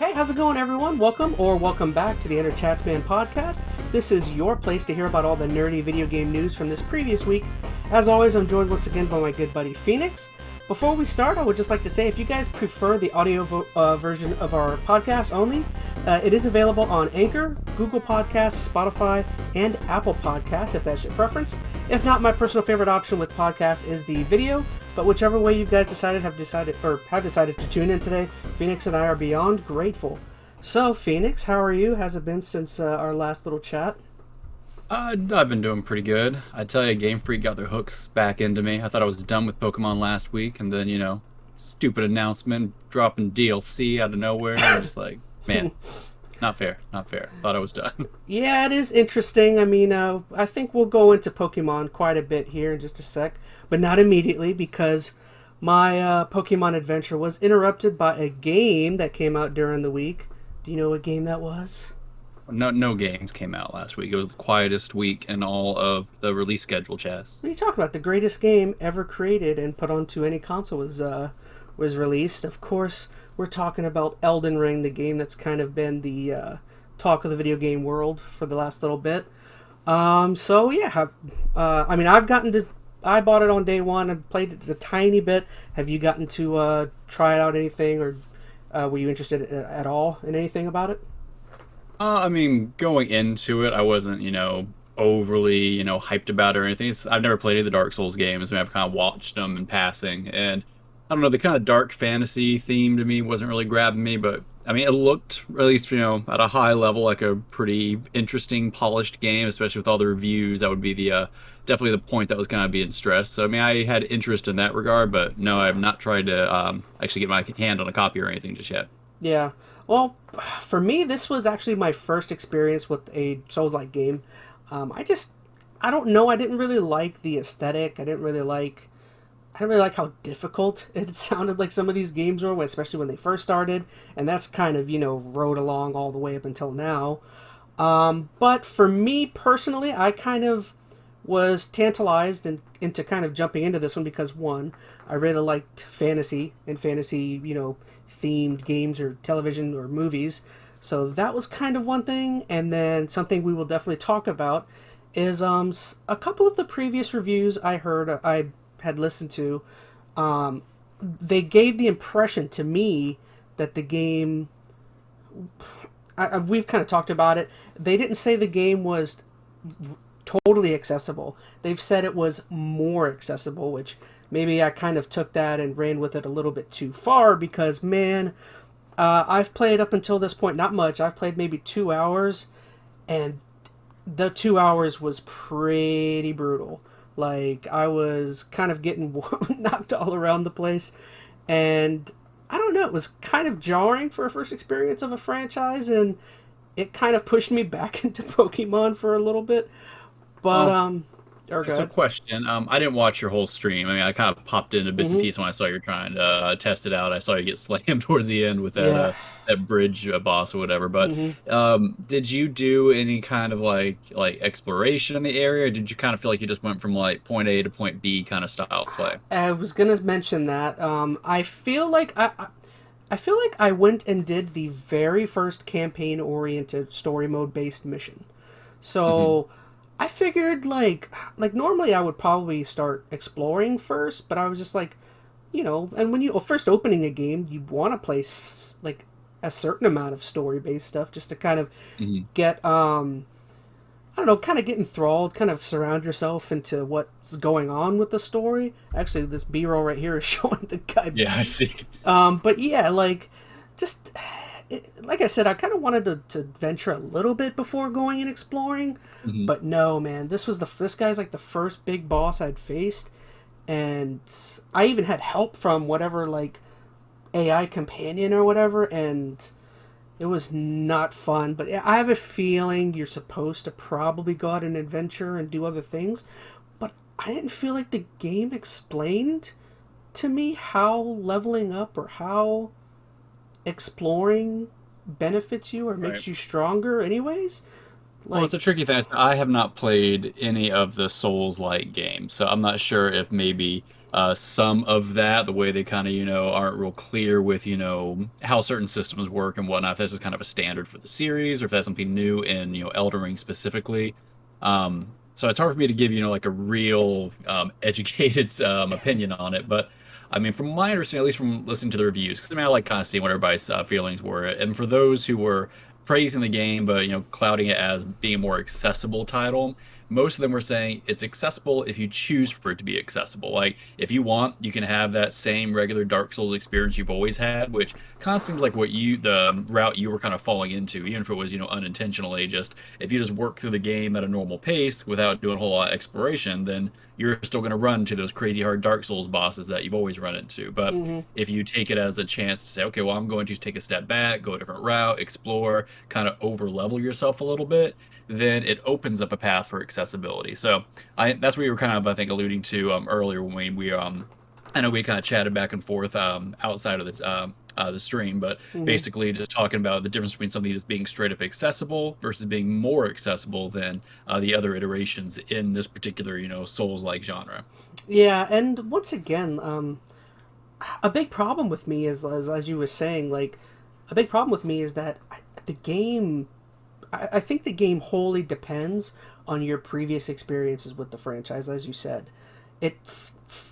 Hey, how's it going, everyone? Welcome back to the EnteRChazmaN podcast. This is your place to hear about all the nerdy video game news from this previous week. As always, I'm joined once again by my good buddy Phoenix. Before we start, I would just like to say if you guys prefer the audio version of our podcast only, it is available on Anchor, Google Podcasts, Spotify, and Apple Podcasts if that's your preference. If not, my personal favorite option with podcasts is the video, but whichever way you guys have decided to tune in today, Phoenix and I are beyond grateful. So, Phoenix, how are you? Has it been since our last little chat? I've been doing pretty good. I tell you, Game Freak got their hooks back into me. I thought I was done with Pokemon last week, and then, stupid announcement, dropping DLC out of nowhere. I'm just like, man, not fair. Thought I was done. Yeah, it is interesting. I mean, I think we'll go into Pokemon quite a bit here in just a sec, but not immediately because my Pokemon adventure was interrupted by a game that came out during the week. Do you know what game that was? No games came out last week. It was the quietest week in all of the release schedule, Chaz. What are you talking about? The greatest game ever created and put onto any console was released. Of course, we're talking about Elden Ring, the game that's kind of been the talk of the video game world for the last little bit. I bought it on day one and played it a tiny bit. Have you gotten to try it out anything, or were you interested at all in anything about it? Going into it, I wasn't, overly, hyped about it or anything. I've never played any of the Dark Souls games. I've kind of watched them in passing, and I don't know, the kind of dark fantasy theme to me wasn't really grabbing me, but it looked, at least, at a high level, like a pretty interesting, polished game, especially with all the reviews. That would be the definitely the point that was kind of being stressed. So, I had interest in that regard, but no, I have not tried to actually get my hand on a copy or anything just yet. Yeah. Well, for me, this was actually my first experience with a Souls-like game. I don't know, I didn't really like the aesthetic. I didn't really like how difficult it sounded like some of these games were, especially when they first started, and that's kind of, rode along all the way up until now. But for me personally, I kind of was tantalized into kind of jumping into this one because, one, I really liked fantasy and fantasy, themed games or television or movies. So that was kind of one thing. And then something we will definitely talk about is a couple of the previous reviews I had listened to. They gave the impression to me that the game, we've kind of talked about it. They didn't say the game was totally accessible. They've said it was more accessible, which maybe I kind of took that and ran with it a little bit too far because, man, I've played up until this point, not much. I've played maybe 2 hours, and the 2 hours was pretty brutal. Like, I was kind of getting knocked all around the place, and I don't know, it was kind of jarring for a first experience of a franchise, and it kind of pushed me back into Pokemon for a little bit. But, So question, I didn't watch your whole stream. I kind of popped into bits and pieces when I saw you trying to test it out. I saw you get slammed towards the end with that that bridge boss or whatever. But did you do any kind of like exploration in the area, or did you kind of feel like you just went from like point A to point B kind of style play? I was gonna mention that. I feel like I went and did the very first campaign-oriented story mode-based mission. So. I figured, like normally I would probably start exploring first, but I was just like, and when you first opening a game, you want to play, like, a certain amount of story-based stuff just to kind of get, I don't know, kind of get enthralled, kind of surround yourself into what's going on with the story. Actually, this B-roll right here is showing the guy. Yeah, I see. But yeah, like, just... like I said, I kind of wanted to venture a little bit before going and exploring, but no, man, this guy's like the first big boss I'd faced, and I even had help from whatever, like, AI companion or whatever, and it was not fun. But I have a feeling you're supposed to probably go out and adventure and do other things, but I didn't feel like the game explained to me how leveling up or how exploring benefits you or makes you stronger anyways. Well, it's a tricky thing. I have not played any of the Souls-like games, so I'm not sure if maybe some of that, the way they kind of, aren't real clear with, how certain systems work and whatnot, if that's just kind of a standard for the series or if that's something new in, Elden Ring specifically. So it's hard for me to give, like a real educated opinion on it. But I mean, from my understanding, at least from listening to the reviews, 'cause I mean, I like kind of seeing what everybody's feelings were. And for those who were praising the game, but, clouding it as being a more accessible title, most of them were saying it's accessible if you choose for it to be accessible. Like if you want, you can have that same regular Dark Souls experience you've always had, which kind of seems like the route you were kind of falling into, even if it was, unintentionally. Just if you just work through the game at a normal pace without doing a whole lot of exploration, then you're still going to run into those crazy hard Dark Souls bosses that you've always run into. But Mm-hmm. if you take it as a chance to say, okay, well, I'm going to take a step back, go a different route, explore, kind of over level yourself a little bit, then it opens up a path for accessibility. So that's what we were kind of, I think, alluding to earlier when I know we kind of chatted back and forth outside of the stream, but Mm-hmm. basically just talking about the difference between something just being straight up accessible versus being more accessible than the other iterations in this particular, Souls-like genre. Yeah, and once again, a big problem with me is, as you were saying, like, a big problem with me is that the game, I think the game wholly depends on your previous experiences with the franchise, as you said.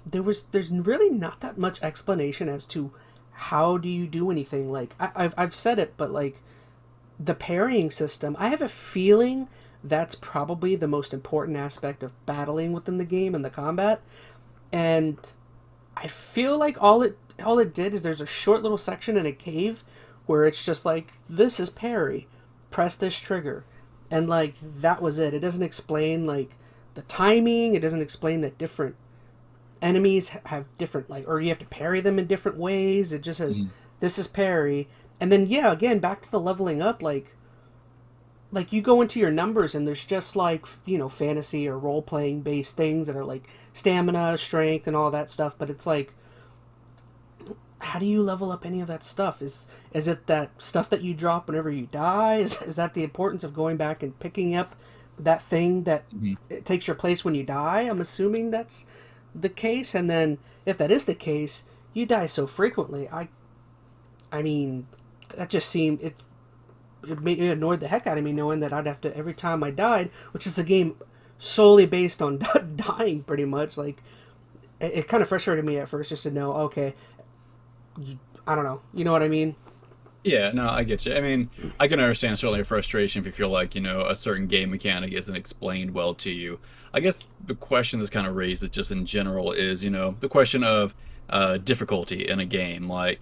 There's really not that much explanation as to how do you do anything. Like, I've said it, but like, the parrying system, I have a feeling that's probably the most important aspect of battling within the game and the combat. And I feel like all it did is there's a short little section in a cave where it's just like, this is parry, press this trigger, and like that was it. It doesn't explain like the timing. It doesn't explain that different enemies have different, like, or you have to parry them in different ways. It just says Mhm. this is parry, and then yeah, again back to the leveling up. Like you go into your numbers and there's just like fantasy or role playing based things that are like stamina, strength, and all that stuff. But it's like, how do you level up any of that stuff? Is it that stuff that you drop whenever you die? Is that the importance of going back and picking up that thing that Mhm. it takes your place when you die? I'm assuming that's the case. And then if that is the case, you die so frequently. I mean, that just seemed it annoyed the heck out of me knowing that I'd have to every time I died, which is a game solely based on dying pretty much. Like it kind of frustrated me at first just to know, okay, I don't know, you know what I mean? Yeah, no, I get you. I mean, I can understand certainly a frustration if you feel like, a certain game mechanic isn't explained well to you. I guess the question that's kind of raised is just in general is, the question of difficulty in a game. Like,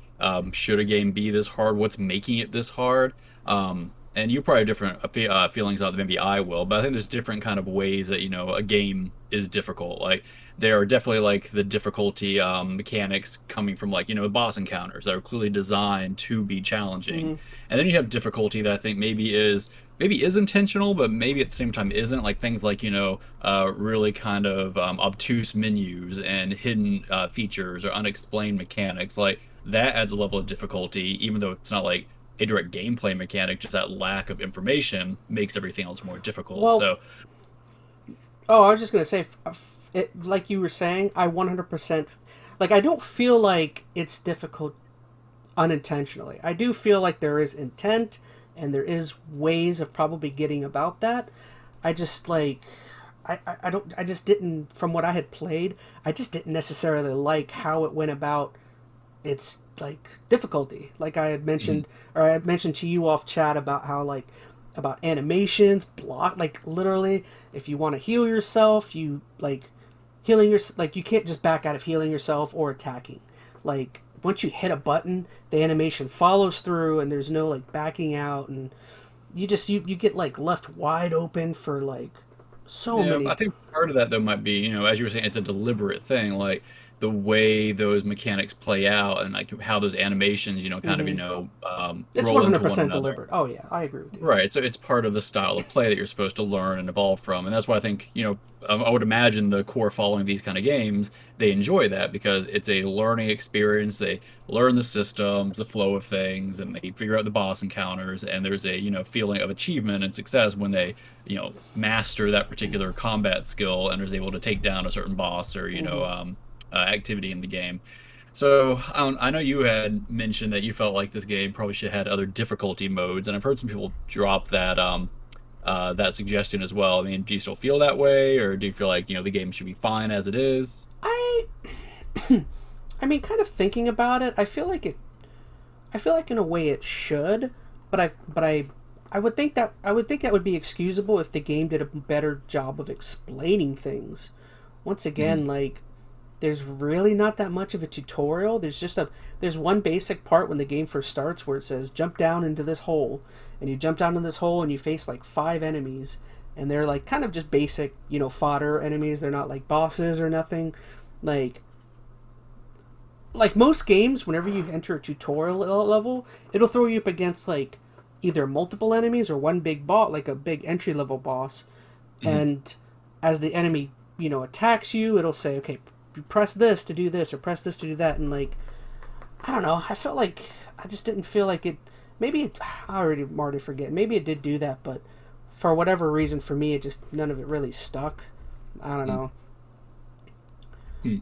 should a game be this hard? What's making it this hard? And you probably have different feelings on it than maybe I will, but I think there's different kind of ways that, a game is difficult. Like, there are definitely like the difficulty mechanics coming from like boss encounters that are clearly designed to be challenging, Mm-hmm. and then you have difficulty that I think maybe is intentional, but maybe at the same time isn't. Like things like really kind of obtuse menus and hidden features or unexplained mechanics. Like that adds a level of difficulty, even though it's not like a direct gameplay mechanic. Just that lack of information makes everything else more difficult. Well, So oh, I was just gonna say, like you were saying, I 100% like. I don't feel like it's difficult unintentionally. I do feel like there is intent and there is ways of probably getting about that. I just like I don't I just didn't, from what I had played, I just didn't necessarily like how it went about its like difficulty. Like I had mhm. mentioned, or I had mentioned to you off chat about how like about animations block, like literally if you want to heal yourself, you like healing your like you can't just back out of healing yourself or attacking. Like once you hit a button, the animation follows through and there's no like backing out, and you get like left wide open for like so Yeah, many. I think part of that though might be, as you were saying, it's a deliberate thing, like the way those mechanics play out and like how those animations, kind of, Mm-hmm. It's roll into one 100% another. deliberate. Oh yeah, I agree with you. Right. So it's part of the style of play that you're supposed to learn and evolve from. And that's why I think, I would imagine the core following these kind of games, they enjoy that because it's a learning experience. They learn the systems, the flow of things, and they figure out the boss encounters. And there's a, feeling of achievement and success when they, master that particular combat skill and is able to take down a certain boss or, Mm-hmm. activity in the game. So I know you had mentioned that you felt like this game probably should have had other difficulty modes, and I've heard some people drop that suggestion as well. I mean, do you still feel that way, or do you feel like the game should be fine as it is? I I mean, kind of thinking about it, I feel like in a way it should, I would think that would be excusable if the game did a better job of explaining things. Once Mm-hmm. again, like there's really not that much of a tutorial. There's one basic part when the game first starts where it says jump down into this hole, and you jump down in this hole and you face like five enemies, and they're like kind of just basic, fodder enemies. They're not like bosses or nothing. Like most games, whenever you enter a tutorial level, it'll throw you up against like either multiple enemies or one big boss, like a big entry level boss. Mm-hmm. And as the enemy, attacks you, it'll say, okay, press this to do this or press this to do that. And like, I don't know, I felt like I just didn't feel like it. Maybe it, I already forget. Maybe it did do that, but for whatever reason, for me, it just none of it really stuck. I don't know. Mm-hmm.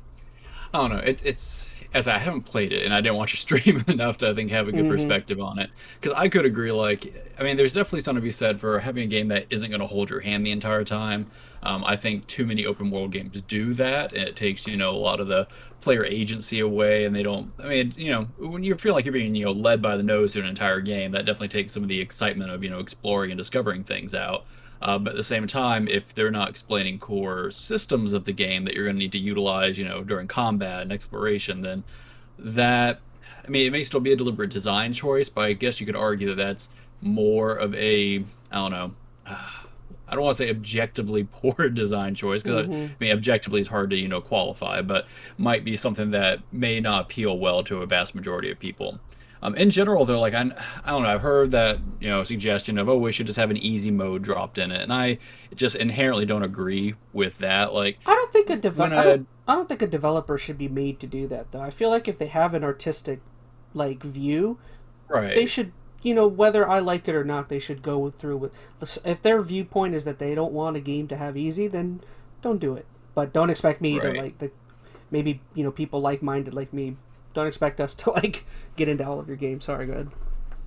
I don't know. It's as I haven't played it and I didn't watch your stream enough to I think have a good Mm-hmm. perspective on it. Because I could agree. Like, I mean, there's definitely something to be said for having a game that isn't going to hold your hand the entire time. I think too many open world games do that, and it takes a lot of the player agency away, and they don't. I mean, when you feel like you're being led by the nose through an entire game, that definitely takes some of the excitement of exploring and discovering things out. But at the same time, if they're not explaining core systems of the game that you're going to need to utilize, during combat and exploration, then that, I mean, it may still be a deliberate design choice, but I guess you could argue that that's more of a, I don't know, I don't want to say objectively poor design choice because I Mm-hmm. mean objectively is hard to qualify, but might be something that may not appeal well to a vast majority of people. In general, though, like I don't know, I've heard that suggestion of we should just have an easy mode dropped in it, and I just inherently don't agree with that. Like I don't think when a I don't think a developer should be made to do that though. I feel like if they have an artistic like view, they right, should, whether I like it or not, they should go through with. If their viewpoint is that they don't want a game to have easy, then don't do it. But don't expect me to right. like the maybe people like minded like me. Don't expect us to like get into all of your games. Sorry, go ahead.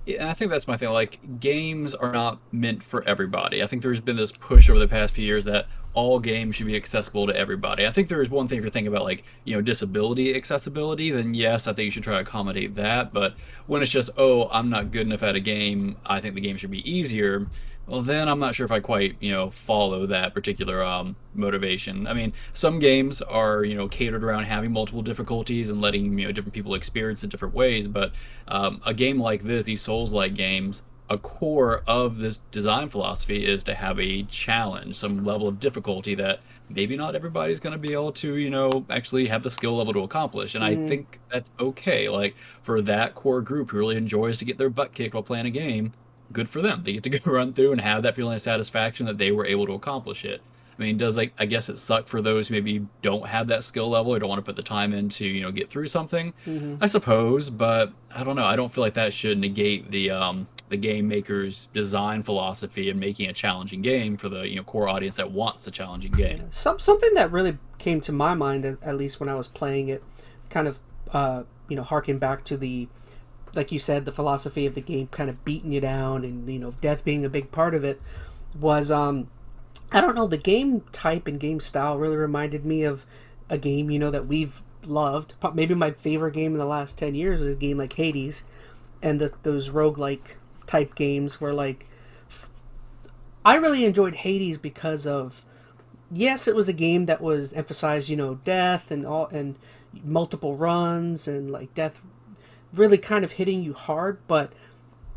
Yeah, I think that's my thing. Like, games are not meant for everybody. I think there's been this push over the past few years that all games should be accessible to everybody. I think there is one thing if you're thinking about, like, disability accessibility, then yes, I think you should try to accommodate that. But when it's just, oh, I'm not good enough at a game, I think the game should be easier, well, then I'm not sure if I quite, follow that particular motivation. I mean, some games are, catered around having multiple difficulties and letting, different people experience it different ways, but a game like this, these Souls-like games, a core of this design philosophy is to have a challenge, some level of difficulty that maybe not everybody's going to be able to, actually have the skill level to accomplish. And I Mm, think that's okay. Like for that core group who really enjoys to get their butt kicked while playing a game, good for them. They get to go run through and have that feeling of satisfaction that they were able to accomplish it. I mean, does like I guess it suck for those who maybe don't have that skill level or don't want to put the time in to get through something. mm-hmm. I suppose, but I don't know. I don't feel like that should negate the game maker's design philosophy and making a challenging game for the core audience that wants a challenging game. Something that really came to my mind, at least when I was playing it, kind of harking back to the, like you said, the philosophy of the game kind of beating you down, and death being a big part of it, was I don't know, the game type and game style really reminded me of a game that we've loved. Maybe my favorite game in the last 10 years was a game like Hades, and those roguelike type games where like I really enjoyed Hades because of, yes, it was a game that was emphasized, death and all, and multiple runs, and like death really kind of hitting you hard. But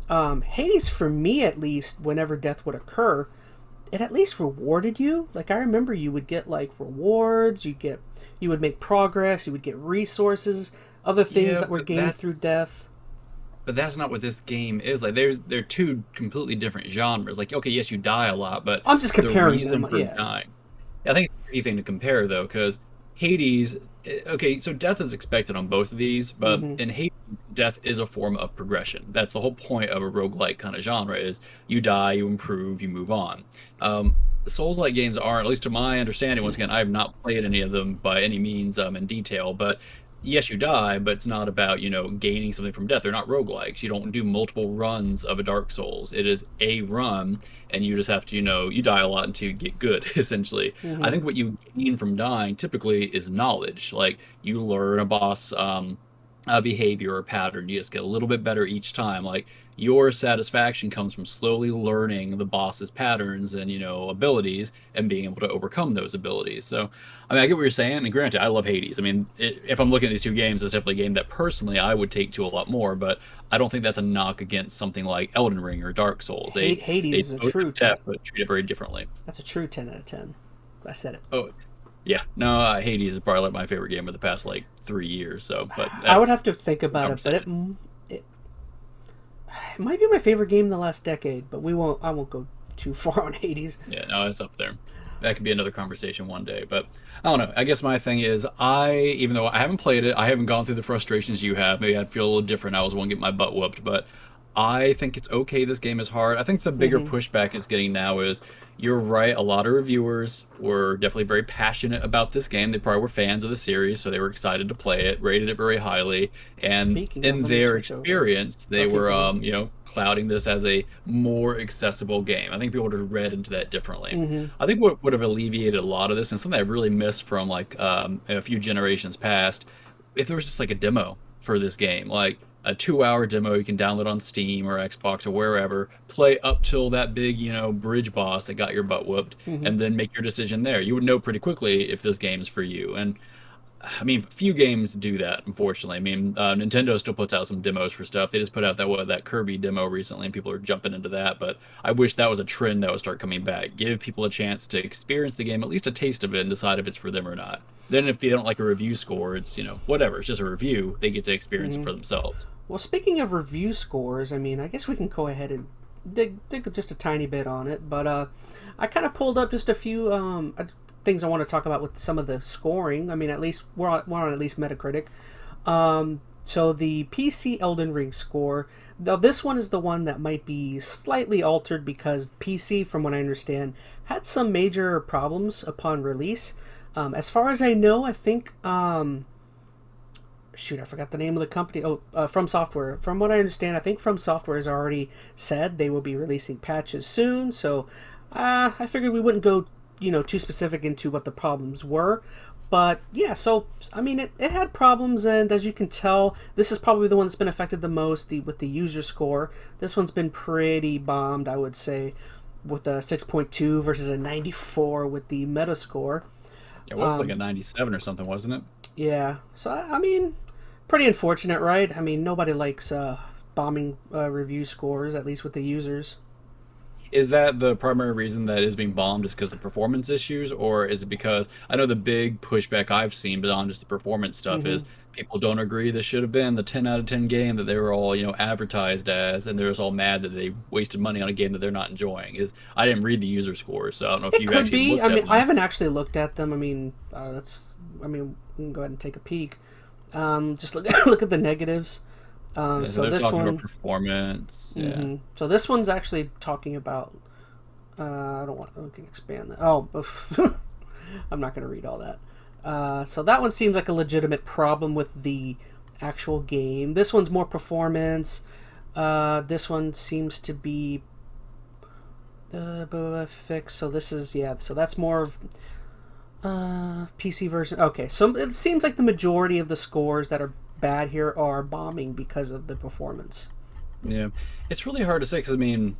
Hades, for me at least, whenever death would occur, it at least rewarded you. Like I remember you would get like rewards, you would make progress, you would get resources, other things Yeah, that were gained through death. but that's not what this game is. Like they're two completely different genres. Like okay, yes, you die a lot, but I'm just the comparing them. reason for Yeah. dying. I think it's a tricky thing to compare though, because Hades. Okay, so death is expected on both of these, but Mm-hmm. in Hades, death is a form of progression. That's the whole point of a roguelike kind of genre: is you die, you improve, you move on. Souls-like games aren't, at least to my understanding. Once again, I have not played any of them by any means in detail, but yes, you die, but it's not about, gaining something from death. They're not roguelikes. You don't do multiple runs of a Dark Souls. It is a run, and you just have to, you die a lot until you get good, essentially. I Mm-hmm. think what you gain from dying typically is knowledge. Like, you learn a boss behavior or pattern. You just get a little bit better each time. Like, your satisfaction comes from slowly learning the boss's patterns and abilities and being able to overcome those abilities. So, I mean, I get what you're saying, and granted, I love Hades. I mean, if I'm looking at these two games, it's definitely a game that personally I would take to a lot more. But I don't think that's a knock against something like Elden Ring or Dark Souls. They Hades is a both true have 10. depth, but treat it very differently. That's a true 10 out of 10. I said it. Oh, yeah, no, Hades is probably like my favorite game of the past like 3 years. So, but I would that's have to think a about it, but conversation. it might be my favorite game in the last decade. But we won't. I won't go too far on Hades. Yeah, no, it's up there. That could be another conversation one day. But I don't know. I guess my thing is, even though I haven't played it, I haven't gone through the frustrations you have. Maybe I'd feel a little different. I was one get my butt whooped, but I think it's okay. This game is hard. I think the bigger Mm-hmm. pushback it's getting now is you're right. A lot of reviewers were definitely very passionate about this game. They probably were fans of the series, so they were excited to play it, rated it very highly, and Speaking of, in let me their switch over. experience, they Okay, were, go on. clouding this as a more accessible game. I think people would have read into that differently. Mm-hmm. I think what would have alleviated a lot of this, and something I really missed from like a few generations past, if there was just like a demo for this game, like a 2 hour demo you can download on Steam or Xbox or wherever, play up till that big, bridge boss that got your butt whooped, Mm-hmm. and then make your decision there. You would know pretty quickly if this game's for you. And I mean, few games do that, unfortunately. I mean, Nintendo still puts out some demos for stuff. They just put out that Kirby demo recently, and people are jumping into that. But I wish that was a trend that would start coming back. Give people a chance to experience the game, at least a taste of it, and decide if it's for them or not. Then, if they don't like a review score, it's whatever. It's just a review. They get to experience it Mm-hmm. for themselves. Well, speaking of review scores, I mean, I guess we can go ahead and dig just a tiny bit on it. But I kind of pulled up just a few things I want to talk about with some of the scoring. I mean, at least we're on at least Metacritic. So the PC Elden Ring score. Now this one is the one that might be slightly altered because PC, from what I understand, had some major problems upon release. As far as I know, I think shoot, I forgot the name of the company. Oh, From Software. From what I understand, I think From Software has already said they will be releasing patches soon. So I figured we wouldn't go, too specific into what the problems were. But yeah, so I mean, it had problems, and as you can tell, this is probably the one that's been affected the most. With the user score, this one's been pretty bombed, I would say, with a 6.2 versus a 94 with the Metascore. Yeah, it was like a 97 or something, wasn't it? Yeah, so I mean, pretty unfortunate, right? I mean, nobody likes bombing review scores, at least with the users. Is that the primary reason that it is being bombed is because of performance issues, or is it because I know the big pushback I've seen beyond just the performance stuff Mm-hmm. is people don't agree this should have been the 10 out of 10 game that they were all, advertised as, and they're just all mad that they wasted money on a game that they're not enjoying. Is I didn't read the user scores, so I don't know if It you could actually be. looked I at mean, I them. haven't actually looked at them. I mean, we can go ahead and take a peek. Just look look at the negatives. Yeah, so So they're this talking about one, performance. Yeah. so this one's actually talking about. I don't want. We can expand that. Oh, I'm not going to read all that. So that one seems like a legitimate problem with the actual game. This one's more performance. This one seems to be fixed. So this is yeah. So that's more of PC version. Okay, so it seems like the majority of the scores that are bad here are bombing because of the performance. Yeah, it's really hard to say because I mean,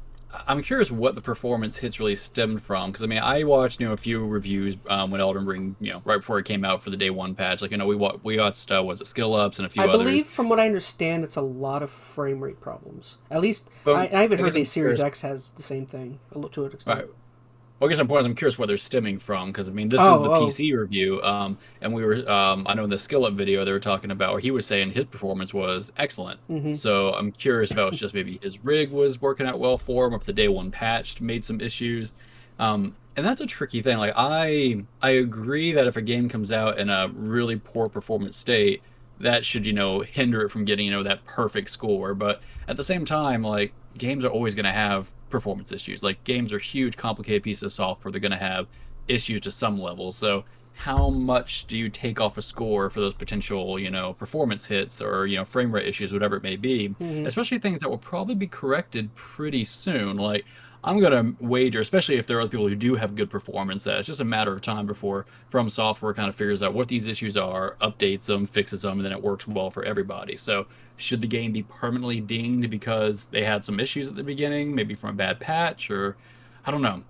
I'm curious what the performance hits really stemmed from. Because I mean, I watched a few reviews when Elden Ring right before it came out for the day one patch. Like we watched was it Skill Ups and a I few others. believe, from what I understand, it's a lot of frame rate problems. At least But I even I heard guess the I'm Series curious. X has the same thing to an extent. Right. Well, I guess my point is I'm curious where they're stemming from because I mean this is Oh, the oh. PC review, and we were I know in the Skill Up video they were talking about, or he was saying his performance was excellent. Mm-hmm. So I'm curious if that was just maybe his rig was working out well for him, or if the day one patch made some issues. And that's a tricky thing. Like I agree that if a game comes out in a really poor performance state, that should hinder it from getting that perfect score. But at the same time, like games are always going to have performance issues. Like games are huge, complicated pieces of software. They're going to have issues to some level. So how much do you take off a score for those potential, performance hits or, frame rate issues, whatever it may be, Hmm. especially things that will probably be corrected pretty soon. Like I'm gonna wager, especially if there are other people who do have good performance, that it's just a matter of time before From Software kind of figures out what these issues are, updates them, fixes them, and then it works well for everybody. So should the game be permanently dinged because they had some issues at the beginning, maybe from a bad patch, or I don't know.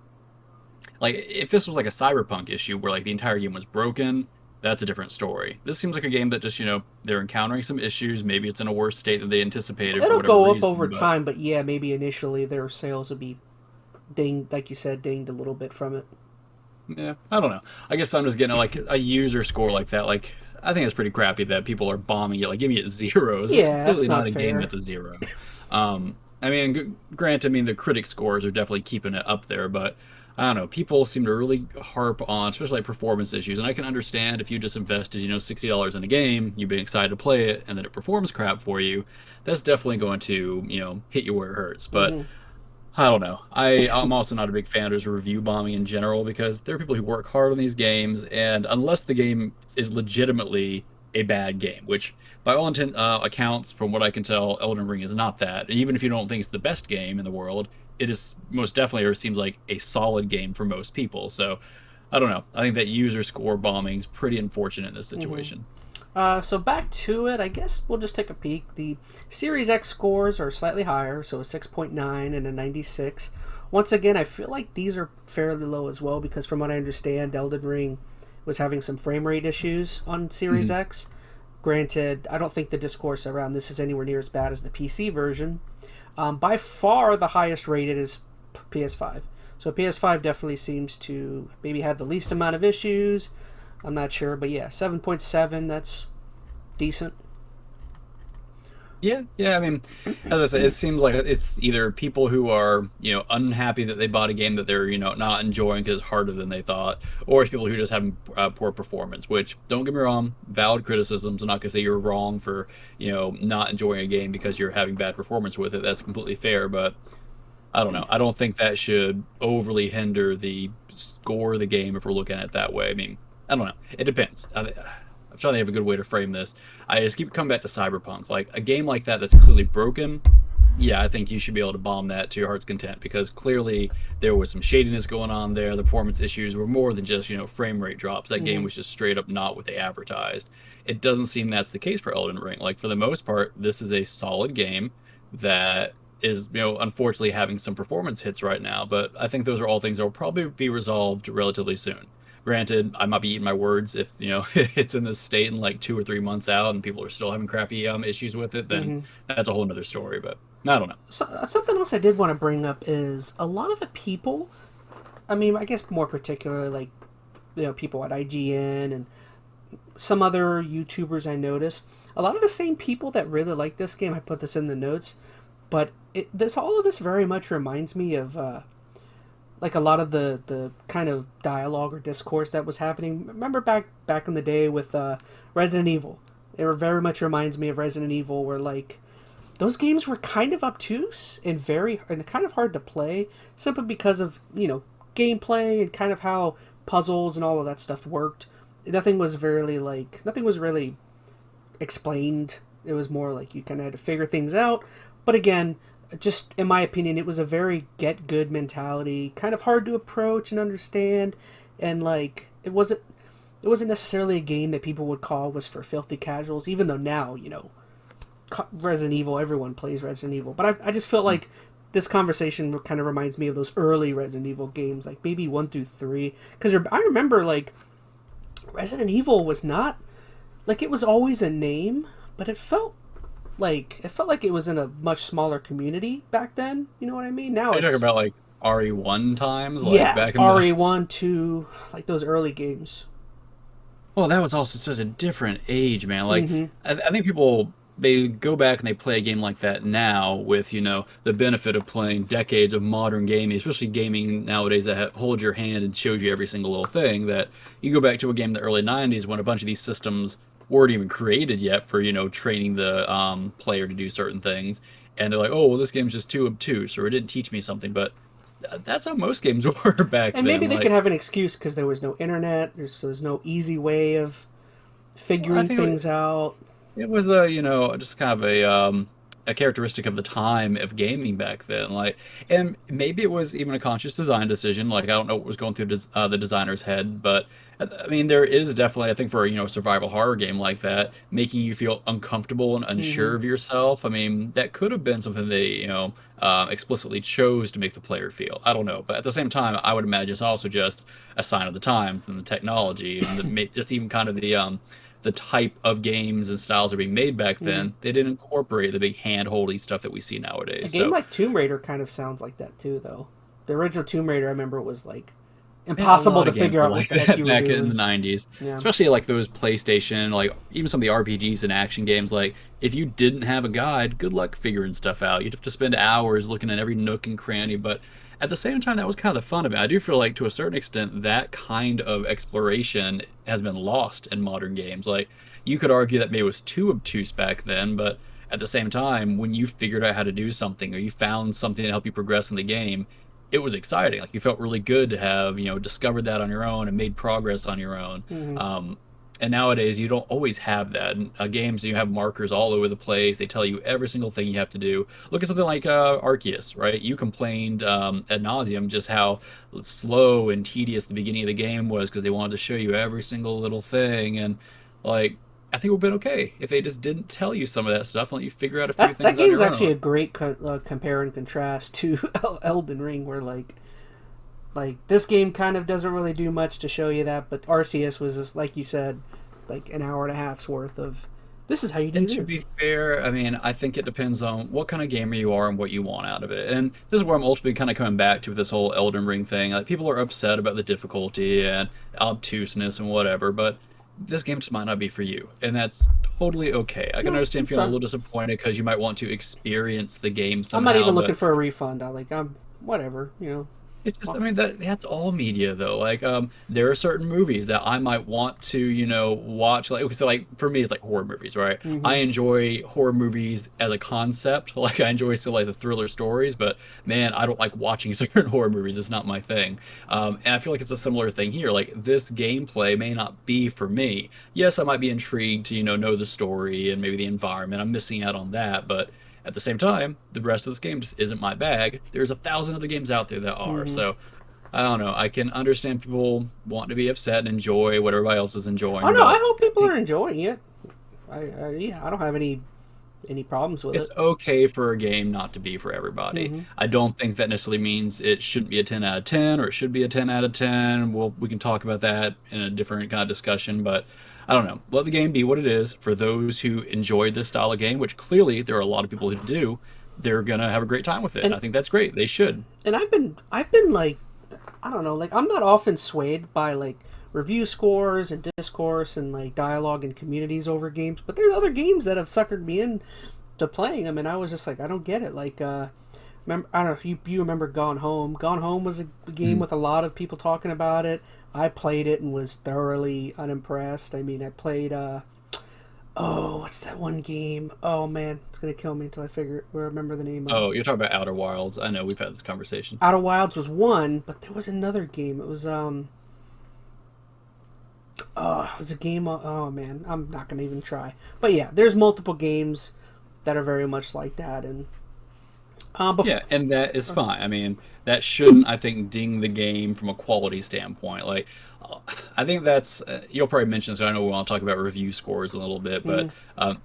Like if this was like a Cyberpunk issue where like the entire game was broken, that's a different story. This seems like a game that just, they're encountering some issues. Maybe it's in a worse state than they anticipated for It'll whatever go up reason, over but time, but yeah, maybe initially their sales will be dinged, like you said, dinged a little bit from it. yeah, I don't know. I guess I'm just getting like a user score like that. Like I think it's pretty crappy that people are bombing it. Like give me it zeros. It's Yeah, that's clearly not not a game fair. that's a zero. I mean, granted, I mean the critic scores are definitely keeping it up there, but I don't know. People seem to really harp on, especially like performance issues, and I can understand if you just invested, $60 in a game, you've been excited to play it, and then it performs crap for you. That's definitely going to, hit you where it hurts. But Hmm. I don't know. I'm also not a big fan of just review bombing in general because there are people who work hard on these games, and unless the game is legitimately a bad game, which by all accounts, from what I can tell, Elden Ring is not that. And even if you don't think it's the best game in the world, it is most definitely, or seems like a solid game for most people. So I don't know. I think that user score bombing is pretty unfortunate in this Hmm. situation. So back to it, I guess we'll just take a peek. The Series X scores are slightly higher, so a 6.9 and a 96. Once again, I feel like these are fairly low as well because from what I understand, Elden Ring was having some frame rate issues on Series Mhm. X. Granted, I don't think the discourse around this is anywhere near as bad as the PC version. By far, the highest rated is PS5. So PS5 definitely seems to maybe have the least amount of issues. I'm not sure, but yeah, 7.7. That's decent. Yeah, yeah. I mean, as I said, it seems like it's either people who are, unhappy that they bought a game that they're, not enjoying because it's harder than they thought, or it's people who just have poor performance. Which, don't get me wrong, valid criticisms. I'm not gonna say you're wrong for, not enjoying a game because you're having bad performance with it. That's completely fair, but I don't know. I don't think that should overly hinder the score of the game if we're looking at it that way. I mean, I don't know. It depends. I'm trying to have a good way to frame this. I just keep coming back to Cyberpunk. Like a game like that that's clearly broken. Yeah, I think you should be able to bomb that to your heart's content because clearly there was some shadiness going on there. The performance issues were more than just, frame rate drops. That game Mm-hmm. was just straight up not what they advertised. It doesn't seem that's the case for Elden Ring. Like for the most part, this is a solid game that is, unfortunately having some performance hits right now, but I think those are all things that will probably be resolved relatively soon. Granted, I might be eating my words if, it's in this state in like 2 or 3 months out and people are still having crappy issues with it, then Mm-hmm. that's a whole nother story, but I don't know. Something else I did want to bring up is a lot of the people. I mean, I guess more particularly like people at IGN and some other YouTubers I noticed. A lot of the same people that really like this game. I put this in the notes, but all of this very much reminds me of like a lot of the kind of dialogue or discourse that was happening. Remember back in the day with Resident Evil. It very much reminds me of Resident Evil, where like those games were kind of obtuse and very and kind of hard to play simply because of gameplay and kind of how puzzles and all of that stuff worked. Nothing was really explained. It was more like you kind of had to figure things out. But again, just in my opinion, it was a very get good mentality, kind of hard to approach and understand, and like it wasn't necessarily a game that people would call was for filthy casuals. Even though now Resident Evil, everyone plays Resident Evil, but I just felt like this conversation kind of reminds me of those early Resident Evil games, like maybe 1 through 3, because I remember like Resident Evil was not like it was always a name, but it felt like it was in a much smaller community back then. You know what I mean? Now Are you talking it's about like RE1 times, like yeah, back in the RE1, 2, like those early games. Well, that was also such a different age, man. Like, Mm-hmm. I think people they go back and they play a game like that now with, the benefit of playing decades of modern gaming, especially gaming nowadays that holds your hand and shows you every single little thing. That you go back to a game in the early '90s when a bunch of these systems weren't even created yet for, training the player to do certain things, and they're like, oh, well, this game's just too obtuse, or it didn't teach me something. But that's how most games were back And maybe then. they could Like, have an excuse because there was no internet. There's no easy way of well, I figuring think things out. it was a, just kind of a characteristic of the time of gaming back then. Like, and maybe it was even a conscious design decision. Like, I don't know what was going through the designer's head, but I mean, there is definitely, I think, for a, survival horror game like that, making you feel uncomfortable and Hmm. unsure of yourself. I mean, that could have been something they, explicitly chose to make the player feel. I don't know, but at the same time, I would imagine it's also just a sign of the times and the technology and just even kind of the type of games and styles that are being made back Hmm. then. They didn't incorporate the big hand-holdy stuff that we see A nowadays. game So, like Tomb Raider kind of sounds like that too, though. The original Tomb Raider, I remember, was like man, a impossible lot to of games figure were out what like the heck that you were back in doing. the 90s. Yeah. Especially like those PlayStation, like even some of the RPGs and action games. Like, if you didn't have a guide, good luck figuring stuff out. You'd have to spend hours looking at every nook and cranny. But at the same time, that was kind of the fun of it. I do feel like to a certain extent, that kind of exploration has been lost in modern games. Like, you could argue that maybe it was too obtuse back then, but at the same time, when you figured out how to do something or you found something to help you progress in the game, it was exciting. Like, you felt really good to have, discovered that on your own and made progress on your own. Hmm. Um, and nowadays, you don't always have that. In games, you have markers all over the place. They tell you every single thing you have to do. Look at something like Arceus, right? You complained ad nauseum just how slow and tedious the beginning of the game was because they wanted to show you every single little thing. And, like, I think it would have been okay if they just didn't tell you some of that stuff and let you figure out a few That things on game's your actually own. a great compare and contrast to Elden Ring, where like this game kind of doesn't really do much to show you that, but RCS was just like you said, like an hour and a half's worth of this is how you do And to this. be fair, I mean, I think it depends on what kind of gamer you are and what you want out of it. And this is where I'm ultimately kind of coming back to this whole Elden Ring thing. Like, people are upset about the difficulty and obtuseness and whatever, but this game just might not be for you. And that's totally okay. I can No, understand I'm feeling a fine. little disappointed because you might want to experience the game I'm not somehow, even looking but for a refund. I'm whatever, it's just, I Oh, mean, that's all media though. Like, there are certain movies that I might want to, watch. Like, so like for me, it's like horror movies, right? I mm-hmm. enjoy horror movies as a concept. Like, I enjoy still like the thriller stories, but man, I don't like watching certain horror movies. It's not my thing. And I feel like it's a similar thing here. Like, this gameplay may not be for me. Yes, I might be intrigued to, know the story and maybe the environment. I'm missing out on that, but at the same time, the rest of this game just isn't my bag. There's 1,000 other games out there that are. Mm-hmm. So I don't know. I can understand people wanting to be upset and enjoy what everybody else is Oh enjoying, no, I but hope I people think are enjoying it. Yeah, I don't have any problems with it's it. okay for a game not to be for everybody. Mm-hmm. I don't think that necessarily means it shouldn't be a 10 out of 10 or it should be a 10 out of 10. We can talk about that in a different kind of discussion, but I don't know. Let the game be what it is. For those who enjoy this style of game, which clearly there are a lot of people who do, they're gonna have a great time with it. And And I think that's great. They should. and I've been like I don't know, like I'm not often swayed by like review scores and discourse and like dialogue and communities over games, but there's other games that have suckered me in to playing them, and I was just like, I don't get it. Like, remember, I don't know if you remember Gone Home. Gone Home was a game Mhm. with a lot of people talking about it. I played it and was thoroughly unimpressed. I mean, I played oh, what's that one game? Oh man, it's gonna kill me until I remember the name of it. Oh, you're talking about Outer Wilds. I know we've had this conversation. Outer Wilds was one, but there was another game. It was it was a game. Oh man, I'm not gonna even try. But yeah, there's multiple games that are very much like that, and before. Yeah, and that is fine. I mean, that shouldn't, I think, ding the game from a quality standpoint. Like, uh, I think that's, you'll probably mention this, I know we want to talk about review scores in a little bit, but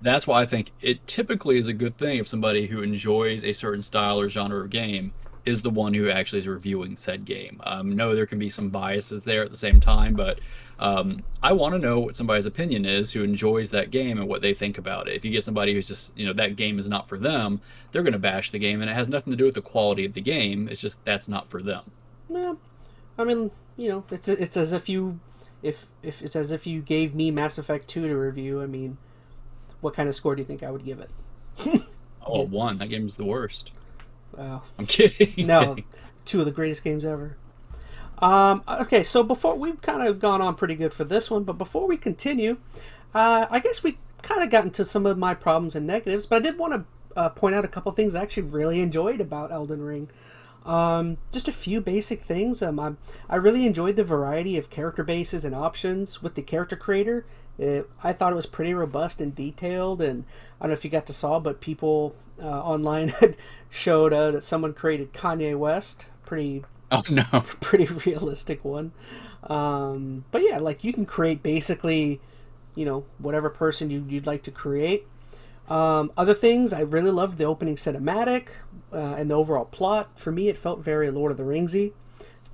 that's why I think it typically is a good thing if somebody who enjoys a certain style or genre of game is the one who actually is reviewing said game. No, there can be some biases there at the same time, but I want to know what somebody's opinion is who enjoys that game and what they think about it. If you get somebody who's just, that game is not for them, they're going to bash the game, and it has nothing to do with the quality of the game. It's just that's not for them. Yeah, I mean, it's as if if it's as if you gave me Mass Effect 2 to review. I mean, what kind of score do you think I would give it? Oh, Yeah. one, that game's the worst. Wow. I'm kidding. No, two of the greatest games ever. Okay, so before we've kind of gone on pretty good for this one, but before we continue, I guess we kind of got into some of my problems and negatives, but I did want to point out a couple things I actually really enjoyed about Elden Ring. Just a few basic things. I really enjoyed the variety of character bases and options with the character creator. I thought it was pretty robust and detailed, and I don't know if you got to saw, but people online had showed that someone created Kanye West. Pretty Oh no. pretty realistic one. But yeah, like you can create basically, whatever person you'd like to create. Other things, I really loved the opening cinematic and the overall plot. For me, it felt very Lord of the Ringsy.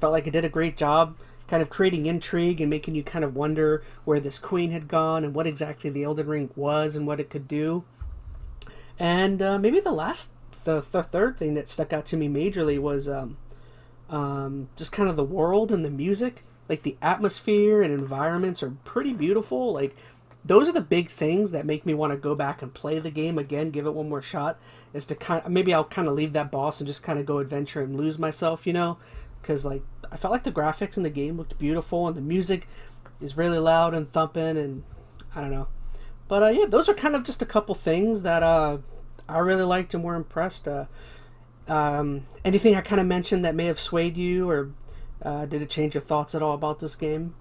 Felt like it did a great job kind of creating intrigue and making you kind of wonder where this queen had gone and what exactly the Elden Ring was and what it could do. And maybe the third thing that stuck out to me majorly was just kind of the world and the music. Like the atmosphere and environments are pretty beautiful. Like those are the big things that make me want to go back and play the game again, give it one more shot. Is to maybe I'll kind of leave that boss and just kind of go adventure and lose myself, because like I felt like the graphics in the game looked beautiful and the music is really loud and thumping, and I don't know. But yeah, those are kind of just a couple things that I really liked and were impressed. Anything I kind of mentioned that may have swayed you, or did it change your thoughts at all about this game?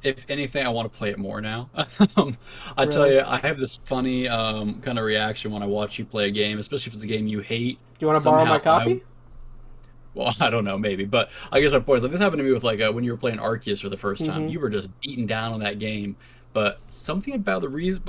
If anything, I want to play it more now. I tell Really? you, I have this funny kind of reaction when I watch you play a game, especially if it's a game you hate. Do you want to borrow my Somehow, copy? well, I don't know, maybe, but I guess my point is like this happened to me with like when you were playing Arceus for the first time. Mm-hmm. You were just beaten down on that game, but something about the reason,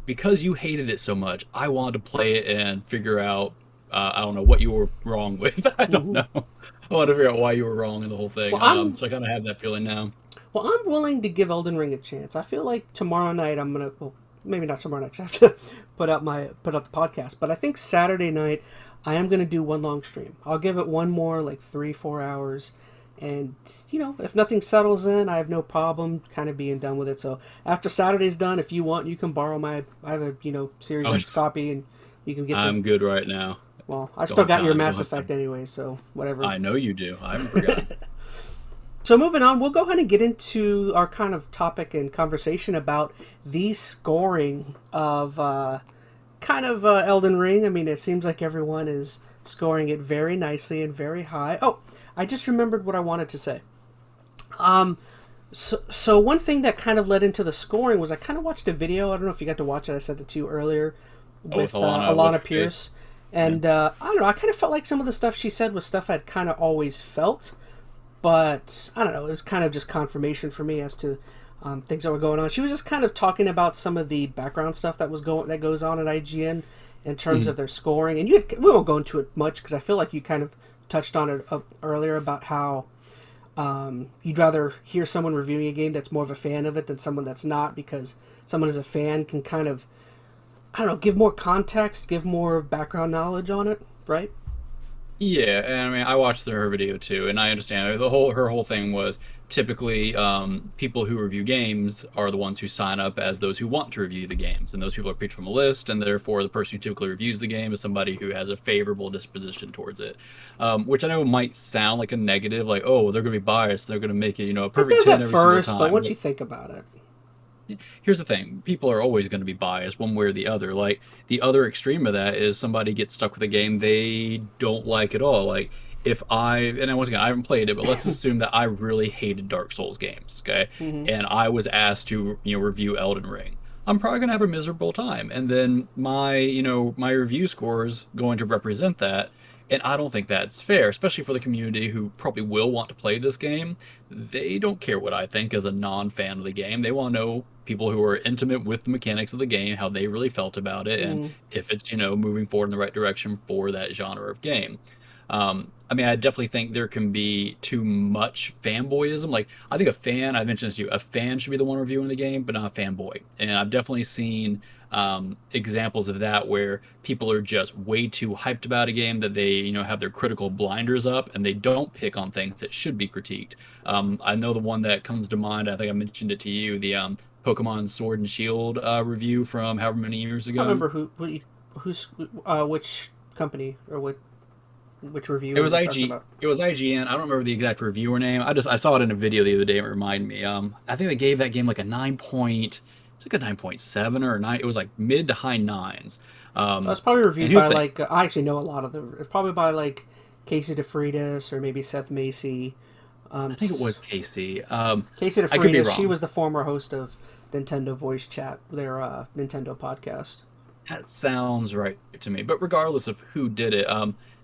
because you hated it so much, I wanted to play it and figure out. I don't know what you were wrong with. I don't Mm-hmm. know. I want to figure out why you were wrong in the whole thing. Well, I'm So I kind of have that feeling now. well, I'm willing to give Elden Ring a chance. I feel like tomorrow night I'm gonna. Well, maybe not tomorrow night 'cause I have to put out the podcast. But I think Saturday night I am gonna do one long stream. I'll give it one more like 3-4 hours, and if nothing settles in, I have no problem kind of being done with it. So after Saturday's done, if you want, you can borrow my. I have a Series Oh, X copy, and you can get to. I'm good right now. Well, I've Don't still have got your time. Don't Mass have Effect time. anyway, so whatever. I know you do. I haven't forgotten. So moving on, we'll go ahead and get into our kind of topic and conversation about the scoring of Elden Ring. I mean, it seems like everyone is scoring it very nicely and very high. Oh, I just remembered what I wanted to say. So one thing that kind of led into the scoring was I kind of watched a video. I don't know if you got to watch it. I sent it to you earlier Oh, with with Alana, Alana what's her Pierce. face? Yeah. And I don't know. I kind of felt like some of the stuff she said was stuff I'd kind of always felt, but I don't know. It was kind of just confirmation for me as to things that were going on. She was just kind of talking about some of the background stuff that goes on at IGN in terms of their scoring. And we won't go into it much because I feel like you kind of touched on it earlier about how you'd rather hear someone reviewing a game that's more of a fan of it than someone that's not, because someone as a fan can kind of, I don't know, give more context, give more background knowledge on it, right? Yeah, and I mean, I watched her video too, and I understand her whole thing was typically people who review games are the ones who sign up as those who want to review the games, and those people are picked from a list, and therefore the person who typically reviews the game is somebody who has a favorable disposition towards it, which I know might sound like a negative, like oh they're going to be biased, they're going to make it a It perfect does 10 at every single first, but time. once you think about it, Here's the thing, people are always going to be biased one way or the other. Like the other extreme of that is somebody gets stuck with a game they don't like at all. Like if once again I haven't played it, but let's assume that I really hated Dark Souls games, okay, hmm and I was asked to review Elden Ring. I'm probably going to have a miserable time, and then my review score is going to represent that. And I don't think that's fair, especially for the community who probably will want to play this game. They don't care what I think as a non-fan of the game. They want to know people who are intimate with the mechanics of the game, how they really felt about it, and hmm if it's, moving forward in the right direction for that genre of game. I mean, I definitely think there can be too much fanboyism. Like, I think I mentioned this to you, a fan should be the one reviewing the game, but not a fanboy. And I've definitely seen examples of that where people are just way too hyped about a game that they, have their critical blinders up and they don't pick on things that should be critiqued. I know the one that comes to mind, I think I mentioned it to you, the Pokemon Sword and Shield review from however many years I don't ago. remember who's which company or which It reviewer was you're talking IG. about. It was IGN. I don't remember the exact reviewer name. I saw it in a video the other day. And it reminded me. I think they gave that game like a 9 point. It's like a 9.7 or a 9. It was like mid to high nines. It's probably And reviewed here's by the like I actually know a lot of them. It's probably by like Casey DeFreitas or maybe Seth Macy. I think it was Casey. Casey I could be DeFreitas. She wrong. was the former host of Nintendo Voice Chat, their Nintendo podcast. That sounds right to me. But regardless of who did it,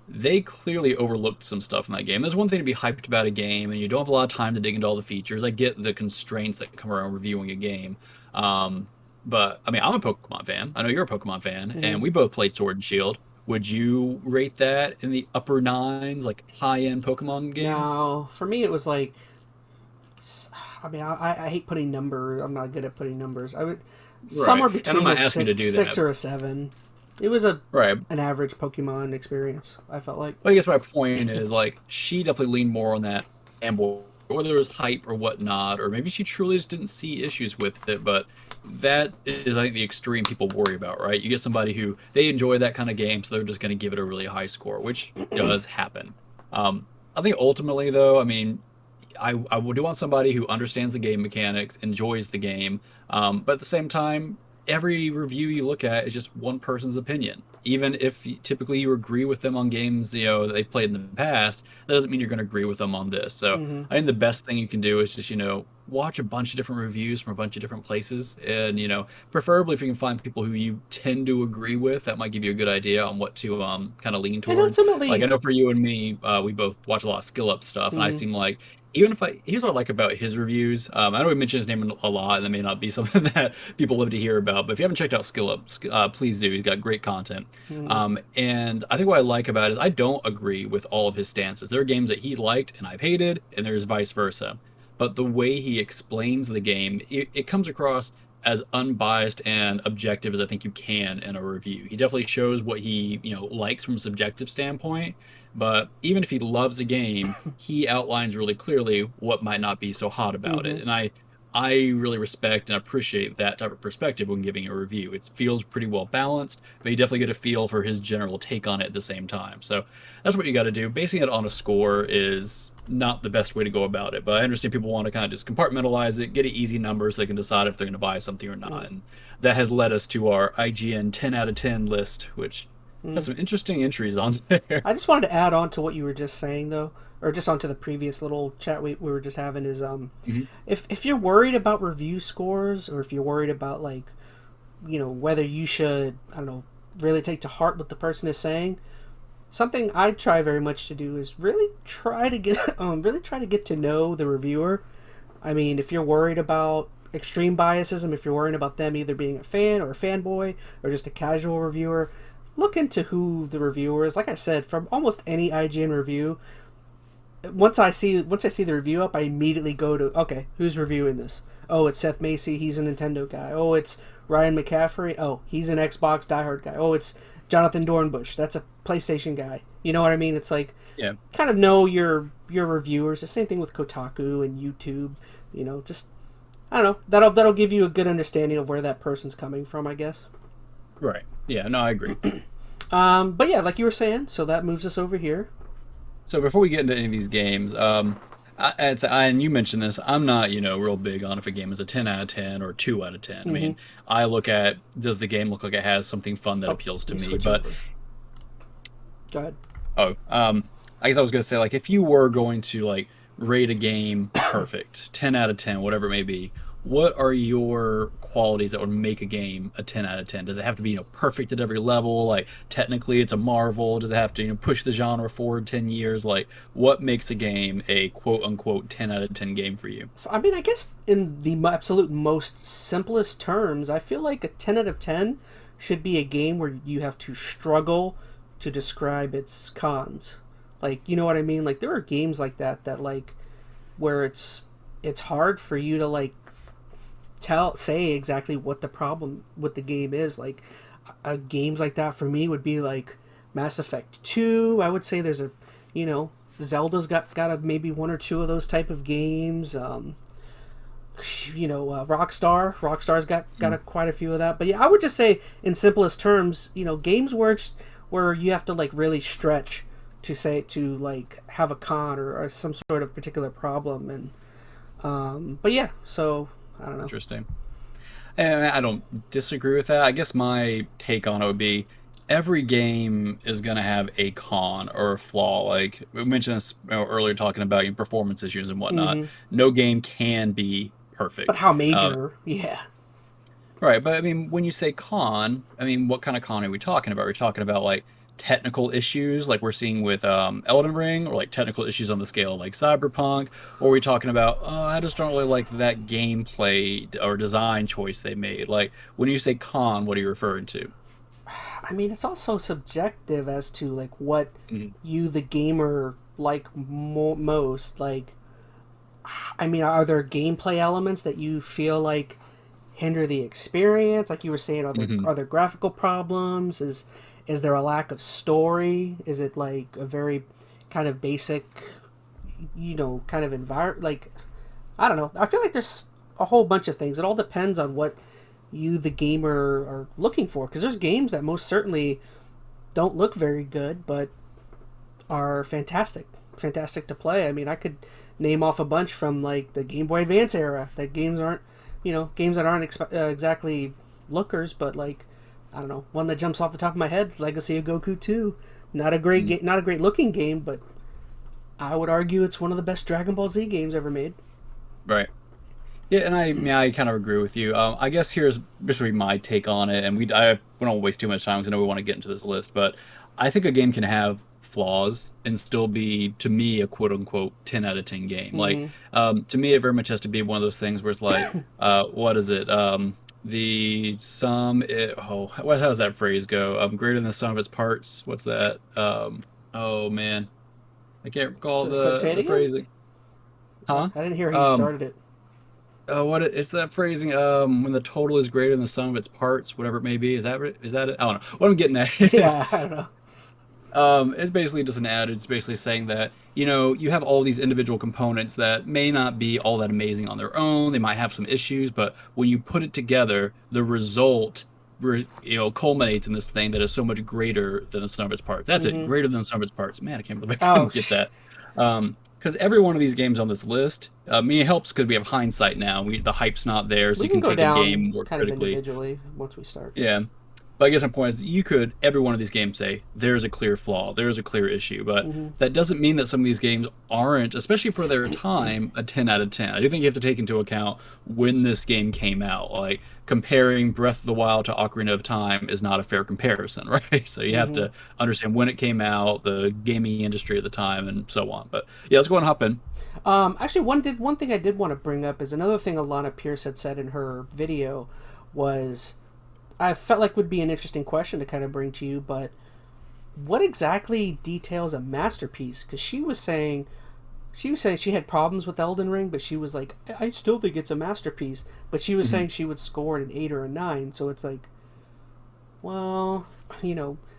they clearly overlooked some stuff in that game. There's one thing to be hyped about a game, and you don't have a lot of time to dig into all the features. I get the constraints that come around reviewing a game. Um, but I mean, I'm a Pokemon fan. I know you're a Pokemon fan, Mm-hmm. and we both played Sword and Shield. Would you rate that in the upper nines, like high-end Pokemon games? Now, for me, it was like, I mean, I hate putting numbers. I'm not good at putting numbers. I would Right. somewhere And I'm between a not asking you to do six that. or a seven. It was a Right. an average Pokemon experience. I felt like. Well, I guess my point is like she definitely leaned more on that fanboy, whether it was hype or whatnot, or maybe she truly just didn't see issues with it. But that is, I think, the extreme people worry about, right? You get somebody who they enjoy that kind of game, so they're just going to give it a really high score, which does happen. I think ultimately, though, I mean, I would want somebody who understands the game mechanics, enjoys the game, but at the same time, every review you look at is just one person's opinion. Even if typically you agree with them on games, that they played in the past, that doesn't mean you're going to agree with them on this. So Mm-hmm. I think the best thing you can do is just, watch a bunch of different reviews from a bunch of different places. And, preferably if you can find people who you tend to agree with, that might give you a good idea on what to kind of lean And toward. Like I ultimately, know for you and me, we both watch a lot of skill up stuff, and I mm, seem like even if here's what I like about his reviews. I know we mentioned his name a lot, and that may not be something that people live to hear about. But if you haven't checked out Skill Up, please do. He's got great content. mm, And I think what I like about it is I don't agree with all of his stances. There are games that he's liked and I've hated, and there's vice versa. But the way he explains the game, it comes across as unbiased and objective as I think you can in a review. He definitely shows what he, likes from a subjective standpoint, but even if he loves the game, he outlines really clearly what might not be so hot about mm-hmm. it. And I really respect and appreciate that type of perspective when giving a review. It feels pretty well balanced, but you definitely get a feel for his general take on it at the same time. So that's what you got to do. Basing it on a score is not the best way to go about it, but I understand people want to kind of just compartmentalize it, get an easy number so they can decide if they're going to buy something or not. And that has led us to our IGN 10 out of 10 list, which has some interesting entries on there. I just wanted to add on to what you were just saying, though, or just onto the previous little chat we were just having. Is Mhm. if you're worried about review scores, or if you're worried about like, whether you should, I don't know, really take to heart what the person is saying. Something I try very much to do is really try to get to know the reviewer. I mean, if you're worried about extreme biasism, if you're worried about them either being a fan or a fanboy or just a casual reviewer, look into who the reviewer is. Like I said, from almost any IGN review, once I see the review up, I immediately go to, okay, who's reviewing this? Oh, it's Seth Macy. He's a Nintendo guy. Oh, it's Ryan McCaffrey. Oh, he's an Xbox diehard guy. Oh, it's Jonathan Dornbush. That's a PlayStation guy. You know what I mean? It's like Yeah. kind of know your reviewers. The same thing with Kotaku and YouTube. Just I don't know. That'll give you a good understanding of where that person's coming from, I guess. Right. Yeah, no, I agree. But yeah, like you were saying, so that moves us over here. So before we get into any of these games, and you mentioned this, I'm not, real big on if a game is a 10 out of 10 or 2 out of 10. I Mm-hmm. mean, I look at, does the game look like it has something fun that Oh, appeals to let me me? switch But, over. Go ahead. oh, I guess I was going to say, like, if you were going to, like, rate a game perfect, 10 out of 10, whatever it may be, what are your qualities that would make a game a 10 out of 10? Does it have to be, perfect at every level? Like, technically it's a marvel? Does it have to, push the genre forward 10 years? Like, what makes a game a quote-unquote 10 out of 10 game for you? I mean, I guess in the absolute most simplest terms, I feel like a 10 out of 10 should be a game where you have to struggle to describe its cons. Like, you know what I mean? Like, there are games like that like where it's hard for you to like say exactly what the problem with the game is. Like, games like that for me would be like Mass Effect 2. I would say there's Zelda's got maybe one or two of those type of games. Rockstar's got quite a few of that. But yeah, I would just say in simplest terms, games where you have to like really stretch to like have a con or some sort of particular problem. And but yeah, so I don't know. Interesting. And I don't disagree with that. I guess my take on it would be every game is going to have a con or a flaw. Like we mentioned this earlier, talking about your performance issues and whatnot. Mm-hmm. No game can be But perfect. how major? Yeah. Right, but I mean, when you say con, I mean, what kind of con are we talking about? Are we talking about like technical issues, like we're seeing with Elden Ring, or like technical issues on the scale like Cyberpunk, or are we talking about, oh, I just don't really like that gameplay or design choice they made? Like, when you say con, what are you referring to? I mean, it's also subjective as to like what Mhm. you, the gamer, like most. Like, I mean, are there gameplay elements that you feel like hinder the experience? Like you were saying, Mhm. are there graphical problems? Is there a lack of story? Is it like a very kind of basic, kind of environment? Like, I don't know. I feel like there's a whole bunch of things. It all depends on what you, the gamer, are looking for. Because there's games that most certainly don't look very good, but are fantastic to play. I mean, I could name off a bunch from like the Game Boy Advance era. That games that aren't exactly lookers, but like, I don't know, one that jumps off the top of my head, Legacy of Goku 2. Not a great Mhm. not a great looking game, but I would argue it's one of the best Dragon Ball Z games ever made. Right. Yeah, and I mean, I kind of agree with you. I guess here's basically my take on it, and we don't waste too much time because I know we want to get into this list, but I think a game can have flaws and still be, to me, a quote unquote 10 out of 10 game. Like, Mm-hmm. to me, it very much has to be one of those things where it's like, what is it? The sum, how does that phrase go? Greater than the sum of its parts. What's that? Oh man, I can't recall So say it the again. phrasing. Huh? I didn't hear how you Um, started it. it's that phrasing, when the total is greater than the sum of its parts, whatever it may be. Is that it? I don't know. What I'm getting at is, Yeah, I don't know. it's basically just an adage. It's basically saying that, you know, you have all these individual components that may not be all that amazing on their own. They might have some issues, but when you put it together, the result, culminates in this thing that is so much greater than the sum of its parts. That's it, Mm-hmm. greater than the sum of its parts. Man, I can't believe I Oh, couldn't get that. Because every one of these games on this list, I mean, it helps because we have hindsight now. The hype's not there, so we you can can go take a down game more kind of critically. individually once we start. Yeah. But I guess my point is, you could, every one of these games, say there's a clear flaw, there's a clear issue, but Mm-hmm. that doesn't mean that some of these games aren't, especially for their time, a 10 out of 10. I do think you have to take into account when this game came out. Like, comparing Breath of the Wild to Ocarina of Time is not a fair comparison, right? So you have Mm-hmm. to understand when it came out, the gaming industry at the time, and so on. But yeah, let's go and hop in. Actually, one thing I did want to bring up is another thing Alana Pierce had said in her video was I felt like would be an interesting question to kind of bring to you, but what exactly details a masterpiece? Because she was saying she had problems with Elden Ring, but she was like, I still think it's a masterpiece. But she was Mhm. saying she would score it an 8 or a 9. So it's like, well,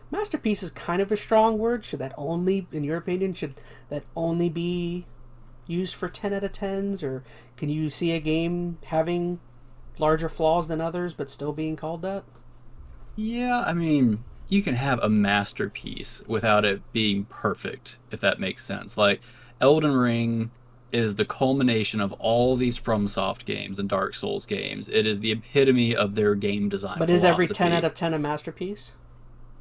masterpiece is kind of a strong word. Should that only, in your opinion, should that only be used for 10 out of 10s, or can you see a game having larger flaws than others but still being called that? Yeah, I mean, you can have a masterpiece without it being perfect, if that makes sense. Like, Elden Ring is the culmination of all these FromSoft games and Dark Souls games. It is the epitome of their game design But is every 10 out philosophy. of 10 a masterpiece?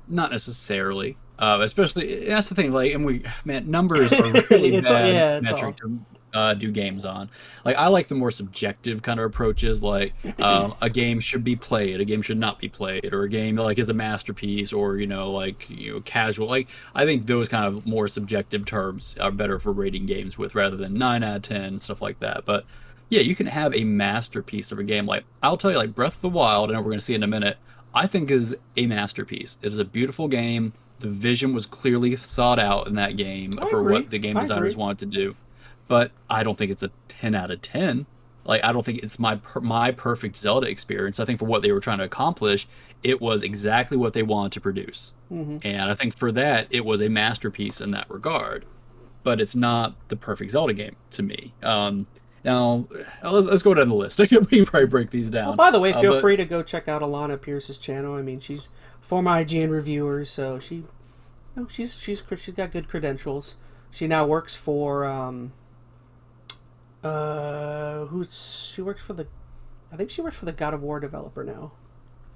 Not necessarily. Especially, that's the thing. Like, and man, numbers are really It's all, bad yeah, it's metric all. to do games on. Like, I like the more subjective kind of approaches. Like, a game should be played, a game should not be played, or a game like is a masterpiece, or casual. Like, I think those kind of more subjective terms are better for rating games with, rather than 9 out of 10 stuff like that. But yeah, you can have a masterpiece of a game. Like, I'll tell you, like Breath of the Wild, and we're going to see in a minute, I think is a masterpiece. It is a beautiful game. The vision was clearly sought out in that game I for agree. what the game I designers agree. wanted to do. But I don't think it's a 10 out of 10. Like, I don't think it's my perfect Zelda experience. I think for what they were trying to accomplish, it was exactly what they wanted to produce. Mm-hmm. And I think for that, it was a masterpiece in that regard. But it's not the perfect Zelda game to me. Now, let's go down the list. We can probably break these Oh, down. by the way, feel But free to go check out Alana Pierce's channel. I mean, she's former IGN reviewer, so she's got good credentials. She now works for who's she works for the I think she works for the God of War developer now.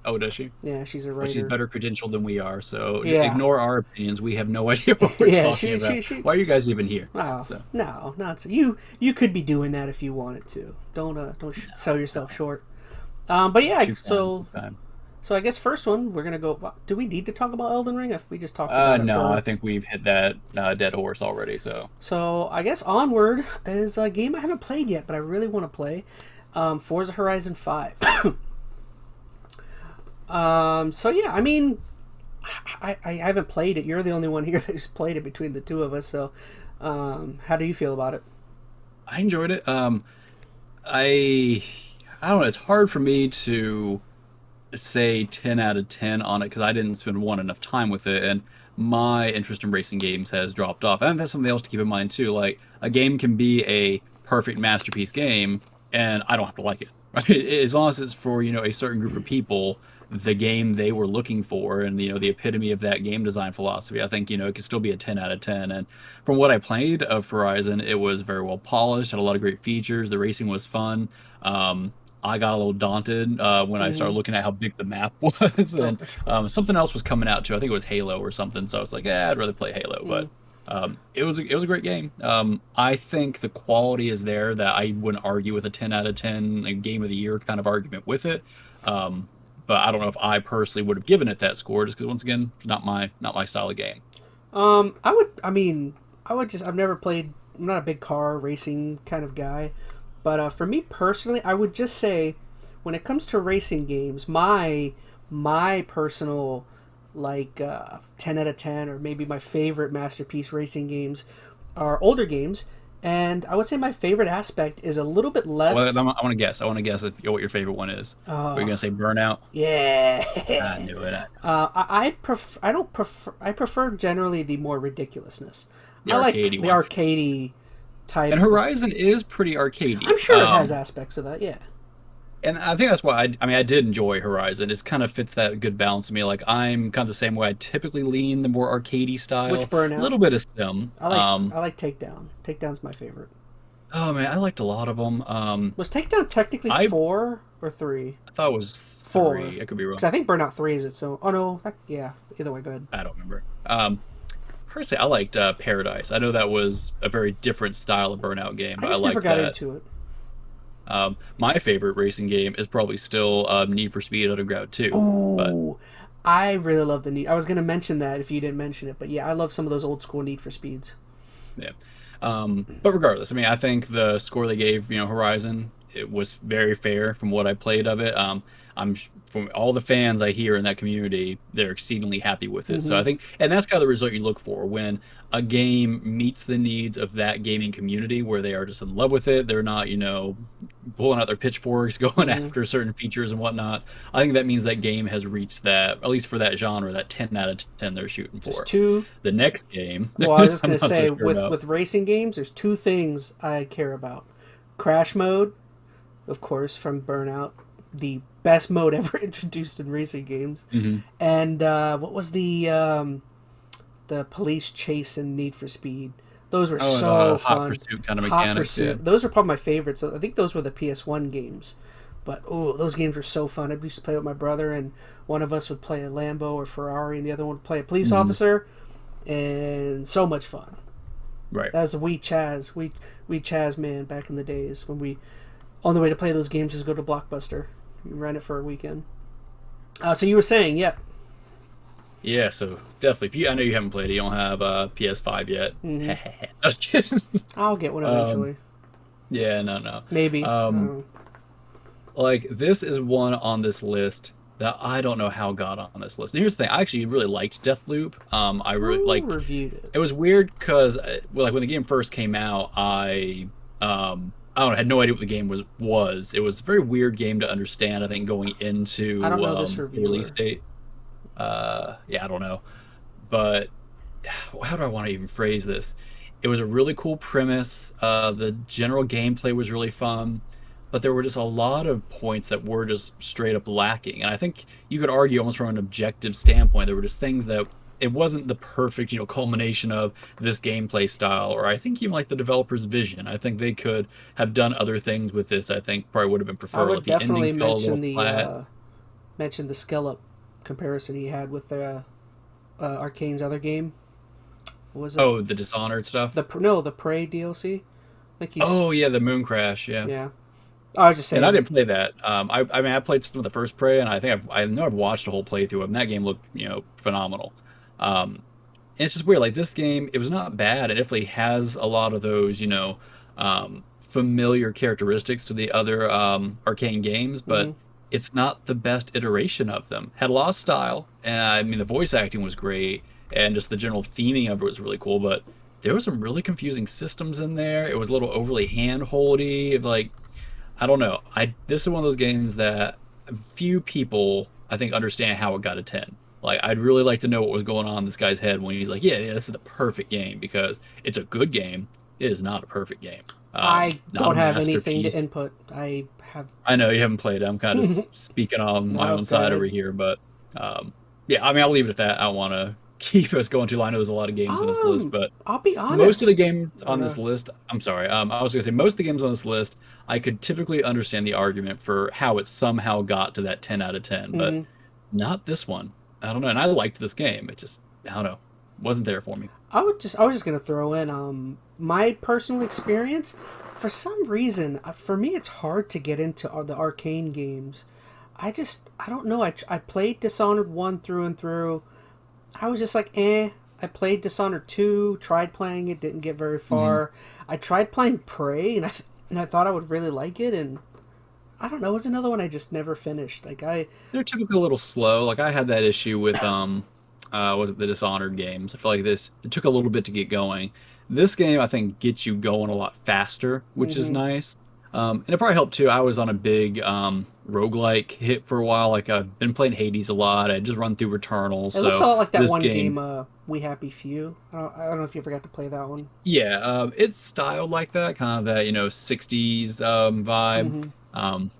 Oh, does she? Yeah, she's a Well, she's writer. better credentialed than we are, so Yeah, ignore our opinions. We have no idea what we're yeah. talking about. She. Why are you guys even here? Oh So, no, not so. You could be doing that if you wanted to. Don't sell yourself no, short. But yeah, too kind, so too kind. so I guess first one we're gonna go. Do we need to talk about Elden Ring? If we just talked about it No, I for. think we've hit that dead horse already. So, So I guess Onward is a game I haven't played yet, but I really want to play. Forza Horizon 5. So yeah, I mean, I haven't played it. You're the only one here that's played it between the two of us. So, how do you feel about it? I enjoyed it. I don't know. It's hard for me to say 10 out of 10 on it because I didn't spend enough time with it, and my interest in racing games has dropped off. And that's something else to keep in mind too. Like a game can be a perfect masterpiece game, and I don't have to like it. Right? As long as it's for a certain group of people, the game they were looking for, and the epitome of that game design philosophy. I think it could still be a 10 out of 10. And from what I played of Horizon, it was very well polished, had a lot of great features. The racing was fun. I got a little daunted when I started Mm-hmm. looking at how big the map was, Oh, and something else was coming out too. I think it was Halo or something. So I was like, yeah, I'd rather play Halo. mm. But it was a great game. I think the quality is there that I wouldn't argue with a 10 out of 10 like, game of the year kind of argument with it. Um, but I don't know if I personally would have given it that score just because once again, it's not my style of game. I would. I mean, I would just. I've never played. I'm not a big car racing kind of guy, but for me personally, I would just say, when it comes to racing games, my personal like 10 out of 10 or maybe my favorite masterpiece racing games are older games, and I would say my favorite aspect is a little bit Well, less. I want to guess. I want to guess what your favorite one is. Are you Uh, gonna say Burnout? yeah. I knew it. I don't prefer. I prefer generally the more ridiculousness. The I like arcadey the ones. arcadey type. And Horizon is pretty arcadey. I'm sure it has aspects of that. Yeah. And I think that's why I did enjoy Horizon. It kind of fits that good balance to me. Like I'm kind of the same way. I typically lean the more arcadey Which style, a Burnout? little bit of sim. I like Takedown. Takedown's my favorite. Oh man, I liked a lot of them. Was Takedown technically I 4 or 3? I thought it was 4. 3. I could be wrong. Because I think Burnout 3 is its own. Oh no. Yeah. Either way, go ahead. I don't remember. Personally, I liked Paradise. I know that was a very different style of Burnout game, I but I just never liked got that. into it. My favorite racing game is probably still Need for Speed Underground 2. But Ooh, I really love the Need. I was gonna mention that if you didn't mention it, but yeah, I love some of those old school Need for Speeds. yeah. But regardless, I mean, I think the score they gave, Horizon, it was very fair from what I played of it. From all the fans I hear in that community, they're exceedingly happy with it. So Mm-hmm. I think, and that's kind of the result you look for when a game meets the needs of that gaming community, where they are just in love with it. They're not, pulling out their pitchforks, going Mm-hmm. after certain features and whatnot. I think that means that game has reached that, at least for that genre, that 10 out of 10 they're shooting There's for. two. The next game, Well, I was just I'm gonna not so say sure with about. with racing games, there's two things I care about: crash mode, of course, from Burnout, the best mode ever introduced in racing games, Hmm. and what was the police chase in Need for Speed? Those were Oh, so hot fun. pursuit kind of Hot mechanics, yeah. Pursuit. Those are probably my favorites. I think those were the PS1 games. But oh, those games were so fun. I used to play with my brother, and one of us would play a Lambo or Ferrari, and the other one would play a police Mhm. officer, and so much fun. Right. That was the we ChazmaN back in the days when we only way to play those games is go to Blockbuster. You rent it for a weekend. So you were saying, yeah. Yeah, so definitely. I know you haven't played it. You don't have PS5 yet. Hmm. I was kidding. I'll get one Um, eventually. Yeah, no. Maybe. I don't Um, know. like this is one on this list that I don't know how got on this list. And here's the thing: I actually really liked Deathloop. I really Who like. reviewed it? It was weird because, like, when the game first came out, I don't know, had no idea what the game was. It was a very weird game to understand. I think going into I don't know this the release reviewer. date. Yeah, I don't know, but how do I want to even phrase this? It was a really cool premise. The general gameplay was really fun, but there were just a lot of points that were just straight up lacking. And I think you could argue almost from an objective standpoint, there were just things that it wasn't the perfect, culmination of this gameplay style, or I think even like the developer's vision. I think they could have done other things with this. I think probably would have been I preferred. would Like the ending definitely felt a little mention flat. mentioned the skill up comparison he had with the Arcane's other game. What was it? Oh, the Dishonored stuff. The Prey DLC. I think he's Oh yeah, the Moon Crash. Yeah. yeah. I was just And I saying. didn't play that. I mean, I played some of the first Prey, and I think I know I've watched a whole playthrough of it, and that game looked, phenomenal. Um, and it's just weird. Like this game, it was not bad. It definitely has a lot of those, familiar characteristics to the other Arcane games, but Mhm. it's not the best iteration of them. Had a lot of style, and I mean, the voice acting was great, and just the general theming of it was really cool. But there was some really confusing systems in there. It was a little overly hand-holdy. Like I don't know. I This is one of those games that few people I think understand how it got a 10. Like I'd really like to know what was going on in this guy's head when he's like, yeah, this is the perfect game because it's a good game. It is not a perfect game. I Not a don't have anything to masterpiece. input. I have. I know you haven't played it. I'm kind of speaking on my Oh, own go side over ahead. here, but yeah, I mean, I'll leave it at that. I don't want to keep us going too long. I know there's a lot of games on this list, but I'll be most of the honest. games on Or, this list, I'm sorry, I was gonna say most of the games on this list, I could typically understand the argument for how it somehow got to that 10 out of 10, but mhm. not this one. I don't know, and I liked this game. It just, I don't know, wasn't there for me. I was just gonna throw in my personal experience. For some reason, for me, it's hard to get into the Arcane games. I don't know. I played Dishonored 1 through and through. I was just like, eh. I played Dishonored 2, tried playing it, didn't get very Hmm. far. I tried playing Prey, and I thought I would really like it, and I don't know, it was another one I just never finished. They're typically a little slow. Like I had that issue with was it the Dishonored games? I feel like this it took a little bit to get going. This game I think gets you going a lot faster, which is hmm nice. And it probably helped too. I was on a big roguelike hit for a while. Like I've been playing Hades a lot. I just run through Returnal. It looks a So lot like that this one game, game, We Happy Few. I don't know if you ever got to play that one. yeah, it's styled like that, kind of that 60s vibe. hmm Um,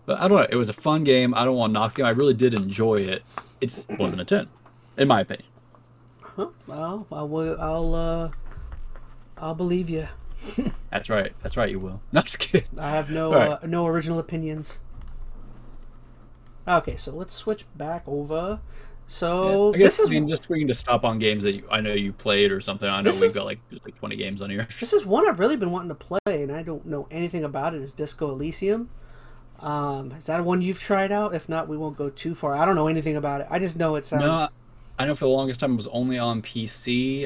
but I don't know. It was a fun game. I don't want to knock the game. I really did enjoy it. It wasn't a 10, in my opinion. Huh? Well, I'll believe you. That's right. That's right. You will. No, I'm just kidding. I have All right. no original opinions. Okay, so let's switch back over. Yeah. So I guess I mean just we can just stop on games that I know you played or something. I know this we've is got like just like 20 games on here. this is one I've really been wanting to play, and I don't know anything about it. Is Disco Elysium? Is that one you've tried out? If not, we won't go too far. I don't know anything about it. I just know it sounds. No, I know for the longest time it was only on PC.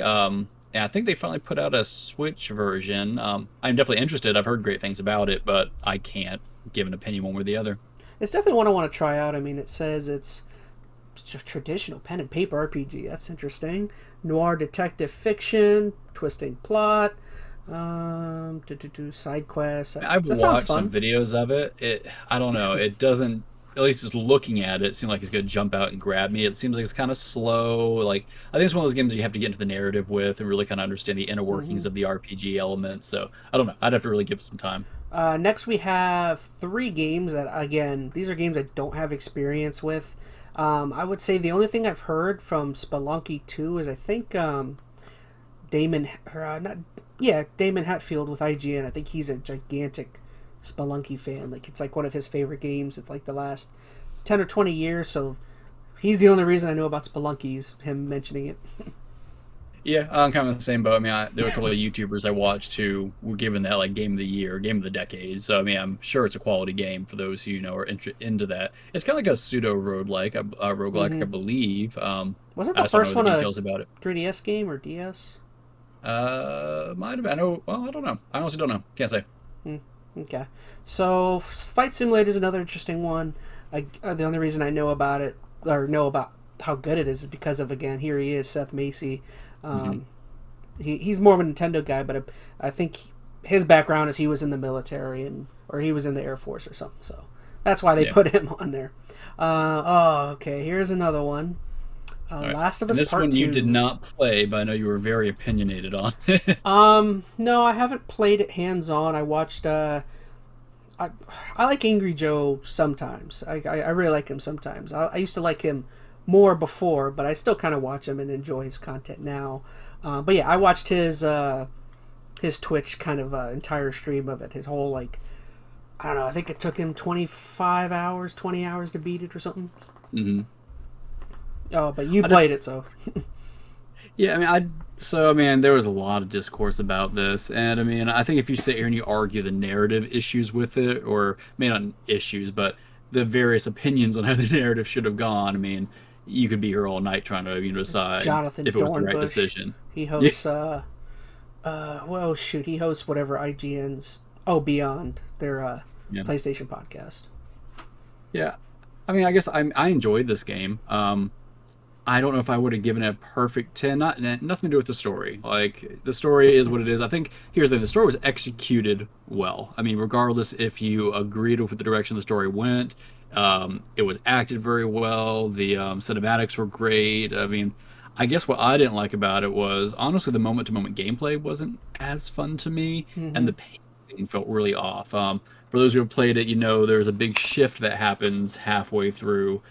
And I think they finally put out a Switch version. I'm definitely interested. I've heard great things about it, but I can't give an opinion one way or the other. It's definitely one I want to try out. I mean, it says it's traditional pen and paper RPG. That's interesting. Noir detective fiction, twisting plot, side quests. I've That sounds watched some fun. videos of it. I don't know. It doesn't. At least just looking at it, it seemed like it's gonna jump out and grab me. It seems like it's kind of slow. Like I think it's one of those games that you have to get into the narrative with and really kind of understand the inner hmm workings of the RPG element. So I don't know. I'd have to really give it some time. Next, we have three games that, again, these are games I don't have experience with. I would say the only thing I've heard from Spelunky 2 is I think Damon, or, not, yeah, Damon Hatfield with IGN. I think he's a gigantic Spelunky fan. Like, it's like one of his favorite games of like the last 10 or 20 years. So he's the only reason I know about Spelunky is him mentioning it. Yeah, I'm kind of in the same boat. I mean, there were a couple of YouTubers I watched who were given that like game of the year, game of the decade. So I mean, I'm sure it's a quality game for those who are into that. It's kind of like a pseudo roguelike, I hmm believe. Wasn't I the just don't know first the one a details about it. 3DS game or DS? Might have been. I know. Well, I don't know. I honestly don't know. Can't say. Hmm. Okay. So, Flight Simulator is another interesting one. The only reason I know about it, or know about how good it is because of, again, here he is, Seth Macy. Hmm. Um, he's more of a Nintendo guy, but I think his background is he was in the military or he was in the Air Force or something. So that's why they Yeah. put him on there. Okay. Here's another one. All right. Last of And Us this Part one you did 2. not play, but I know you were very opinionated on. No, I haven't played it hands on. I watched. I like Angry Joe sometimes. I really like him sometimes. I used to like him more before, but I still kind of watch him and enjoy his content now. But yeah, I watched his Twitch kind of entire stream of it. His whole like I don't know. I think it took him 25 hours, 20 hours to beat it or something. Hmm. Oh, but you I just played it, so Yeah, I mean, there was a lot of discourse about this, and I mean, I think if you sit here and you argue the narrative issues with it, or maybe not issues, but the various opinions on how the narrative should have gone, I mean, you could be here all night trying to, decide Jonathan if it was the right Dornbush, decision. he Yeah, hosts well shoot, he hosts whatever IGN's Beyond, their yeah, PlayStation podcast. yeah. I mean, I guess I enjoyed this game. I don't know if I would have given it a perfect 10. Nothing to do with the story. Like, the story is what it is. I think, here's the thing, the story was executed well. I mean, regardless if you agreed with the direction the story went, it was acted very well. The cinematics were great. I mean, I guess what I didn't like about it was, honestly, the moment-to-moment gameplay wasn't as fun to me, and Mm-hmm. the pacing felt really off. For those who have played it, there's a big shift that happens halfway through,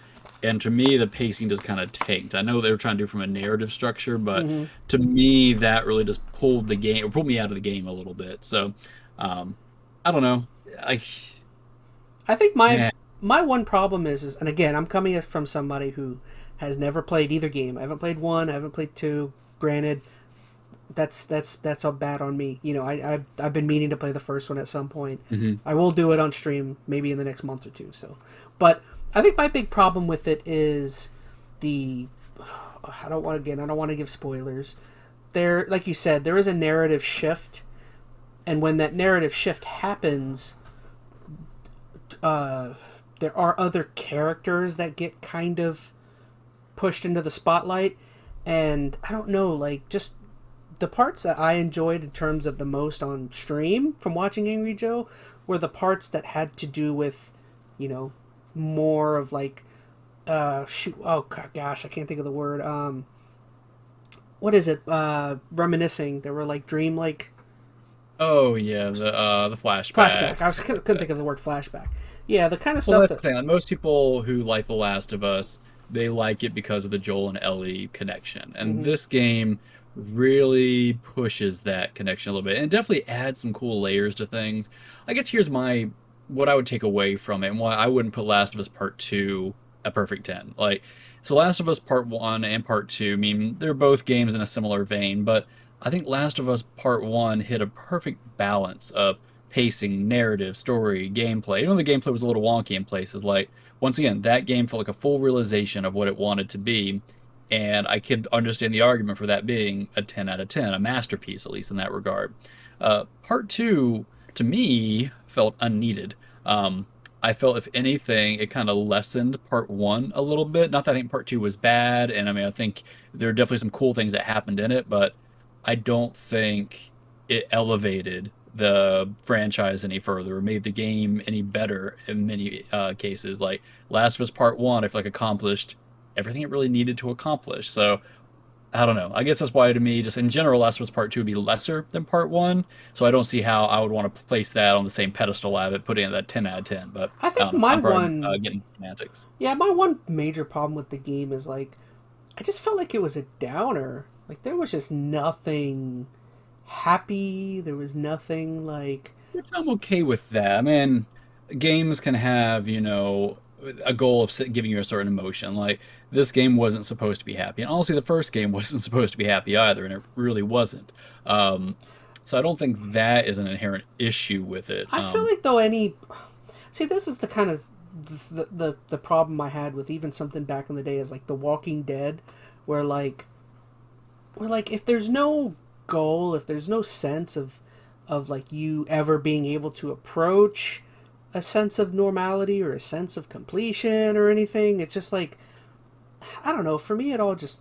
and to me the pacing just kind of tanked. I know they were trying to do from a narrative structure, but Mm-hmm. to me that really just pulled me out of the game a little bit. So um I don't know. I I think Man. my one problem is, and again, I'm coming from somebody who has never played either game. I haven't played one. I haven't played two. Granted, that's all bad on me. I've been meaning to play the first one at some point. Mhm. I will do it on stream, maybe in the next month or two. So, but I think my big problem with it is the. I don't want to give spoilers. There, like you said, there is a narrative shift, and when that narrative shift happens, uh, there are other characters that get kind of pushed into the spotlight, and I don't know, like, just the parts that I enjoyed in terms of the most on stream from watching Angry Joe were the parts that had to do with, you know, more of like, shoot, oh gosh, I can't think of the word. What is it? Reminiscing. There were like dream like Oh yeah, the flashback. flashbacks. Couldn't think of the word flashback. Yeah, the kind of Well, stuff that's that. the thing. Like, most people who like The Last of Us, they like it because of the Joel and Ellie connection. And Mm-hmm, this game really pushes that connection a little bit and definitely adds some cool layers to things. I guess here's my what I would take away from it and why I wouldn't put Last of Us Part 2 a perfect 10. Like, so Last of Us Part 1 and Part 2, I mean, they're both games in a similar vein, but I think Last of Us Part 1 hit a perfect balance of pacing, narrative, story, gameplay. The gameplay was a little wonky in places. Like, once again, that game felt like a full realization of what it wanted to be, and I could understand the argument for that being a 10 out of 10, a masterpiece, at least in that regard. Part 2, to me, felt unneeded. I felt, if anything, it kind of lessened Part 1 a little bit. Not that I think Part 2 was bad, and I mean, I think there are definitely some cool things that happened in it, but I don't think it elevated the franchise any further or made the game any better in many cases. Like Last of Us Part 1, I feel like accomplished everything it really needed to accomplish. So I don't know. I guess that's why to me, just in general, Last of Us Part 2 would be lesser than Part 1. So I don't see how I would want to place that on the same pedestal I have it, putting it at 10 out of 10. But I I think don't know. my I'm probably one, getting semantics. yeah, my one major problem with the game is like, I just felt like it was a downer. Like there was just nothing happy. There was nothing like. Which I'm okay with that. I mean, games can have, a goal of giving you a certain emotion. Like, this game wasn't supposed to be happy. And honestly, the first game wasn't supposed to be happy either, and it really wasn't. Um, so I don't think that is an inherent issue with it. I feel like though any. See, this is the kind of the problem I had with even something back in the day is like The Walking Dead, where like if there's no goal, if there's no sense of like you ever being able to approach a sense of normality or a sense of completion or anything, it's just like I don't know. For me, it all just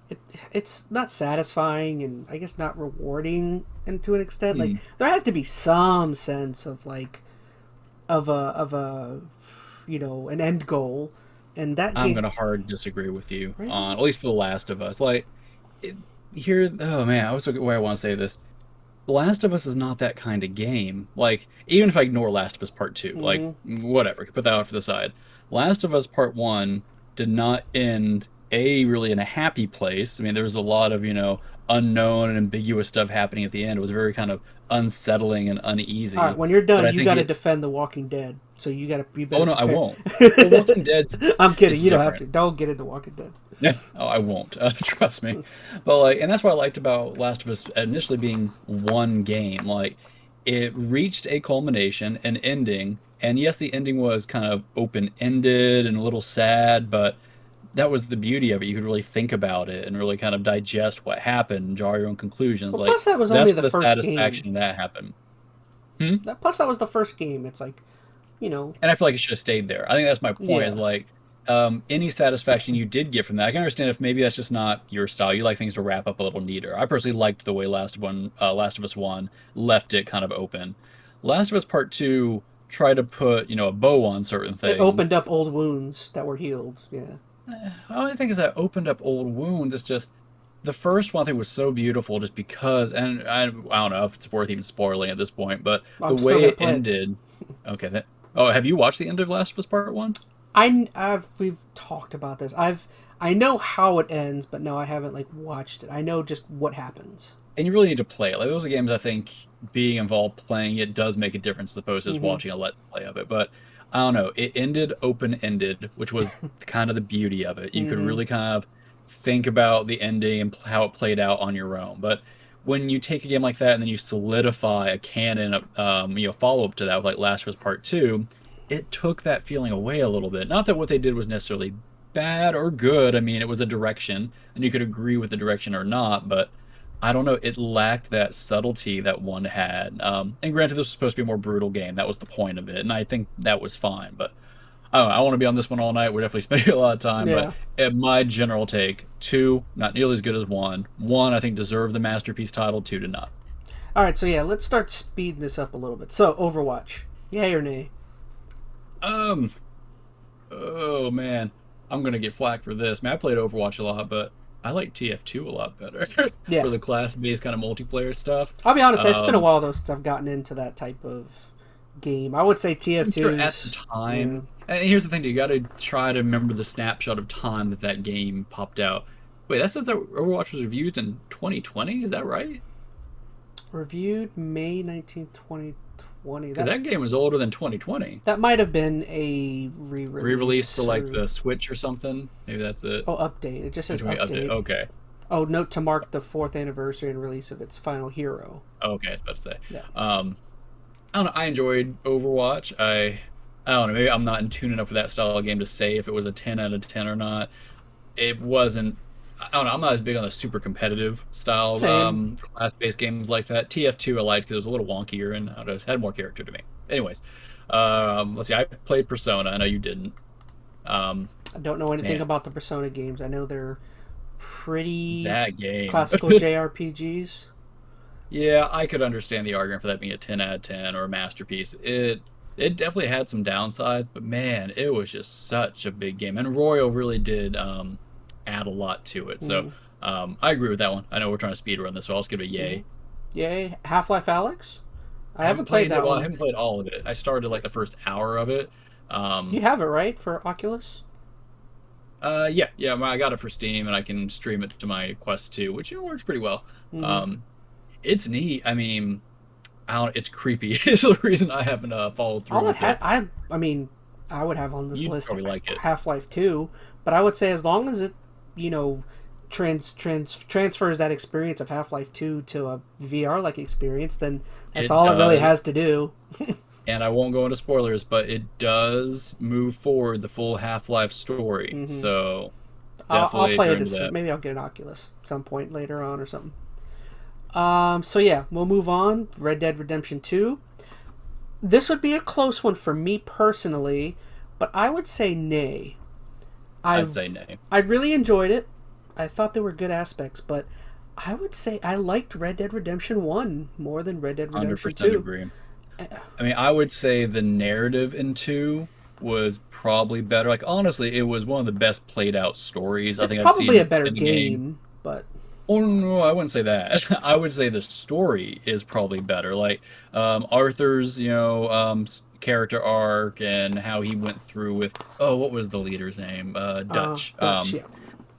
it it's not satisfying and I guess not rewarding, and to an extent, like Hmm, there has to be some sense of like of a an end goal, and that I'm game gonna hard disagree with you on, really. at least for The Last of Us. Like, it, here, oh man, I was looking where I want to say this. The Last of Us is not that kind of game. Like, even if I ignore Last of Us Part 2, like, Mm-hmm. whatever, put that off to the side. Last of Us Part 1 did not end really in a happy place. I mean, there was a lot of, unknown and ambiguous stuff happening at the end. It was very kind of unsettling and All right, uneasy. when you're But done, I you think got to it. defend The Walking Dead. So you Oh better no, I prepare. won't. Well, Walking Dead's I'm kidding. it's You don't have different. to. Don't get into Walking Dead. Yeah. Oh, I won't. Trust me. But like, and that's what I liked about Last of Us initially being one game. Like, it reached a culmination, an ending, and yes, the ending was kind of open-ended and a little sad, but that was the beauty of it. You could really think about it and really kind of digest what happened, draw your own conclusions. Well, Like, plus that was only that's the where the first game. satisfaction of that happened. Hmm? Plus that was the first game. It's like, you know, And I feel like it should have stayed there. I think that's my point. Is yeah. like any satisfaction you did get from that. I can understand if maybe that's just not your style. You like things to wrap up a little neater. I personally liked the way Last of Us One left it kind of open. Last of Us Part Two tried to put a bow on certain It things. opened up old wounds that were healed. Yeah. I don't think is that opened up old wounds. It's just the first one I think was so beautiful just because, and I don't know if it's worth even spoiling at this point, but the I'm still way gonna it play it. ended. Okay, that. Oh, have you watched the end of Last of Us Part One? We've talked about this. I know how it ends, but no, I haven't like watched it. I know just what happens. And you really need to play it. Like those are games I think being involved playing it does make a difference as opposed to just Mm-hmm. watching a let's play of it. But I don't know. It ended open ended, which was kind of the beauty of it. You could Mm-hmm. really kind of think about the ending and how it played out on your own. But when you take a game like that and then you solidify a canon, follow up to that, with like Last of Us Part Two, it took that feeling away a little bit. Not that what they did was necessarily bad or good. I mean, it was a direction, and you could agree with the direction or not, but I don't know. It lacked that subtlety that one had. And granted, this was supposed to be a more brutal game. That was the point of it, and I think that was fine. But I don't know, I want to be on this one all night. We're definitely spending a lot of time. But Yeah. my general take: two, not nearly as good as one. One, I think, deserved the masterpiece title. Two did not. All right. So yeah, let's start speeding this up a little bit. So Overwatch, yay or nay? Um. Oh man, I'm gonna get flack for this. Man, I played Overwatch a lot, but I like TF2 a lot better Yeah. for the class-based kind of multiplayer stuff. I'll be honest. It's been a Um, while though since I've gotten into that type of game. I would say I'm sure at the TF2's. Yeah. time, and here's the thing: you got to try to remember the snapshot of time that that game popped out. Wait, that says that Overwatch was reviewed in 2020. Is that right? Reviewed May 19th, 2020. Because that game was older than 2020. That might have been a re-release Re-released to like or the Switch or something. Maybe that's it. update. It just says 2020 update. update. Okay. Oh, note to mark the 4th anniversary and release of its final hero. Okay, I was about to say. Yeah. I don't know. I enjoyed Overwatch. I don't know. Maybe I'm not in tune enough with that style of game to say if it was a 10 out of 10 or not. It wasn't. I don't know. I'm not as big on the super competitive style Same. class-based games like that. TF2 I liked because it was a little wonkier and I don't know, it had more character to me. Anyways, let's see. I played Persona. I know you didn't. Um, I don't know anything Man, about the Persona games. I know they're pretty that game. classical JRPGs. Yeah, I could understand the argument for that being a 10 out of 10 or a masterpiece. It definitely had some downsides, but man, it was just such a big game. And Royal really did add a lot to it. So Mm. I agree with that one. I know we're trying to speed run this, so I'll just give it a Mm. yay. Yay. Half-Life Alex? I I haven't haven't played played it. that Well, I one. haven't played all of it. I started like the first hour of it. You Um, have it, right? For Oculus? yeah. I got it for Steam, and I can stream it to my Quest 2, which works pretty well. Mm-hmm. Um, it's neat. I mean, I don't, it's creepy. It's the reason I haven't followed through All it with had, it. I mean, I would have on this You'd list probably like it. Half-Life 2, but I would say as long as it, transfers that experience of Half-Life 2 to a VR like experience, then that's It all it really does. has to do. And I won't go into spoilers, but it does move forward the full Half-Life story. Hmm. So I'll definitely if play you're it into as soon. that. Maybe I'll get an Oculus at some point later on or something. So yeah, we'll move on. Red Dead Redemption 2. This would be a close one for me personally, but I would say nay. I I'd say nay. I really enjoyed it. I thought there were good aspects, but I would say I liked Red Dead Redemption 1 more than Red Dead Redemption 100% 2. agree. I mean, I would say the narrative in 2 was probably better. Like, honestly, it was one of the best played out stories I It's think I'd probably a seen better in the game. game, but Oh no, I wouldn't say that. I would say the story is probably better. Like Arthur's, character arc and how he went through with what was the leader's name? Dutch. Dutch, yeah.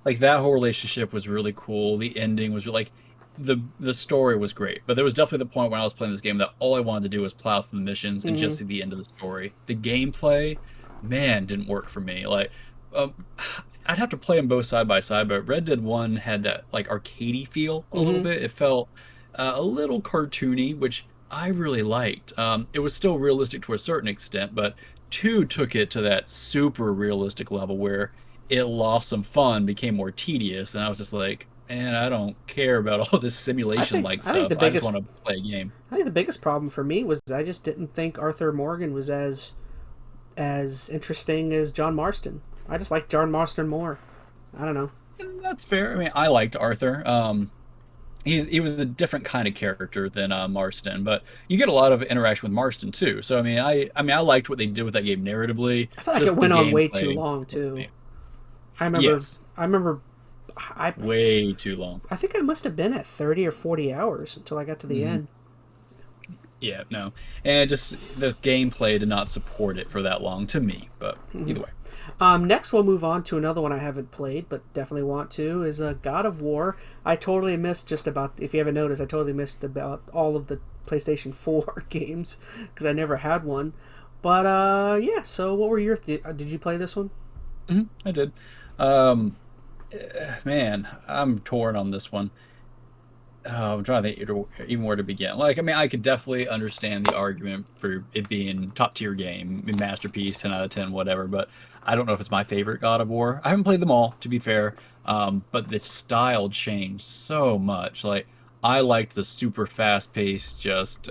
like that whole relationship was really cool. The ending was like the story was great, but there was definitely the point when I was playing this game that all I wanted to do was plow through the missions and just Mm-hmm. see the end of the story. The gameplay, man, didn't work for me. Like, um, I'd have to play them both side by side, but Red Dead 1 had that like arcadey feel a little Mm-hmm. bit. It felt a little cartoony, which I really liked. It was still realistic to a certain extent, but 2 took it to that super realistic level where it lost some fun, became more tedious, and I was just like, man, I don't care about all this I simulation think like I think stuff. the I just biggest want to play a game. I think the biggest problem for me was I just didn't think Arthur Morgan was as interesting as John Marston. I just like John Marston more. I don't know. And that's fair. I mean, I liked Arthur. He was a different kind of character than Marston, but you get a lot of interaction with Marston too. So I mean, I liked what they did with that game narratively. I feel like it Just the went on way too gameplay long wasn't too. me. I remember. Yes, I remember. I way too long. I think I must have been at 30 or 40 hours until I got to the Hmm. end. Yeah, no, and just the gameplay did not support it for that long to me. But either way, Next, we'll move on to another one I haven't played, but definitely want to, is God of War. I totally missed just about, if you haven't noticed, I totally missed about all of the PlayStation 4 games because I never had one. But yeah, so what were your, did you play this one? I did. Um, Man, I'm torn on this one. I'm trying to think even where to begin. Like, I mean, I could definitely understand the argument for it being top tier game, masterpiece, 10 out of 10, whatever. But I don't know if it's my favorite God of War. I haven't played them all, to be fair. But the style changed so much. Like, I liked the super fast paced, just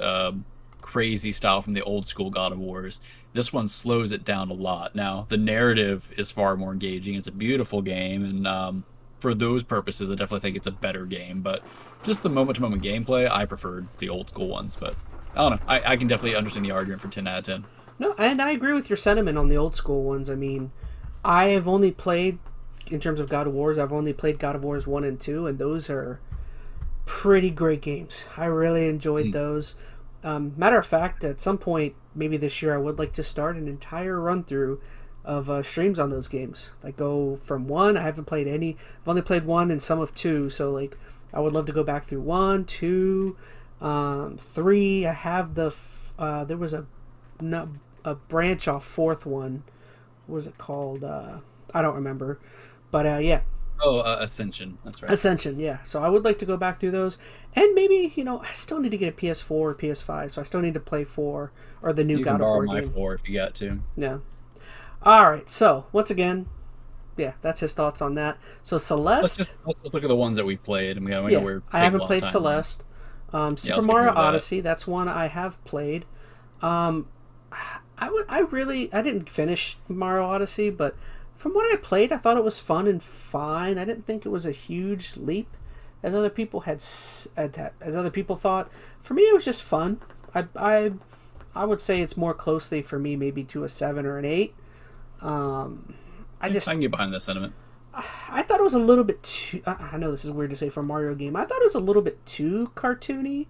crazy style from the old school God of Wars. This one slows it down a lot. Now, the narrative is far more engaging. It's a beautiful game, and for those purposes, I definitely think it's a better game. But just the moment to moment gameplay, I preferred the old school ones. But I don't know. I can definitely understand the argument for 10 out of 10. No, and I agree with your sentiment on the old school ones. I mean, I have only played, in terms of God of Wars, I've only played God of Wars 1 and 2, and those are pretty great games. I really enjoyed Mm. those. Matter of fact, at some point, maybe this year, I would like to start an entire run through of streams on those games. Like go from one. I haven't played any. I've only played one and some of two. So like, I would love to go back through one, two, three. I have there was a no, a branch off fourth one. What was it called? I don't remember. But yeah, Oh, Ascension. That's right. Ascension, yeah. So I would like to go back through those, and maybe I still need to get a PS4 or PS5, so I still need to play 4 or the new You can God of borrow War my game. 4 if you got to. Yeah. All right. So once again, yeah, that's his thoughts on that. So Celeste, Let's just look at the ones that we played, and we know yeah, we're I taking a haven't lot of played time on. Celeste. Yeah, Super let's take care Mario of that. Odyssey, that's one I have played. Um, I didn't finish Mario Odyssey, but from what I played, I thought it was fun and fine. I didn't think it was a huge leap, as other people as other people thought. For me, it was just fun. I would say it's more closely for me, maybe to a 7 or an 8. Um, I Yeah, just I can get behind that sentiment. I thought it was a little bit too. I know this is weird to say for a Mario game. I thought it was a little bit too cartoony,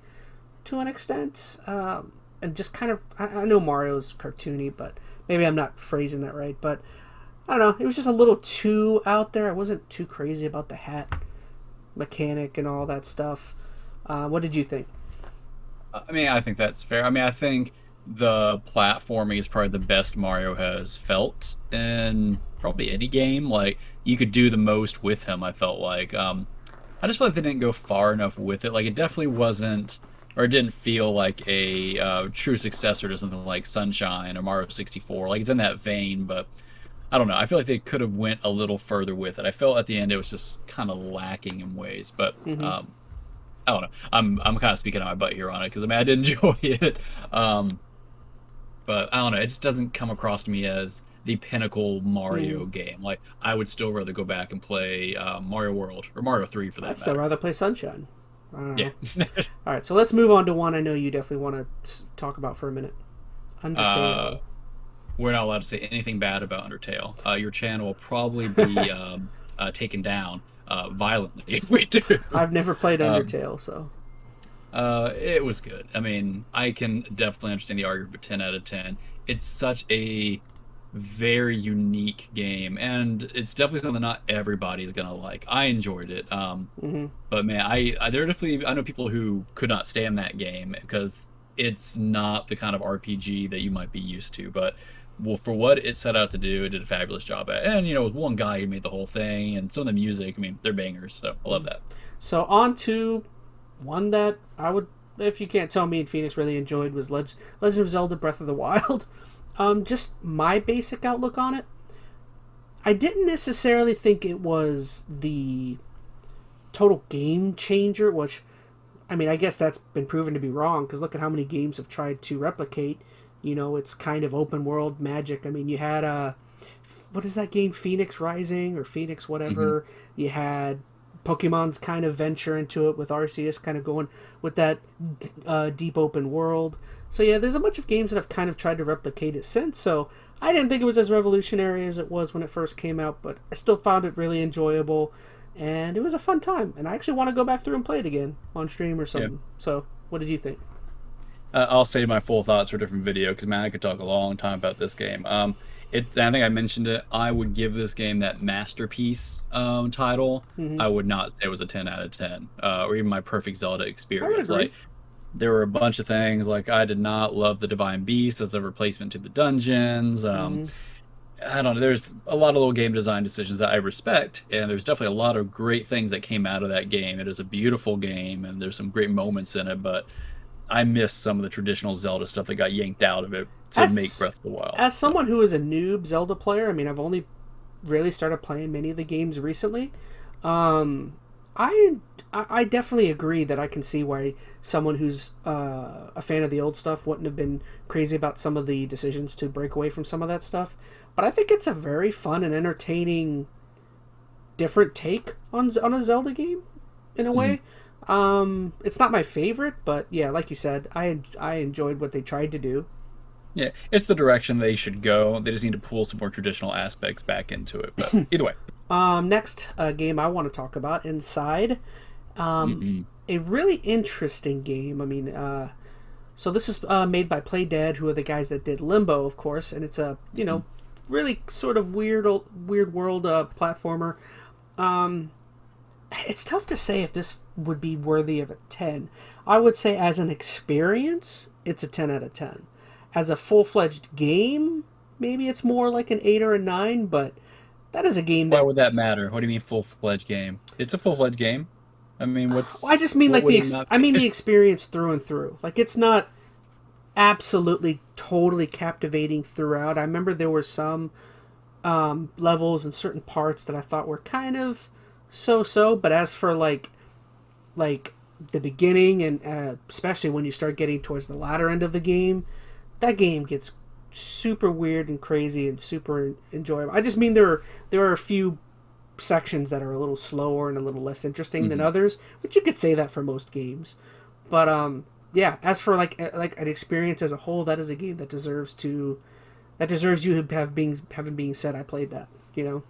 to an extent, and just kind of. I know Mario's cartoony, but maybe I'm not phrasing that right. But I don't know. It was just a little too out there. I wasn't too crazy about the hat mechanic and all that stuff. What did you think? I mean, I think that's fair. I mean, I think the platforming is probably the best Mario has felt in probably any game. Like, you could do the most with him, I felt like. I just feel like they didn't go far enough with it. Like, it definitely wasn't, or it didn't feel like a true successor to something like Sunshine or Mario 64. Like, it's in that vein, but I don't know. I feel like they could have went a little further with it. I felt at the end it was just kind of lacking in ways, but Mm-hmm. I don't know. I'm kind of speaking on my butt here on it because I mean I did enjoy it, but I don't know. It just doesn't come across to me as the pinnacle Mario Mm. game. Like I would still rather go back and play Mario World or Mario 3 for I'd that still matter. rather play Sunshine. I don't Yeah. know. All right, so let's move on to one I know you definitely want to talk about for a minute. uh, Undertale. we're not allowed to say anything bad about Undertale. Your channel will probably be taken down violently if we do. I've never played Um, Undertale, so It was good. I mean, I can definitely understand the argument for 10 out of 10. It's such a very unique game, and it's definitely something not everybody's gonna like. I enjoyed it, Hmm. but man, I there are definitely, I know people who could not stand that game because it's not the kind of RPG that you might be used to. But well, for what it set out to do, it did a fabulous job at. And it was one guy who made the whole thing, and some of the music. I mean, they're bangers, so I love that. So on to one that I would, if you can't tell, me and Phoenix really enjoyed was Legend of Zelda: Breath of the Wild. Just my basic outlook on it. I didn't necessarily think it was the total game changer, which, I mean, I guess that's been proven to be wrong because look at how many games have tried to replicate. It's kind of open world magic. I mean, you had what is that game, Phoenix Rising or Phoenix Hmm. whatever. You had Pokemon's kind of venture into it with Arceus kind of going with that deep open world. So yeah, there's a bunch of games that have kind of tried to replicate it since. So I didn't think it was as revolutionary as it was when it first came out, but I still found it really enjoyable, and it was a fun time. And I actually want to go back through and play it again on stream or Yeah. something. So what did you think? I'll save my full thoughts for a different video because man, I could talk a long time about this game. I think I mentioned it. I would give this game that masterpiece title. Mm-hmm. I would not say it was a 10 out of 10, or even my perfect Zelda I would experience. agree. Like there were a bunch of things. Like I did not love the Divine Beast as a replacement to the dungeons. Mm-hmm. I don't know. There's a lot of little game design decisions that I respect, and there's definitely a lot of great things that came out of that game. It is a beautiful game, and there's some great moments in it, but I miss some of the traditional Zelda stuff that got yanked out of it to make As Breath of the Wild. as So someone who is a noob Zelda player, I mean, I've only really started playing many of the games recently. Um, I I definitely agree that I can see why someone who's a fan of the old stuff wouldn't have been crazy about some of the decisions to break away from some of that stuff. But I think it's a very fun and entertaining, different take on a Zelda game, in a mhm. way. It's not my favorite, but yeah, like you said, I enjoyed what they tried to do. Yeah, it's the direction they should go. They just need to pull some more traditional aspects back into it. But either way, Next game I want to talk about, Inside. hmm A really interesting game. I mean, so this is made by Play Dead, who are the guys that did Limbo, of course, and it's a really sort of weird world platformer. It's tough to say if this would be worthy of a 10. I would say as an experience, it's a 10 out of 10. As a full-fledged game, maybe it's more like an 8 or a 9, but that is a game why that would that matter? What do you mean full-fledged game? It's a full-fledged game. I mean, I just mean what like would it not I be? mean the experience through and through. Like it's not absolutely totally captivating throughout. I remember there were some levels and certain parts that I thought were kind of so, but as for like the beginning and especially when you start getting towards the latter end of the game, that game gets super weird and crazy and super enjoyable. I just mean there are a few sections that are a little slower and a little less interesting than Mhm. others, which you could say that for most games. But yeah, as for like an experience as a whole, that is a game that deserves you having being said I played that. You know.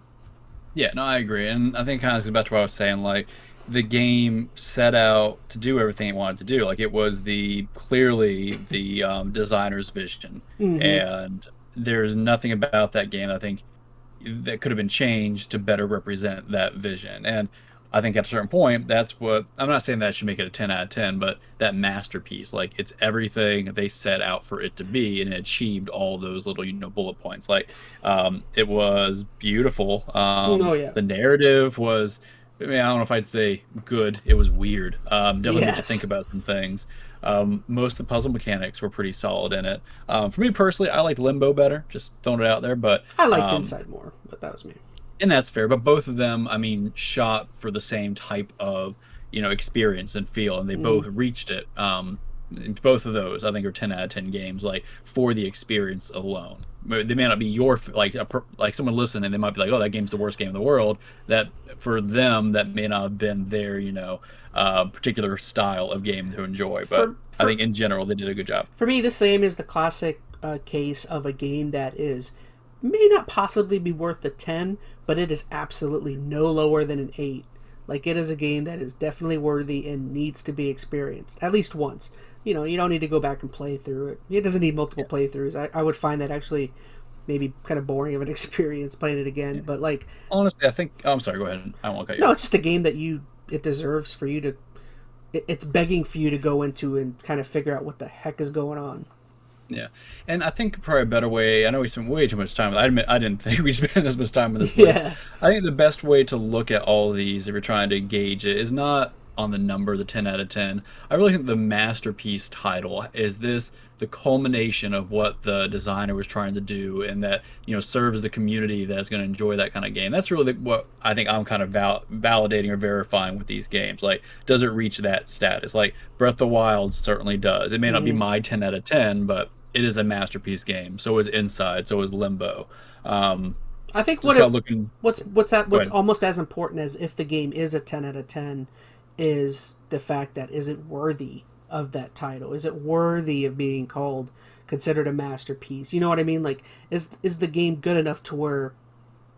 Yeah, no, I agree, and I think kind of goes back to what I was saying. Like the game set out to do everything it wanted to do. Like it was the clearly the designer's vision, Mm-hmm. and there's nothing about that game I think that could have been changed to better represent that vision. And I think at a certain point, that's what I'm not saying that should make it a 10 out of 10, but that masterpiece, like it's everything they set out for it to be, and it achieved all those little, bullet points. Like, it was beautiful. Oh yeah. The narrative was, I mean, I don't know if I'd say good. It was weird. Definitely made you think Yes. about some things. Most of the puzzle mechanics were pretty solid in it. For me personally, I liked Limbo better. Just throwing it out there, but I liked um, Inside more, but that was me. and that's fair. But both of them, I mean, shot for the same type of experience and feel, and they Mm-hmm. both reached it. Both of those, I think, are 10 out of 10 games. Like for the experience alone, they may not be your like someone listening, they might be like, "Oh, that game's the worst game in the world." That for them, that may not have been their particular style of game to enjoy. But I think in general, they did a good job. For me, the same is the classic case of a game that is may not possibly be worth the 10, but it is absolutely no lower than an 8. Like it is a game that is definitely worthy and needs to be experienced at least once. You don't need to go back and play through it. It doesn't need multiple playthroughs. I would find that actually maybe kind of boring of an experience playing it again. But like, Honestly, I think. Oh, I'm sorry. Go ahead. I won't cut you no, off. it's just a game that it deserves for you to. It's begging for you to go into and kind of figure out what the heck is going on. Yeah, and I think probably a better way. I know we spent way too much time. I admit I didn't think we spent this much time on this list. Yeah. I think the best way to look at all of these, if you're trying to gauge it, is not on the number, the 10 out of 10. I really think the masterpiece title is this the culmination of what the designer was trying to do, and that serves the community that's going to enjoy that kind of game. That's really what I think I'm kind of validating or verifying with these games. Like, does it reach that status? Like Breath of the Wild certainly does. It may not be my 10 out of 10, but it is a masterpiece game. So is Inside. So is Limbo. I think what's almost as important as if the game is a 10 out of 10 is the fact that is it worthy of that title? Is it worthy of being considered a masterpiece? You know what I mean? Like, is the game good enough to where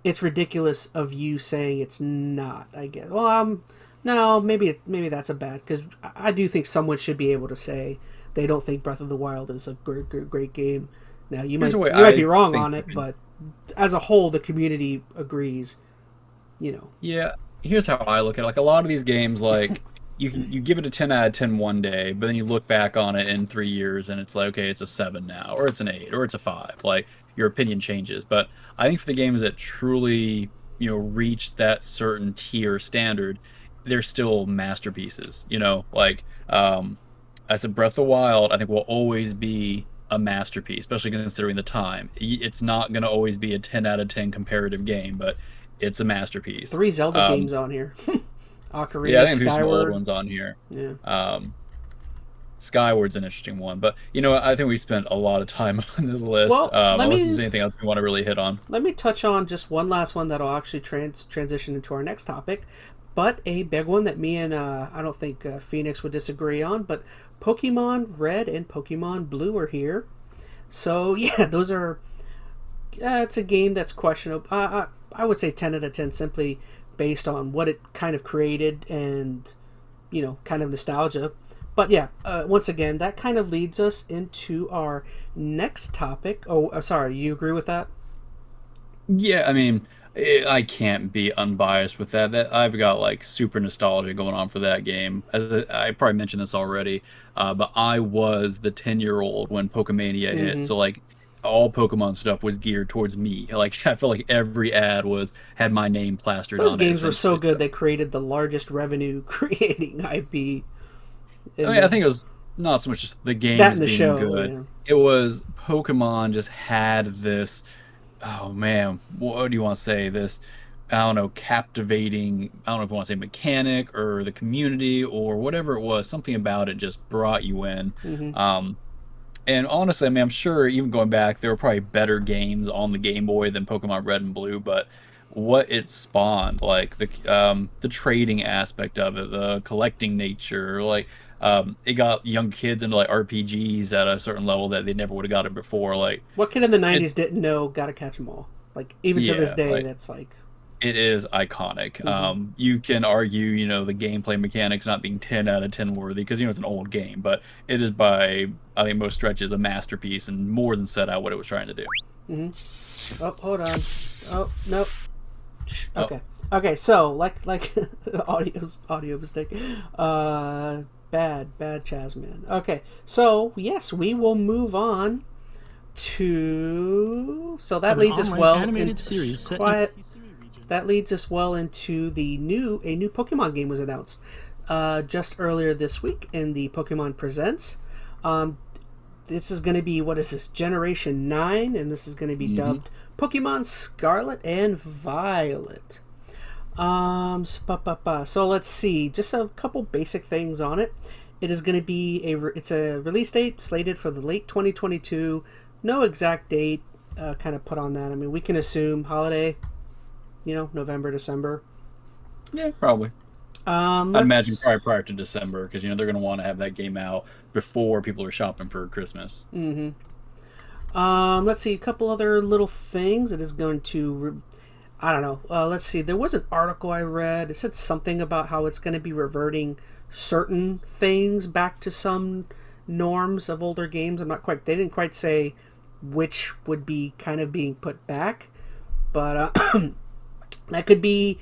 it's ridiculous of you saying it's not? I guess. Well, no, maybe that's a bad, because I do think someone should be able to say they don't think Breath of the Wild is a great game. Now you might be wrong on it, but as a whole, the community agrees. Yeah, here's how I look at it. Like, a lot of these games, like you give it a 10 out of 10 one day, but then you look back on it in 3 years and it's like, okay, it's a 7 now, or it's an 8, or it's a 5. Like, your opinion changes. But I think for the games that truly reach that certain tier standard, they're still masterpieces. Like I said, Breath of the Wild, I think will always be a masterpiece, especially considering the time. It's not going to always be a 10 out of 10 comparative game, but it's a masterpiece. 3 Zelda games on here. Ocarina, yeah, I think there's some Skyward. old ones on here. Yeah. Skyward's an interesting one, but I think we spent a lot of time on this list. Well, unless there's anything else we want to really hit on. Let me touch on just one last one that'll actually transition into our next topic, but a big one that me and I don't think Phoenix would disagree on, but Pokemon Red and Pokemon Blue are here. So yeah, those are. It's a game that's questionable. I would say 10 out of 10 simply based on what it kind of created and kind of nostalgia. But yeah, once again, that kind of leads us into our next topic. Oh, sorry, you agree with that? Yeah, I mean, I can't be unbiased with that. I've got like super nostalgia going on for that game. As I probably mentioned this already, but I was the 10-year-old when Pokemania hit. So like all Pokemon stuff was geared towards me. Like, I felt like every ad had my name plastered on it. Those games were so good they created the largest revenue creating IP. I think it was not so much just the games being show, good. Yeah. It was Pokemon just had this, oh man, what do you want to say? This, I don't know, captivating, I don't know if you want to say mechanic or the community or whatever it was. Something about it just brought you in. And honestly, I mean, I'm sure even going back, there were probably better games on the Game Boy than Pokemon Red and Blue, but what it spawned, like the trading aspect of it, the collecting nature, like it got young kids into like RPGs at a certain level that they never would have got it before. Like, what kid in the 90s didn't know Gotta Catch 'Em All? Like, even to this day, that's like. It is iconic. You can argue, the gameplay mechanics not being 10 out of 10 worthy because, it's an old game, but it is by, I think, most stretches a masterpiece and more than set out what it was trying to do. Oh, hold on. Oh, no. Okay. Okay, so, like audio mistake. Bad ChazmaN. Okay, so, yes, we will move on to... So that leads us well into... That leads us well into a new Pokemon game was announced just earlier this week in the Pokemon Presents. This is going to be, what is this, Generation 9, and this is going to be dubbed Pokemon Scarlet and Violet. So let's see, just a couple basic things on it. It is going to be it's a release date slated for the late 2022. No exact date kind of put on that. I mean, we can assume holiday. November, December. Yeah, probably. I'd imagine probably prior to December, because they're going to want to have that game out before people are shopping for Christmas. Let's see, a couple other little things. It is going to, I don't know. Let's see. There was an article I read. It said something about how it's going to be reverting certain things back to some norms of older games. They didn't quite say which would be kind of being put back. But that could be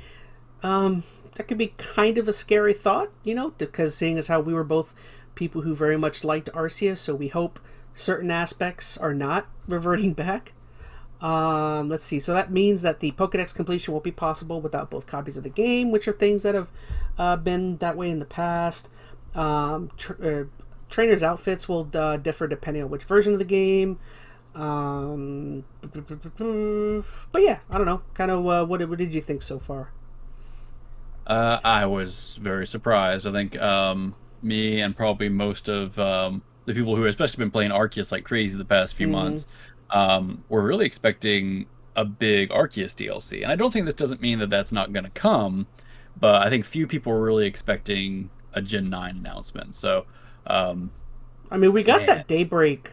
that could be kind of a scary thought, because seeing as how we were both people who very much liked Arceus, so we hope certain aspects are not reverting back. Let's see. So that means that the Pokedex completion won't be possible without both copies of the game, which are things that have been that way in the past. Trainers' outfits will differ depending on which version of the game. But yeah, I don't know. Kind of what did you think so far? I was very surprised. I think me and probably most of the people who have especially been playing Arceus like crazy the past few months were really expecting a big Arceus DLC. And I don't think this doesn't mean that that's not going to come, but I think few people were really expecting a Gen 9 announcement. So, I mean, we got that Daybreak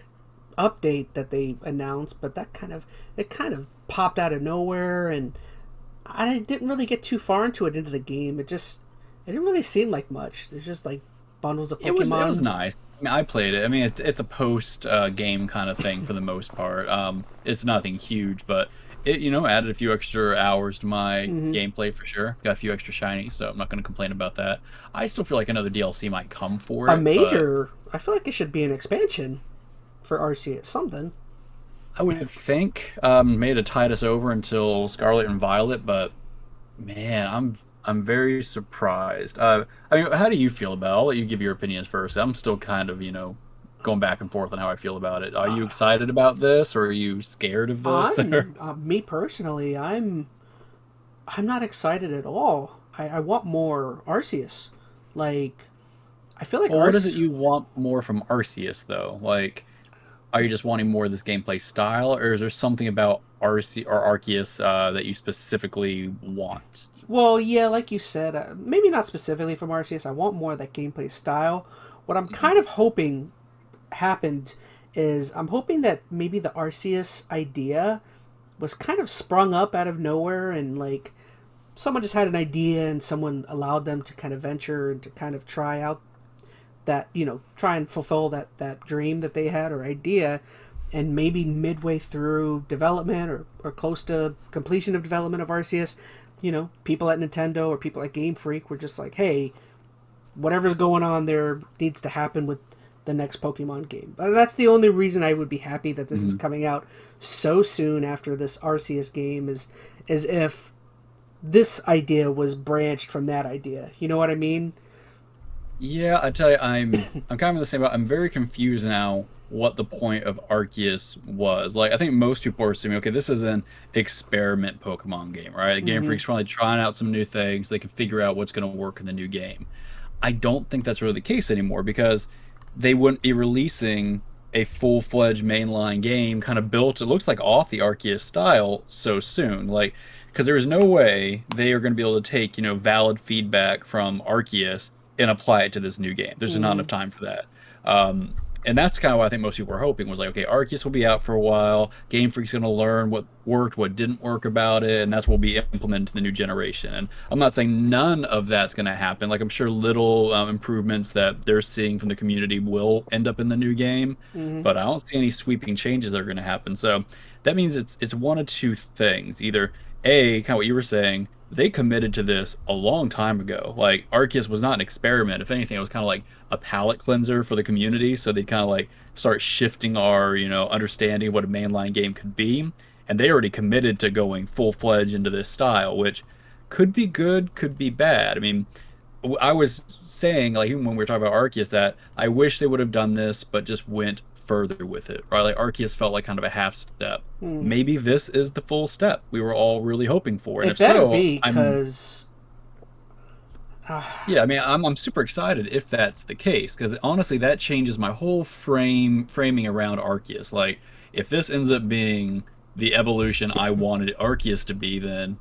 update that they announced, but that kind of popped out of nowhere, and I didn't really get too far into the game. It didn't really seem like much. It's just like bundles of Pokemon. It was nice. I mean, I played it. I mean, it's a post game kind of thing for the most part. It's nothing huge, but it added a few extra hours to my gameplay for sure. Got a few extra shinies, so I'm not going to complain about that. I still feel like another DLC might come for it. I feel like it should be an expansion for Arceus, something. I would think maybe to tide us over until Scarlet and Violet, but man, I'm very surprised. I mean, how do you feel about it? I'll let you give your opinions first. I'm still kind of, going back and forth on how I feel about it. Are you excited about this, or are you scared of this? Me personally, I'm not excited at all. I want more Arceus. Like, I feel like what is it you want more from Arceus, though? Like, are you just wanting more of this gameplay style, or is there something about Arceus that you specifically want? Well, yeah, like you said, maybe not specifically from Arceus. I want more of that gameplay style. What I'm kind of hoping happened is I'm hoping that maybe the Arceus idea was kind of sprung up out of nowhere, and like someone just had an idea and someone allowed them to kind of venture and to kind of try out that, try and fulfill that dream that they had or idea. And maybe midway through development or close to completion of development of Arceus, people at Nintendo or people at Game Freak were just like, hey, whatever's going on there needs to happen with the next Pokemon game. That's the only reason I would be happy that this is coming out so soon after this Arceus game, is if this idea was branched from that idea. You know what I mean? Yeah, I tell you, I'm kind of the same. I'm very confused now what the point of Arceus was. Like, I think most people are assuming, okay, this is an experiment Pokemon game, right? Game Freak's probably trying out some new things. They can figure out what's going to work in the new game. I don't think that's really the case anymore, because they wouldn't be releasing a full-fledged mainline game kind of built, it looks like, off the Arceus style so soon. Like, because there's no way they are going to be able to take, valid feedback from Arceus and apply it to this new game. There's just not enough time for that. And that's kind of what I think most people were hoping, was like, okay, Arceus will be out for a while. Game Freak's going to learn what worked, what didn't work about it, and that's what will be implemented to the new generation. And I'm not saying none of that's going to happen. Like, I'm sure little improvements that they're seeing from the community will end up in the new game, but I don't see any sweeping changes that are going to happen. So that means it's one of two things. Either A, kind of what you were saying, they committed to this a long time ago. Like, Arceus was not an experiment. If anything, it was kind of like a palate cleanser for the community. So they kind of like start shifting our, understanding of what a mainline game could be. And they already committed to going full-fledged into this style, which could be good, could be bad. I mean, I was saying, like, even when we were talking about Arceus, that I wish they would have done this, but just went further with it, right? Like, Arceus felt like kind of a half step. Maybe this is the full step we were all really hoping for. And it better be, because yeah, I mean, I'm super excited if that's the case, because honestly, that changes my whole framing around Arceus. Like, if this ends up being the evolution I wanted Arceus to be, then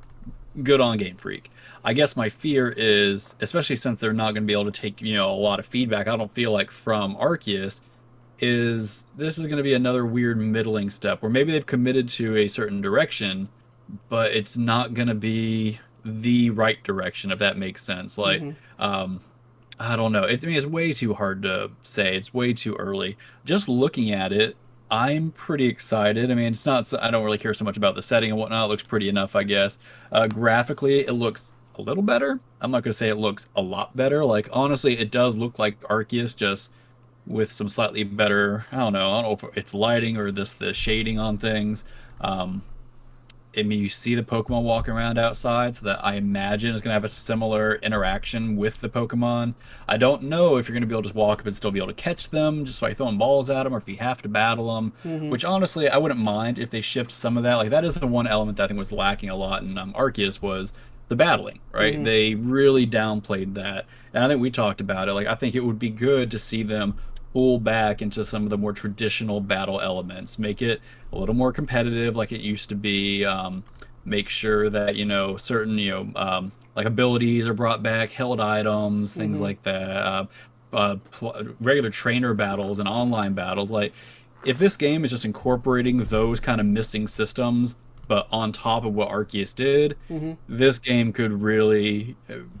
good on Game Freak. I guess my fear is, especially since they're not going to be able to take, a lot of feedback, I don't feel like, from Arceus, is this is going to be another weird middling step where maybe they've committed to a certain direction, but it's not going to be the right direction, if that makes sense. Like, I don't know. I mean, it's way too hard to say. It's way too early. Just looking at it, I'm pretty excited. I mean, it's not, I don't really care so much about the setting and whatnot. It looks pretty enough, I guess. Graphically, it looks a little better. I'm not going to say it looks a lot better. Like, honestly, it does look like Arceus, just with some slightly better, I don't know if it's lighting or the shading on things. Um, I mean, you see the Pokemon walking around outside, so that I imagine is going to have a similar interaction with the Pokemon. I don't know if you're going to be able to just walk up and still be able to catch them just by throwing balls at them, or if you have to battle them. Mm-hmm. Which honestly, I wouldn't mind if they shift some of that. Like that is the one element that I think was lacking a lot in Arceus was the battling. Right? Mm-hmm. They really downplayed that, and I think we talked about it. Like I think it would be good to see them pull back into some of the more traditional battle elements, make it a little more competitive like it used to be. Make sure that certain like abilities are brought back, held items, things Mm-hmm. like that. Regular trainer battles and online battles. Like if this game is just incorporating those kind of missing systems, but on top of what Arceus did, Mm-hmm. this game could really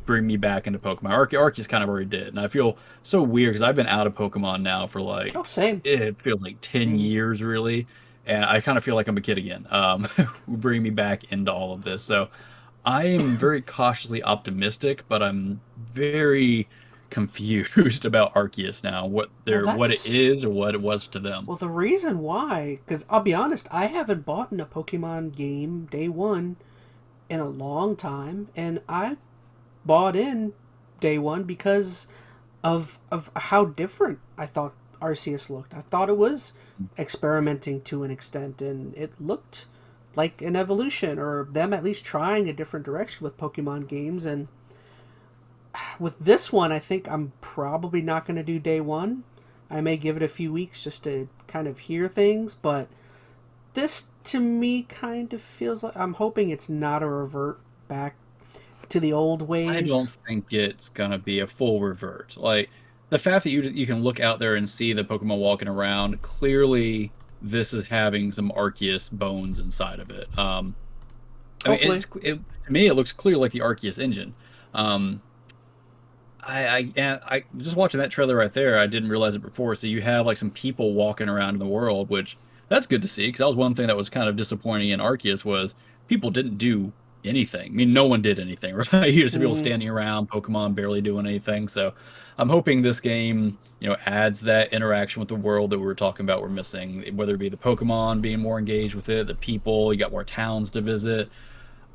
bring me back into Pokemon. Arceus kind of already did, and I feel so weird because I've been out of Pokemon now for Oh, like same. it feels like 10 Mm-hmm. years really, and I kind of feel like I'm a kid again. Bring me back into all of this. So I am very cautiously optimistic, but I'm very confused about Arceus now. Well, What it that's is or what it was to them. well the reason why. Because I'll be honest, I haven't bought in a Pokemon game day one in a long time, and I bought in day one because of how different I thought Arceus looked. I thought it was experimenting to an extent, and it looked like an evolution, or them at least trying a different direction with Pokemon games. And with this one, I think I'm probably not going to do day one. I may give it a few weeks just to kind of hear things, but this to me kind of feels like I'm hoping it's not a revert back to the old I ways. don't think it's gonna be a full revert. Like the fact that you can look out there and see the Pokemon walking around, clearly this is having some Arceus bones inside of it. I mean, Hopefully. to me it looks clear like the Arceus engine. Um, I just watching that trailer right there. I didn't realize it before. So you have like some people walking around in the world, which that's good to see because that was one thing that was kind of disappointing in Arceus was people didn't do anything. I mean, no one did anything, right? You just had people Mm-hmm. standing around, Pokemon barely doing anything. So I'm hoping this game, adds that interaction with the world that we were talking about we're missing, whether it be the Pokemon being more engaged with it, the people, you got more towns to visit.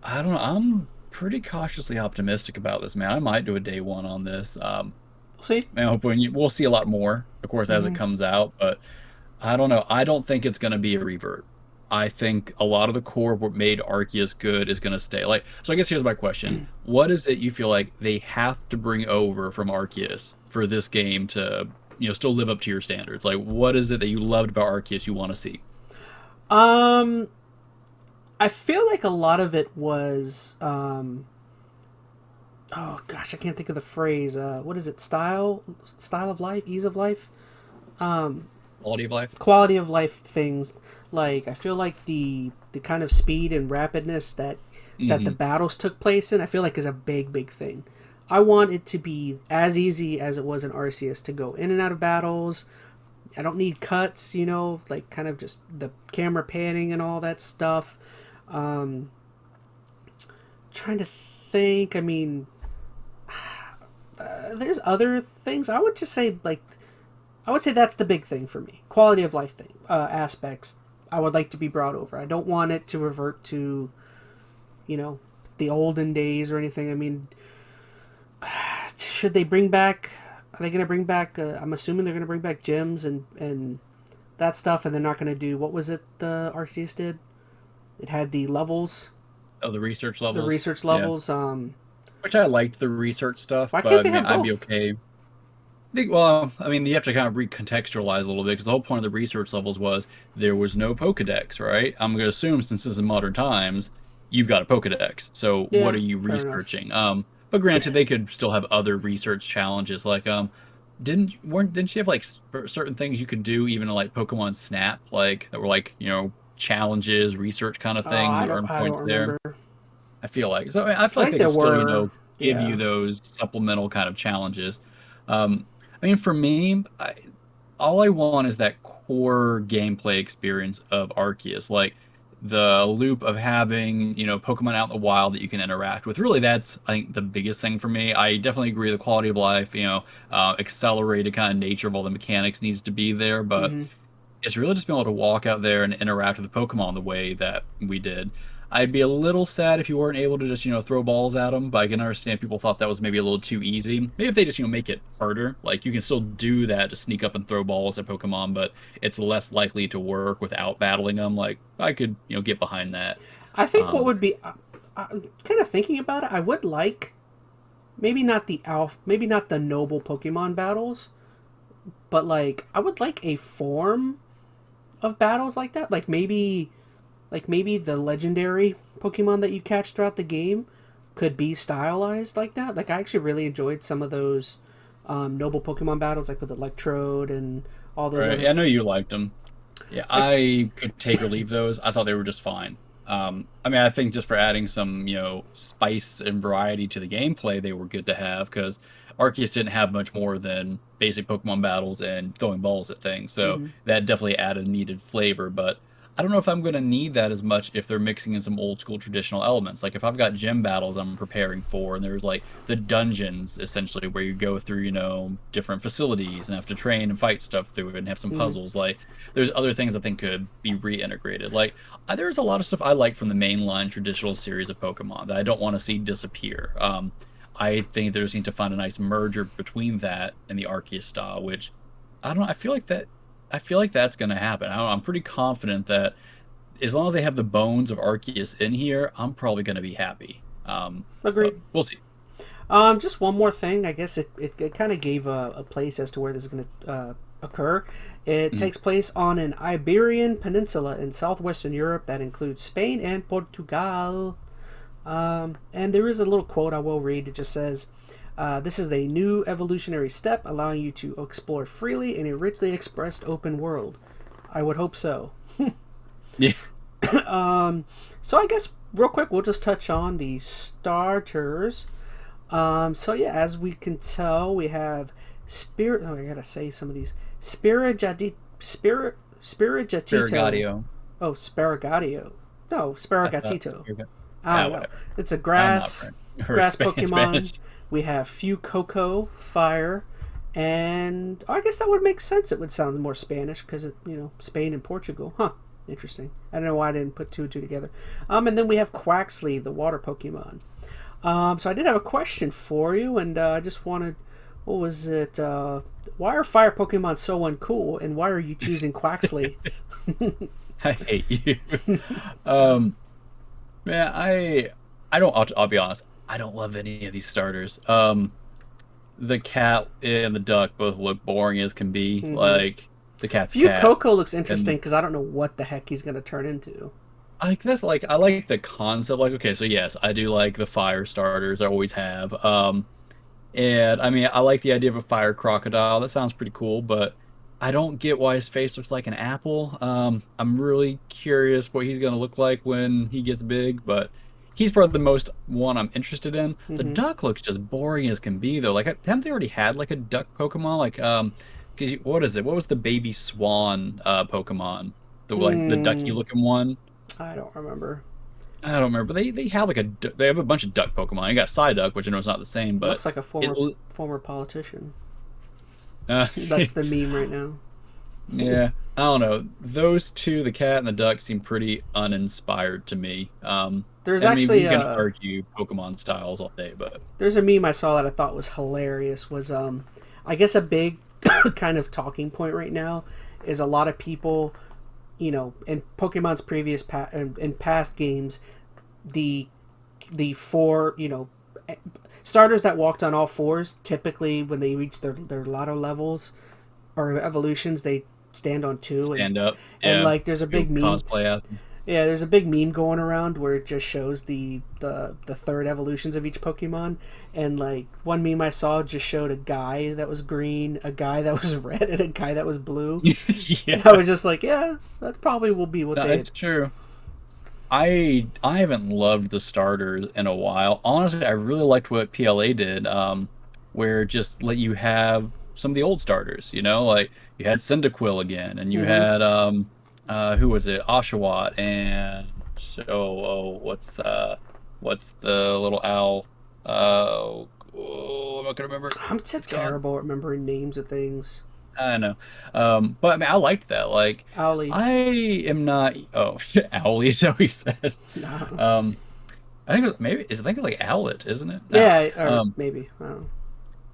I don't know. I'm pretty cautiously optimistic about this, man. I might do a day one on this. We'll see. I'm hoping we'll see a lot more, of course, as it Mm-hmm. comes out. But I don't know. I don't think it's going to be a revert. I think a lot of the core what made Arceus good is going to stay. Like, so I guess here's my question: what is it you feel like they have to bring over from Arceus for this game to, still live up to your standards? Like, what is it that you loved about Arceus you want to see? Um, I feel like a lot of it was oh gosh, I can't think of the phrase. What is it? Style of life, ease of life, Quality of life? quality of life things. Like I feel like the kind of speed and rapidness that the Hmm. battles took place in, I feel like is a big thing. I want it to be as easy as it was in Arceus to go in and out of battles. I don't need cuts, like kind of just the camera panning and all that stuff. Um, Trying to think. I mean, there's other things. I would just say I would say that's the big thing for me. Quality of life thing aspects. I would like to be brought over. I don't want it to revert to, you know, the olden days or anything. I mean, should they bring back? Are they going to bring back? I'm assuming they're going to bring back gyms and that stuff, and they're not going to do what was it the Arceus did? It had the levels, Oh, the research the levels. research Yeah. levels. Which I liked the research stuff, Why but can't I they mean, have I'd be both? okay. Well, I mean, you have to kind of recontextualize a little bit because the whole point of the research levels was there was no Pokedex, right? I'm going to assume since this is modern times, you've got a Pokedex. So what Yeah, are you fair enough. researching? But granted, they could still have other research challenges. Like, didn't you have like certain things you could do even in like Pokemon Snap, like that were like challenges, research kind of Oh, things you earn I don't points there. remember. I feel like so. I feel I like think they there could still, were. give you Yeah. those supplemental kind of challenges. I mean, for me, all I want is that core gameplay experience of Arceus, like the loop of having, Pokemon out in the wild that you can interact with. Really, that's, I think, the biggest thing for me. I definitely agree the quality of life, accelerated kind of nature of all the mechanics needs to be there, but Mm-hmm. it's really just being able to walk out there and interact with the Pokemon the way that we did. I'd be a little sad if you weren't able to just, throw balls at them, but I can understand people thought that was maybe a little too easy. Maybe if they just, make it harder. Like, you can still do that to sneak up and throw balls at Pokemon, but it's less likely to work without battling them. Like, I could, get behind that. I think what Um, would be kind of thinking about it, I would like maybe not the noble Pokemon battles, but like I would like a form of battles like that. Like maybe the legendary Pokemon that you catch throughout the game could be stylized like that. Like I actually really enjoyed some of those noble Pokemon battles, like with Electrode and all those right. other Yeah, I know you liked them. Yeah, like. I could take or leave those. I thought they were just fine. I mean, I think just for adding some, spice and variety to the gameplay, they were good to have because Arceus didn't have much more than basic Pokemon battles and throwing balls at things. So Mm-hmm. that definitely added needed flavor. But I don't know if I'm going to need that as much if they're mixing in some old school traditional elements. Like if I've got gym battles I'm preparing for, and there's like the dungeons essentially where you go through, different facilities and have to train and fight stuff through it and have some Mm-hmm. puzzles. Like there's other things I think could be reintegrated. Like there's a lot of stuff I like from the mainline traditional series of Pokemon that I don't want to see disappear. I think they just need to find a nice merger between that and the Arceus style, which I don't know. I feel like that's going to happen. I'm pretty confident that as long as they have the bones of Arceus in here, I'm probably going to be happy. But Agreed. we'll see. Just one more thing. I guess it kind of gave a place as to where this is going to occur. It Mhm. takes place on an Iberian peninsula in southwestern Europe that includes Spain and Portugal. And there is a little quote I will read. It just says, "This is a new evolutionary step, allowing you to explore freely in a richly expressed open world." I would hope so. Yeah. So I guess real quick, we'll just touch on the starters. So yeah, as we can tell, we have Spirit. Oh, I gotta say some of these. Spirigatito. Paragatio. Oh, Sparagatio. No, I thought Sparagatito. Spirigat- I don't know. whatever. It's a I'm not grass French or grass Pokemon. Spanish. We have Fuecoco, fire, and I guess that would make sense. It would sound more Spanish because Spain and Portugal. Huh. Interesting. I don't know why I didn't put two and two together. And then we have Quaxley, the water Pokemon. So I did have a question for you, and I just wanted, what was it? Why are fire Pokemon so uncool, and why are you choosing Quaxley? I hate you. um, Man, I don't. I'll be honest. I don't love any of these starters. The cat and the duck both look boring as can be. Mm-hmm. Like the cat's cat, Fuecoco looks interesting and because I don't know what the heck he's going to turn into. I guess like I like the concept. Like okay, so yes, I do like the fire starters. I always have. And I mean, I like the idea of a fire crocodile. That sounds pretty cool, but I don't get why his face looks like an apple. I'm really curious what he's gonna look like when he gets big, but he's probably the most one I'm interested in. The Mm-hmm. duck looks just boring as can be, though. Like, haven't they already had like a duck Pokemon? Like, what is it? What was the baby swan Pokemon? The like the ducky Mm, looking one. I don't remember. I don't remember. They have like they have a bunch of duck Pokemon. You got Psyduck, which I know is not the same, It but looks like a it. former politician. Uh, That's the meme right now. yeah, I don't know. Those two, the cat and the duck, seem pretty uninspired to me. There's I mean, we actually can a argue Pokemon styles all day, but there's a meme I saw that I thought was hilarious. Was I guess a big kind of talking point right now is a lot of people, in Pokemon's in past games, the four starters that walked on all fours typically when they reach their latter levels or evolutions they stand on two stand up. and Yeah, like there's a do big meme. cosplay as them. Yeah, there's a big meme going around where it just shows the third evolutions of each Pokemon, and like one meme I saw just showed a guy that was green, a guy that was red, and a guy that was blue. And I Yeah, was just like, yeah, that probably will be what no, they. it's true. I haven't loved the starters in a while. Honestly, I really liked what PLA did, where just let you have some of the old starters. You know, like you had Cyndaquil again, and you Mm-hmm. had who was it? Oshawott, and what's the little owl? I'm not gonna remember. I'm so It's gone. terrible at remembering names of things. I know. But I mean, I liked that. Like, Owly. I am not. Oh, Owly is what he said. No. Um, I think maybe I think it's like Owlet, isn't it? No. Yeah, or Um, maybe. I don't know.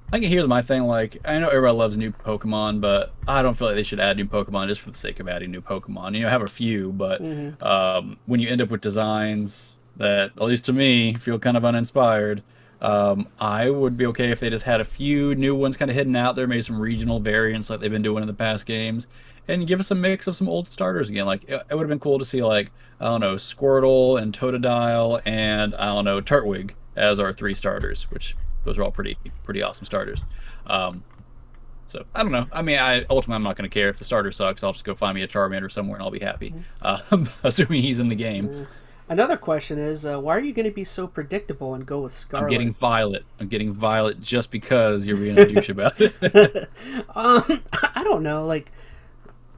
I think here's my thing. Like, I know everybody loves new Pokemon, but I don't feel like they should add new Pokemon just for the sake of adding new Pokemon. You know, have a few, but Mm-hmm. when you end up with designs that, at least to me, feel kind of uninspired, I would be okay if they just had a few new ones kind of hidden out there, maybe some regional variants like they've been doing in the past games, and give us a mix of some old starters again. Like, it would have been cool to see, like, I don't know, Squirtle and Totodile and, I don't know, Turtwig as our three starters, which those are all pretty awesome starters. Um, so I don't know. I mean, I ultimately I'm not going to care if the starter sucks. I'll just go find me a Charmander somewhere and I'll be happy. Assuming he's in the game. Mm-hmm. Another question is, why are you going to be so predictable and go with I'm getting Scarlet? Violet. I'm getting Violet just because you're being a douche about it. I don't know. Like,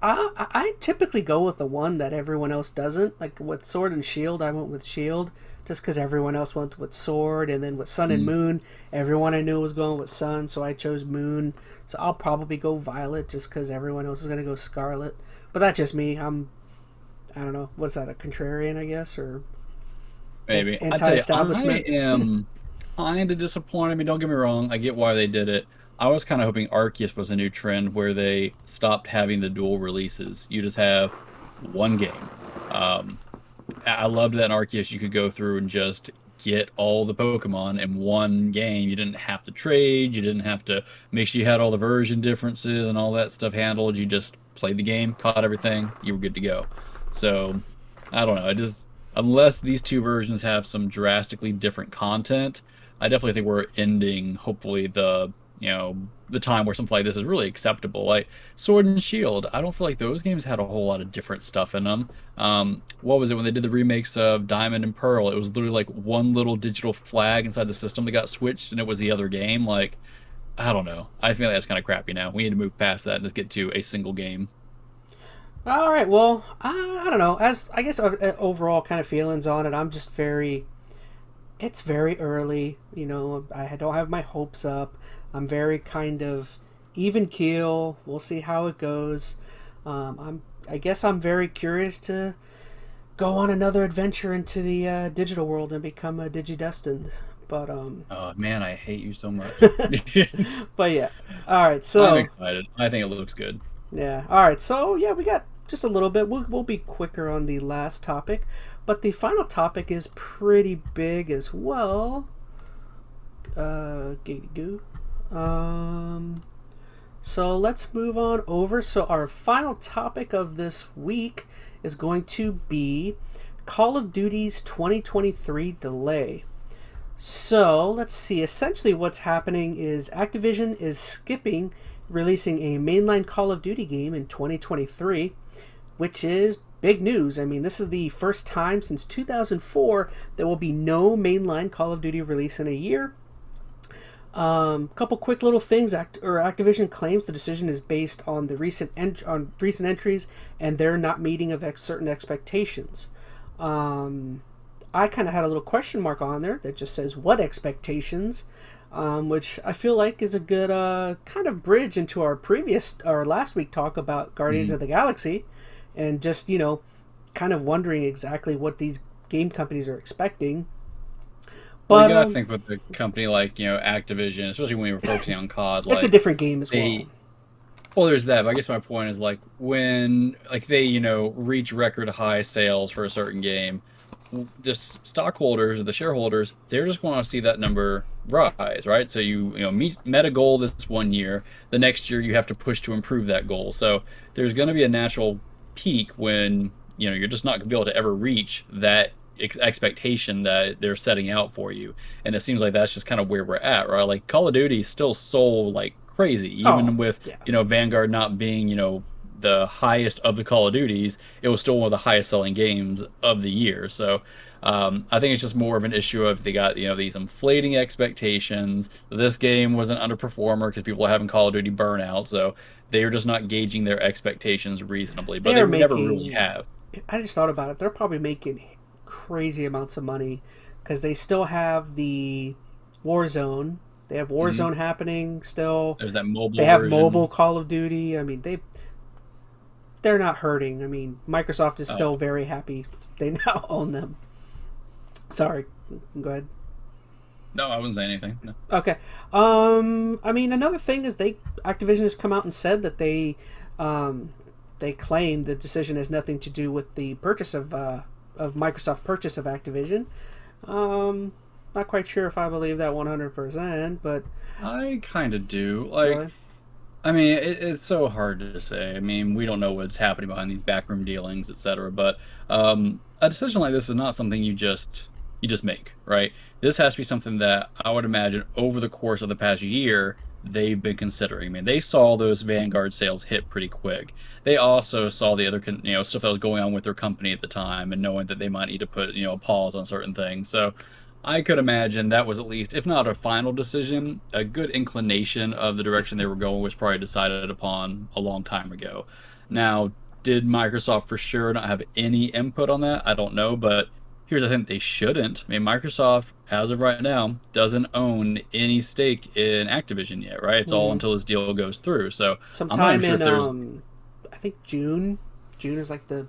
I typically go with the one that everyone else doesn't. Like with Sword and Shield, I went with Shield just because everyone else went with Sword, and then with Sun and Mm. Moon, everyone I knew was going with Sun, so I chose Moon. So I'll probably go Violet just because everyone else is gonna go Scarlet. But that's just me. I don't know. What's that? A contrarian, I guess, or Maybe. I tell you, I anti-establishment? am kind of disappointed. I mean, don't get me wrong. I get why they did it. I was kind of hoping Arceus was a new trend where they stopped having the dual releases. You just have one game. Um, I loved that in Arceus you could go through and just get all the Pokemon in one game. You didn't have to trade. You didn't have to make sure you had all the version differences and all that stuff handled. You just played the game, caught everything, you were good to go. So I don't know. I just unless these two versions have some drastically different content, I definitely think we're ending hopefully the time where something like this is really acceptable. Like Sword and Shield, I don't feel like those games had a whole lot of different stuff in them. What was it when they did the remakes of Diamond and Pearl? It was literally like one little digital flag inside the system that got switched, and it was the other game. Like, I don't know. I feel like that's kind of crappy now. We need to move past that and just get to a single game. All right. Well, I don't know. As I guess overall kind of feelings on it, I'm just very. It's very early. You know, I don't have my hopes up. I'm very kind of even keel. We'll see how it goes. I guess I'm very curious to go on another adventure into the digital world and become a digidestined. But Oh man, I hate you so much. but yeah. All right. I'm So excited. I think it looks good. yeah. All right. So yeah, we got just a little bit. We'll be quicker on the last topic, but the final topic is pretty big as well. Giggity goo. Um. So let's move on over. So our final topic of this week is going to be Call of Duty's 2023 delay. So let's see. Essentially, what's happening is Activision is skipping releasing a mainline Call of Duty game in 2023, which is big news. I mean, this is the first time since 2004 there will be no mainline Call of Duty release in a year. Couple quick little things. Activision claims the decision is based on the recent entries and their not meeting of certain expectations. I kind of had a little question mark on there that just says what expectations, which I feel like is a good kind of bridge into our last week talk about Guardians Mhm. of the Galaxy, and just kind of wondering exactly what these game companies are expecting. Well, you But gotta think with a company like Activision, especially when we were focusing on COD, it's a like different game as well. they well, there's that. But I guess my point is like when like they reach record high sales for a certain game, the stockholders or the shareholders, they're just want to see that number rise, right? So met a goal this one year, the next year you have to push to improve that goal. So there's going to be a natural peak when you're just not going to be able to ever reach that expectation that they're setting out for you. And it seems like that's just kind of where we're at, right? Like Call of Duty still sold like crazy, Oh even with yeah. Vanguard not being the highest of the Call of Duties, it was still one of the highest selling games of the year. So I think it's just more of an issue of they got these inflating expectations. This game was an underperformer because people are having Call of Duty burnout, so they are just not gauging their expectations reasonably. But they They're never really making. have. I just thought about it. They're probably making crazy amounts of money because they still have the Warzone. They have Hmm. Warzone happening still. There's that They mobile have mobile version. Call of Duty. I mean, they're not hurting. I mean, Microsoft is Oh, still very happy. They now own them. Sorry, go ahead. no, I wouldn't say anything. No. Okay. I mean, another thing is Activision has come out and said that they claim the decision has nothing to do with the purchase of Microsoft purchase of Activision. Um, Not quite sure if I believe that 100%, but I kind of do. Like, really, I mean, it's so hard to say. I mean, we don't know what's happening behind these backroom dealings, etc. But a decision like this is not something you just make, right? This has to be something that I would imagine over the course of the past year they've been considering. I mean, they saw those Vanguard sales hit pretty quick. They also saw the other, stuff that was going on with their company at the time, and knowing that they might need to put, a pause on certain things. So I could imagine that was at least, if not a final decision, a good inclination of the direction they were going was probably decided upon a long time ago. Now, did Microsoft for sure not have any input on that? I don't know, but here's the thing, they shouldn't. I mean, Microsoft, as of right now, doesn't own any stake in Activision yet, right? It's all mm-hmm. until this deal goes through. So I'm not even Sometime sure in if there's, I think June. June is like the.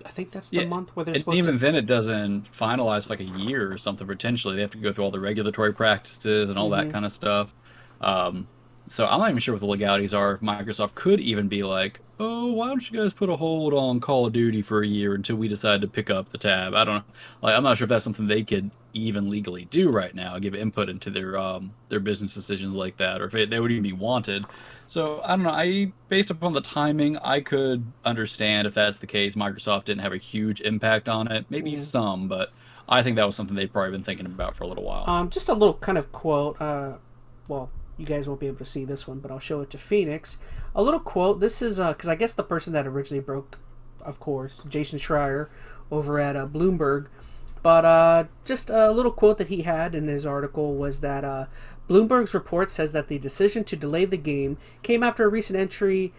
I think that's the yeah, month where they're and supposed to. even then it doesn't finalize for like a year or something potentially. They have to go through all the regulatory practices and all that Mm-hmm. kind of stuff. Um, so I'm not even sure what the legalities are. If Microsoft could even be like, "Oh, why don't you guys put a hold on Call of Duty for a year until we decide to pick up the tab?" I don't know. Like, I'm not sure if that's something they could even legally do right now, give input into their business decisions like that, or if they would even be wanted. So I don't know. Based upon the timing, I could understand if that's the case. Microsoft didn't have a huge impact on it, maybe Mm-hmm. some, but I think that was something they've probably been thinking about for a little while. Just a little kind of quote. Well, you guys won't be able to see this one, but I'll show it to Phoenix. A little quote. This is because I guess the person that originally broke, of course, Jason Schreier over at Bloomberg. But just a little quote that he had in his article was that Bloomberg's report says that the decision to delay the game came after a recent entry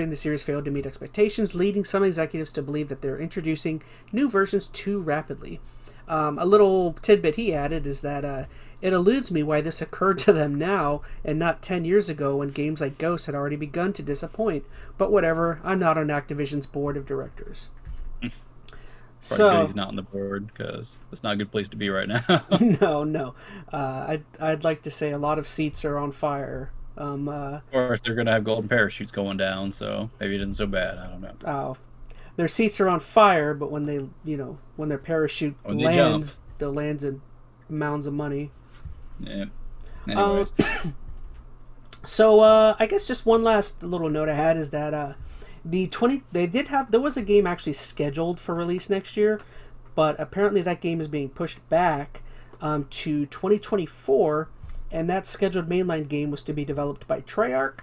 in the series failed to meet expectations, leading some executives to believe that they're introducing new versions too rapidly. A little tidbit he added is that it eludes me why this occurred to them now and not 10 years ago when games like Ghost had already begun to disappoint. But whatever, I'm not on Activision's board of directors. Probably good So, he's not on the board because it's not a good place to be right now. no, no. I'd like to say a lot of seats are on fire. Of course, they're gonna have golden parachutes going down, so maybe it isn't so bad. I don't know. Uh, their seats are on fire, but when when their parachute When they jump, lands, they'll land in mounds of money. yeah. Uh, Anyways, so I guess just one last little note I had is that there was a game actually scheduled for release next year, but apparently that game is being pushed back to 2024, and that scheduled mainline game was to be developed by Treyarch.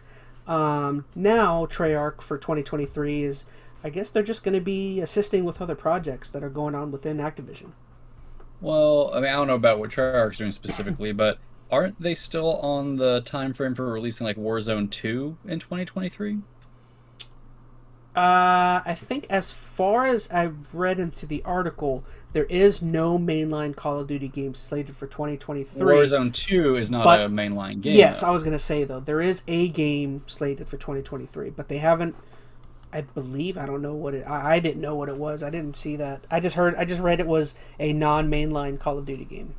Now Treyarch for 2023 is, I guess they're just going to be assisting with other projects that are going on within Activision. well, I mean, I don't know about what Treyarch's doing specifically, but aren't they still on the time frame for releasing like Warzone 2 in 2023? I think as far as I've read into the article, there is no mainline Call of Duty game slated for 2023. Warzone 2 is not a But mainline game yes, I though. was gonna say though there is a game slated for 2023, but they haven't. I believe I don't know what it. I didn't know what it was. I didn't see that. I just heard. I just read it was a non-mainline Call of Duty game.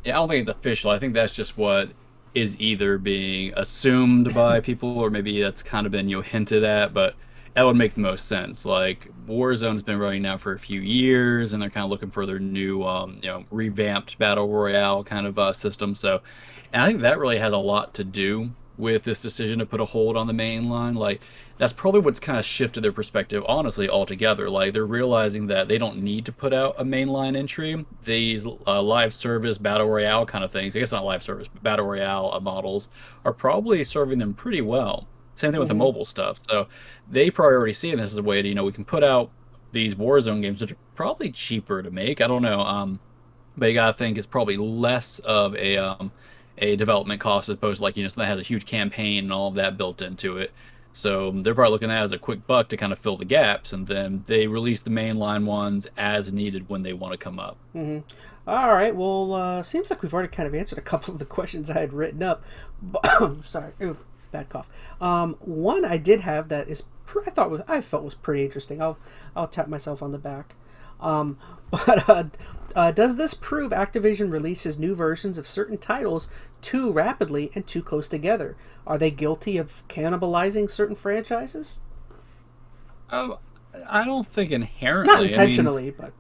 Yeah, I don't think it's official. I think that's just what is either being assumed by people or maybe that's kind of been, hinted at, but that would make the most sense. Like Warzone's been running now for a few years and they're kind of looking for their new revamped battle royale kind of system. So, and I think that really has a lot to do with this decision to put a hold on the main line. Like that's probably what's kind of shifted their perspective, honestly, altogether. Like they're realizing that they don't need to put out a mainline entry. These live service battle royale kind of things, I guess not live service, but battle royale models are probably serving them pretty well. Same thing with the Mm-hmm. mobile stuff. So they probably already see this as a way to, we can put out these Warzone games, which are probably cheaper to make. I don't know. But you gotta think it's probably less of a development cost as opposed to like, something that has a huge campaign and all of that built into it. So they're probably looking at it as a quick buck to kind of fill the gaps, and then they release the mainline ones as needed when they want to come up. Mm-hmm. All right. Well, seems like we've already kind of answered a couple of the questions I had written up. Sorry, ooh, bad cough. One I did have that is I felt was pretty interesting. I'll tap myself on the back. Um, but does this prove Activision releases new versions of certain titles too rapidly and too close together? Are they guilty of cannibalizing certain franchises? Oh, I don't think Not inherently. I mean, intentionally, but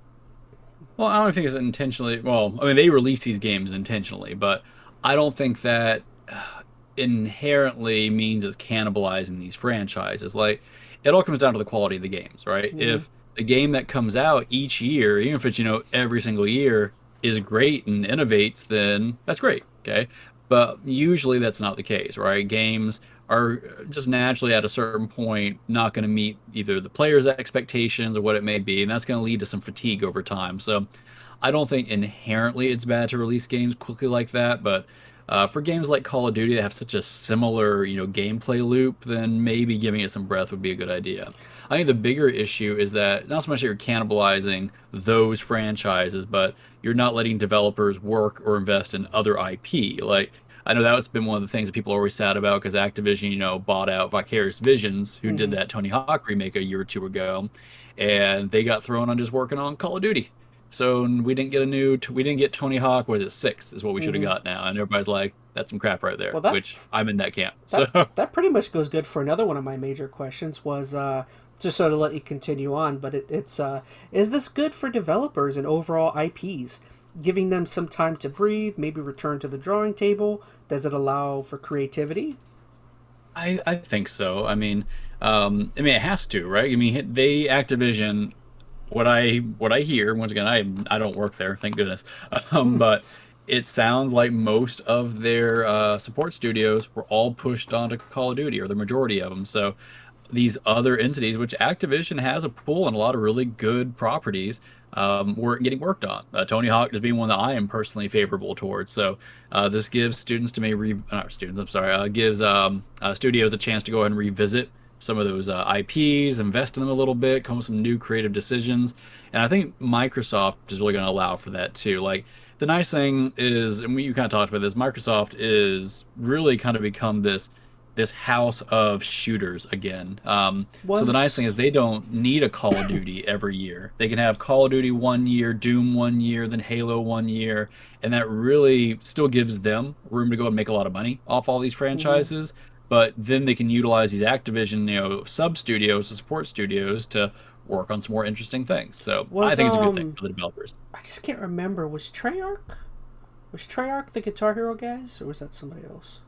well, I don't think it's intentionally. Well, I mean, they release these games intentionally, but I don't think that inherently means it's cannibalizing these franchises. Like, it all comes down to the quality of the games, right? mm-hmm, If the game that comes out each year, even if it's, every single year, is great and innovates, then that's great, okay? But usually that's not the case, right? Games are just naturally at a certain point not going to meet either the players' expectations or what it may be, and that's going to lead to some fatigue over time. So I don't think inherently it's bad to release games quickly like that, but for games like Call of Duty that have such a similar, gameplay loop, then maybe giving it some breath would be a good idea. I think the bigger issue is that not so much that you're cannibalizing those franchises, but you're not letting developers work or invest in other IP. Like, I know that's been one of the things that people are always sad about because Activision, bought out Vicarious Visions, who did mm-hmm, that Tony Hawk remake a year or two ago, and they got thrown on just working on Call of Duty. So we didn't get Tony Hawk. Was it 6? Is what we should have mm-hmm. got now, and everybody's like, that's some crap right there. Well, that Which I'm in that camp. So that pretty much goes good for another one of my major questions was just sort of let you continue on, but it's is this good for developers and overall IPs? Giving them some time to breathe, maybe return to the drawing table. Does it allow for creativity? I think so. It has to, right? I mean, they Activision. What I hear, once again, I don't work there, thank goodness. But it sounds like most of their support studios were all pushed onto Call of Duty, or the majority of them. So these other entities, which Activision has a pool and a lot of really good properties, were getting worked on. Tony Hawk just being one that I am personally favorable towards. So this gives students to not students, I'm sorry, gives studios a chance to go ahead and revisit some of those IPs, invest in them a little bit, come with some new creative decisions. And I think Microsoft is really going to allow for that too. Like, the nice thing is, and you kind of talked about this, Microsoft is really kind of become this house of shooters again. So the nice thing Was is they don't need a Call of Duty every year. They can have Call of Duty one year, Doom one year, then Halo one year, and that really still gives them room to go and make a lot of money off all these mm-hmm. franchises. But then they can utilize these Activision, sub studios, the support studios, to work on some more interesting things. So I was think it's a good thing for the developers. I just can't remember. Was Treyarch the Guitar Hero guys, or was that somebody else?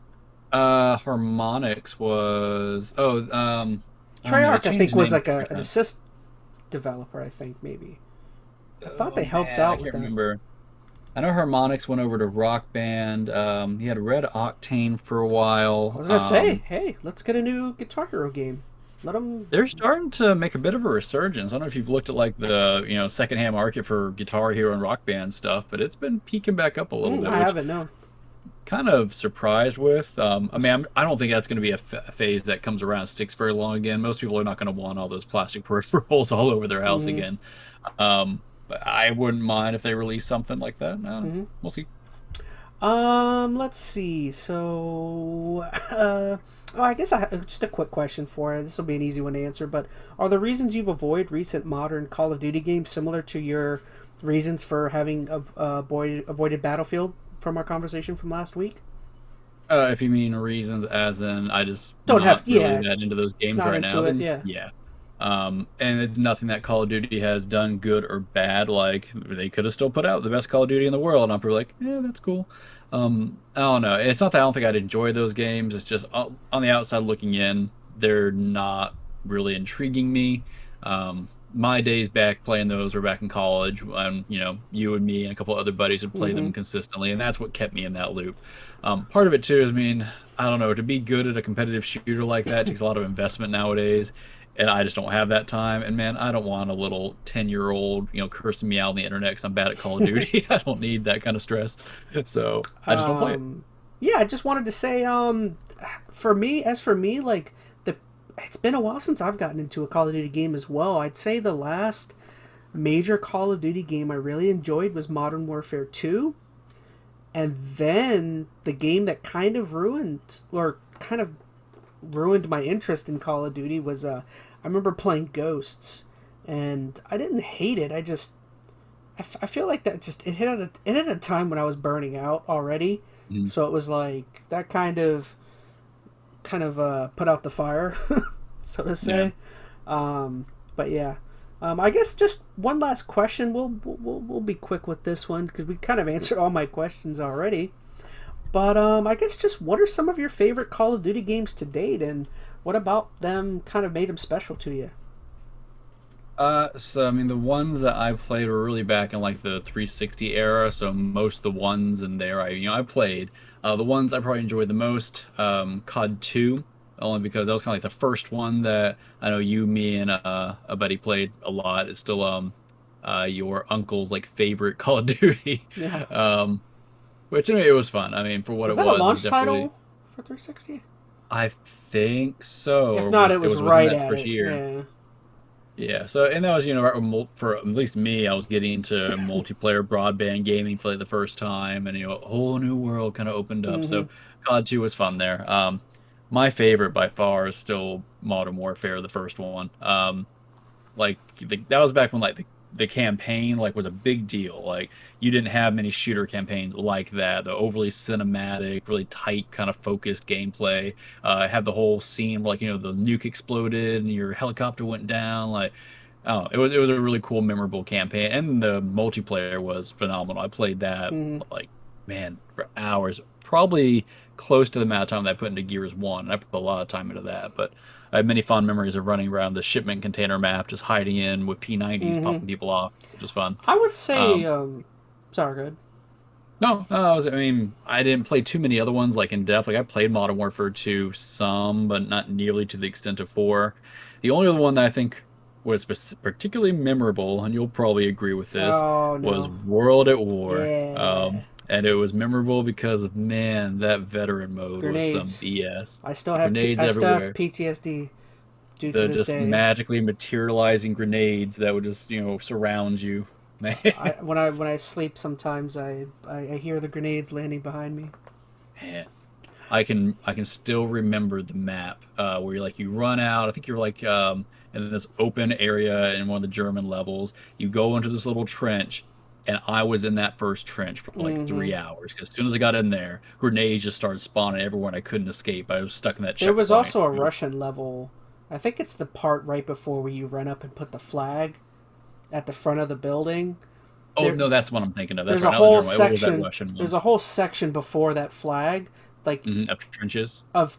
Harmonix was oh man, they Treyarch, I think, changed was names like every an time. assist developer. I think maybe. I thought Oh they helped man, I out with can't that. remember. I know Harmonix went over to Rock Band. He had Red Octane for a I while. was gonna say, hey, let's get a new Guitar Hero game. Let them. They're starting to make a bit of a resurgence. I don't know if you've looked at like the secondhand market for Guitar Hero and Rock Band stuff, but it's been peaking back up a little bit, I which haven't known. kind of surprised with. I don't think that's going to be a phase that comes around and sticks very long again. Most people are not going to want all those plastic peripherals all over their house Mm-hmm. again. But I wouldn't mind if they release something like that. No, Mm-hmm. we'll see. Let's see. So, oh, I guess just a quick question for you. This will be an easy one to answer. But are the reasons you've avoided recent modern Call of Duty games similar to your reasons for having avoided Battlefield from our conversation from last week? If you mean reasons, as in I just Don't have, not really yeah, that into those games not right now, into it. then Yeah. yeah. And it's nothing that Call of Duty has done good or bad. Like, they could have still put out the best Call of Duty in the world, and I'm probably like, yeah, that's cool. I don't know. It's not that I don't think I'd enjoy those games. It's just on the outside looking in, they're not really intriguing me. my days back playing those were back in college. You know, you and me and a couple other buddies would play Mm-hmm. them consistently, and that's what kept me in that loop. Part of it too is, I mean, I don't know, to be good at a competitive shooter like that takes a lot of investment nowadays, and I just don't have that time. And man, I don't want a little 10-year-old, you know, cursing me out on the internet because I'm bad at Call of Duty. I don't need that kind of stress, so I just don't play it. Yeah, I just wanted to say, for me, like it's been a while since I've gotten into a Call of Duty game as well. I'd say the last major Call of Duty game I really enjoyed was Modern Warfare 2. And then the game that kind of ruined my interest in Call of Duty was I remember playing Ghosts, and I didn't hate it. I feel like that just it hit at a time when I was burning out already, Mhm. so it was like that kind of put out the fire, so to Yeah. say. But yeah, I guess just one last question. We'll be quick with this one because we kind of answered all my questions already. But I guess just what are some of your favorite Call of Duty games to date, and what about them kind of made them special to you? So I mean, the ones that I played were really back in like the 360 era. So most of the ones in there, I played. The ones I probably enjoyed the most, COD 2, only because that was kind of like the first one that I know you, me, and a buddy played a lot. It's still your uncle's like favorite Call of Duty, Yeah, um, which I mean, it was fun. I mean, for what was it that a was launch definitely. title for 360? I think so, If or not, it it was was within right that at first it. year. Yeah. Yeah, so and that was, you know, for at least me, I was getting into multiplayer broadband gaming for like the first time, and you know, a whole new world kind of opened up. Mm-hmm. So COD 2 was fun there. My favorite by far is still Modern Warfare, the first one. That was back when like the campaign like was a big deal. Like you didn't have many shooter campaigns like that. The overly cinematic, really tight kind of focused gameplay. Had the whole scene like, you know, the nuke exploded and your helicopter went down. Like, oh, it was a really cool, memorable campaign, and the multiplayer was phenomenal. I played that Mm-hmm. like, man, for hours, probably close to the amount of time that I put into Gears One. I put a lot of time into that, but I have many fond memories of running around the shipment container map, just hiding in with P90s, Mm-hmm. popping people off, which was fun. I would say, Um, sorry, good. no, I mean, I didn't play too many other ones like in depth. Like I played Modern Warfare 2 some, but not nearly to the extent of 4. The only other one that I think was particularly memorable, and you'll probably agree with this, Oh was no. World at War. Yeah. And it was memorable because, man, that veteran mode was some Grenades. BS. I still have Grenades I still have everywhere. PTSD due to The this just day. magically materializing grenades that would just, you know, surround you. Man, When I sleep sometimes I hear the grenades landing behind me. man. I can still remember the map where you run out. I think you're like in this open area in one of the German levels. You go into this little trench, and I was in that first trench for like Mm-hmm. 3 hours. 'Cause as soon as I got in there, grenades just started spawning everywhere, and I couldn't escape. I was stuck in that There was checkpoint. also a Russian level. I think it's the part right before where you run up and put the flag at the front of the building. Oh There no, that's what I'm thinking of. That's there's right, a not the whole German. It was that section. Russian There's one. a whole section before that flag, like After trenches. of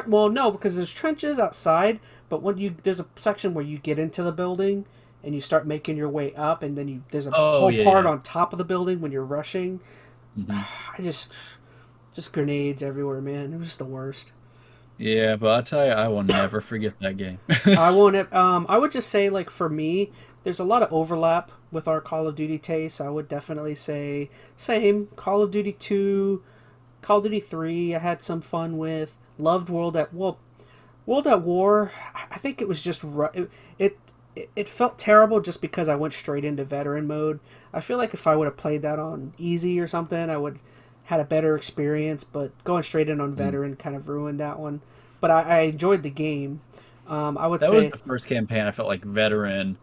well, no, because there's trenches outside, but when you there's a section where you get into the building and you start making your way up, and then there's a Oh whole yeah, part yeah. on top of the building when you're rushing. Hmm. I just grenades everywhere, man. It was just the worst. Yeah, but I'll tell you, I will never forget that game. I won't. I would just say, like, for me, there's a lot of overlap with our Call of Duty tastes. I would definitely say same. Call of Duty 2, Call of Duty 3. I had some fun with. Loved World at War. I think it was just it it felt terrible just because I went straight into veteran mode. I feel like if I would have played that on easy or something, I would had a better experience. But going straight in on Mm. veteran kind of ruined that one. But I enjoyed the game. I would That was say the first campaign I felt like veteran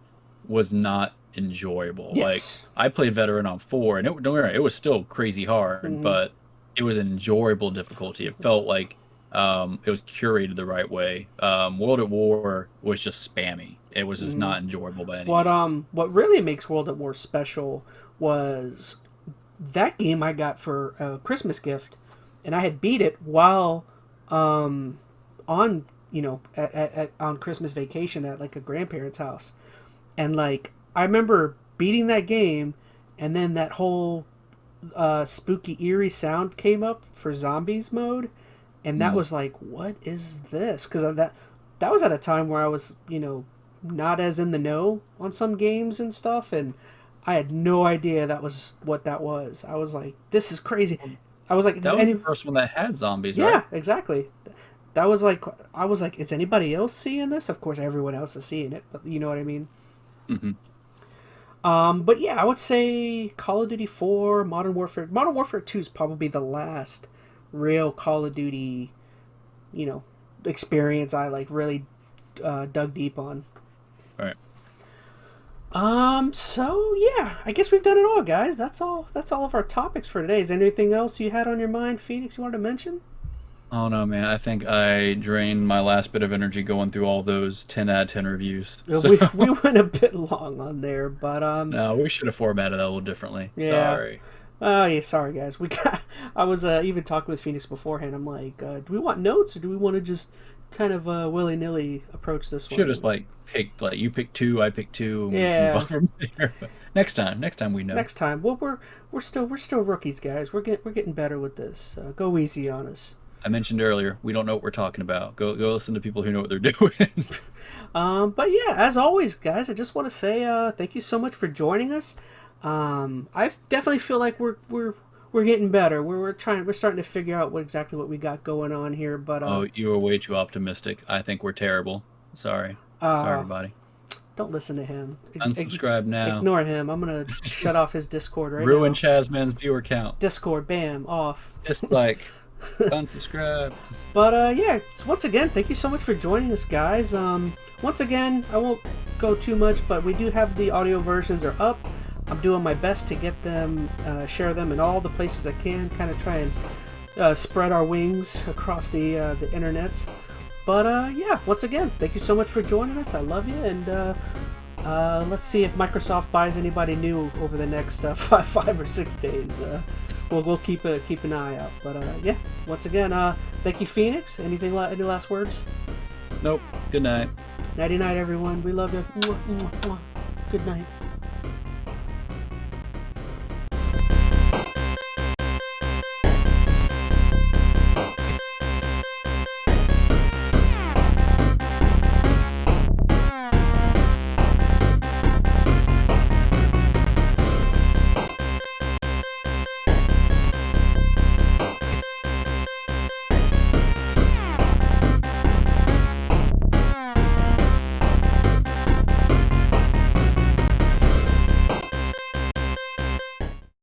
was not enjoyable. Like yes. I played veteran on 4, and don't get me wrong, it was still crazy hard, Mm-hmm. but it was an enjoyable difficulty. It felt like it was curated the right way. World at War was just spammy. It was just Mm-hmm. not enjoyable by any means. What really makes World at War special was that game I got for a Christmas gift, and I had beat it while on on Christmas vacation at like a grandparent's house. And like I remember beating that game, and then that whole spooky eerie sound came up for zombies mode, and that Mm. was like, what is this? Because that was at a time where I was, not as in the know on some games and stuff, and I had no idea that was what that was. I was like, this is crazy. I was like, That was the first one that had zombies, yeah, right? exactly. That was like, I was like, is anybody else seeing this? Of course, everyone else is seeing it, but you know what I mean. Hmm. But yeah, I would say Call of Duty 4, Modern Warfare 2 is probably the last real Call of Duty, you know, experience I like really dug deep on. Right. So yeah, I guess we've done it all, guys. That's all. That's all of our topics for today. Is there anything else you had on your mind, Phoenix? You wanted to mention? Oh no, man! I think I drained my last bit of energy going through all those 10 out of 10 reviews. So We went a bit long on there, but no, we should have formatted that a little differently. yeah. Sorry. Oh yeah, sorry guys. We got. I was even talking with Phoenix beforehand. I'm like, do we want notes or do we want to just kind of willy nilly approach this one? Should have just like picked like you pick two, I pick two, and we'll just Yeah. move on from there. But next time we know. Next time. Well, we're still rookies, guys. We're getting better with this. Go easy on us. I mentioned earlier, we don't know what we're talking about. Go listen to people who know what they're doing. But yeah, as always, guys, I just want to say thank you so much for joining us. I definitely feel like we're getting better. We're starting to figure out what we got going on here. But Oh, you are way too optimistic. I think we're terrible. Sorry. Sorry, everybody. don't listen to him. Unsubscribe now. Ignore him. I'm gonna shut off his Discord right Ruin now. ChazmaN's viewer count. Discord, bam, off. Dislike. Unsubscribe. But yeah, so once again, thank you so much for joining us, guys. Once again, I won't go too much, but we do have the audio versions are up. I'm doing my best to get them, share them in all the places I can, kind of try and spread our wings across the internet. But yeah, once again, thank you so much for joining us. I love you, and let's see if Microsoft buys anybody new over the next 5 or 6 days. We'll keep an eye out. But yeah, once again, thank you, Phoenix. Any last words? Nope. Good night. Nighty night, everyone. We love you. Mwah, mwah, mwah. Good night.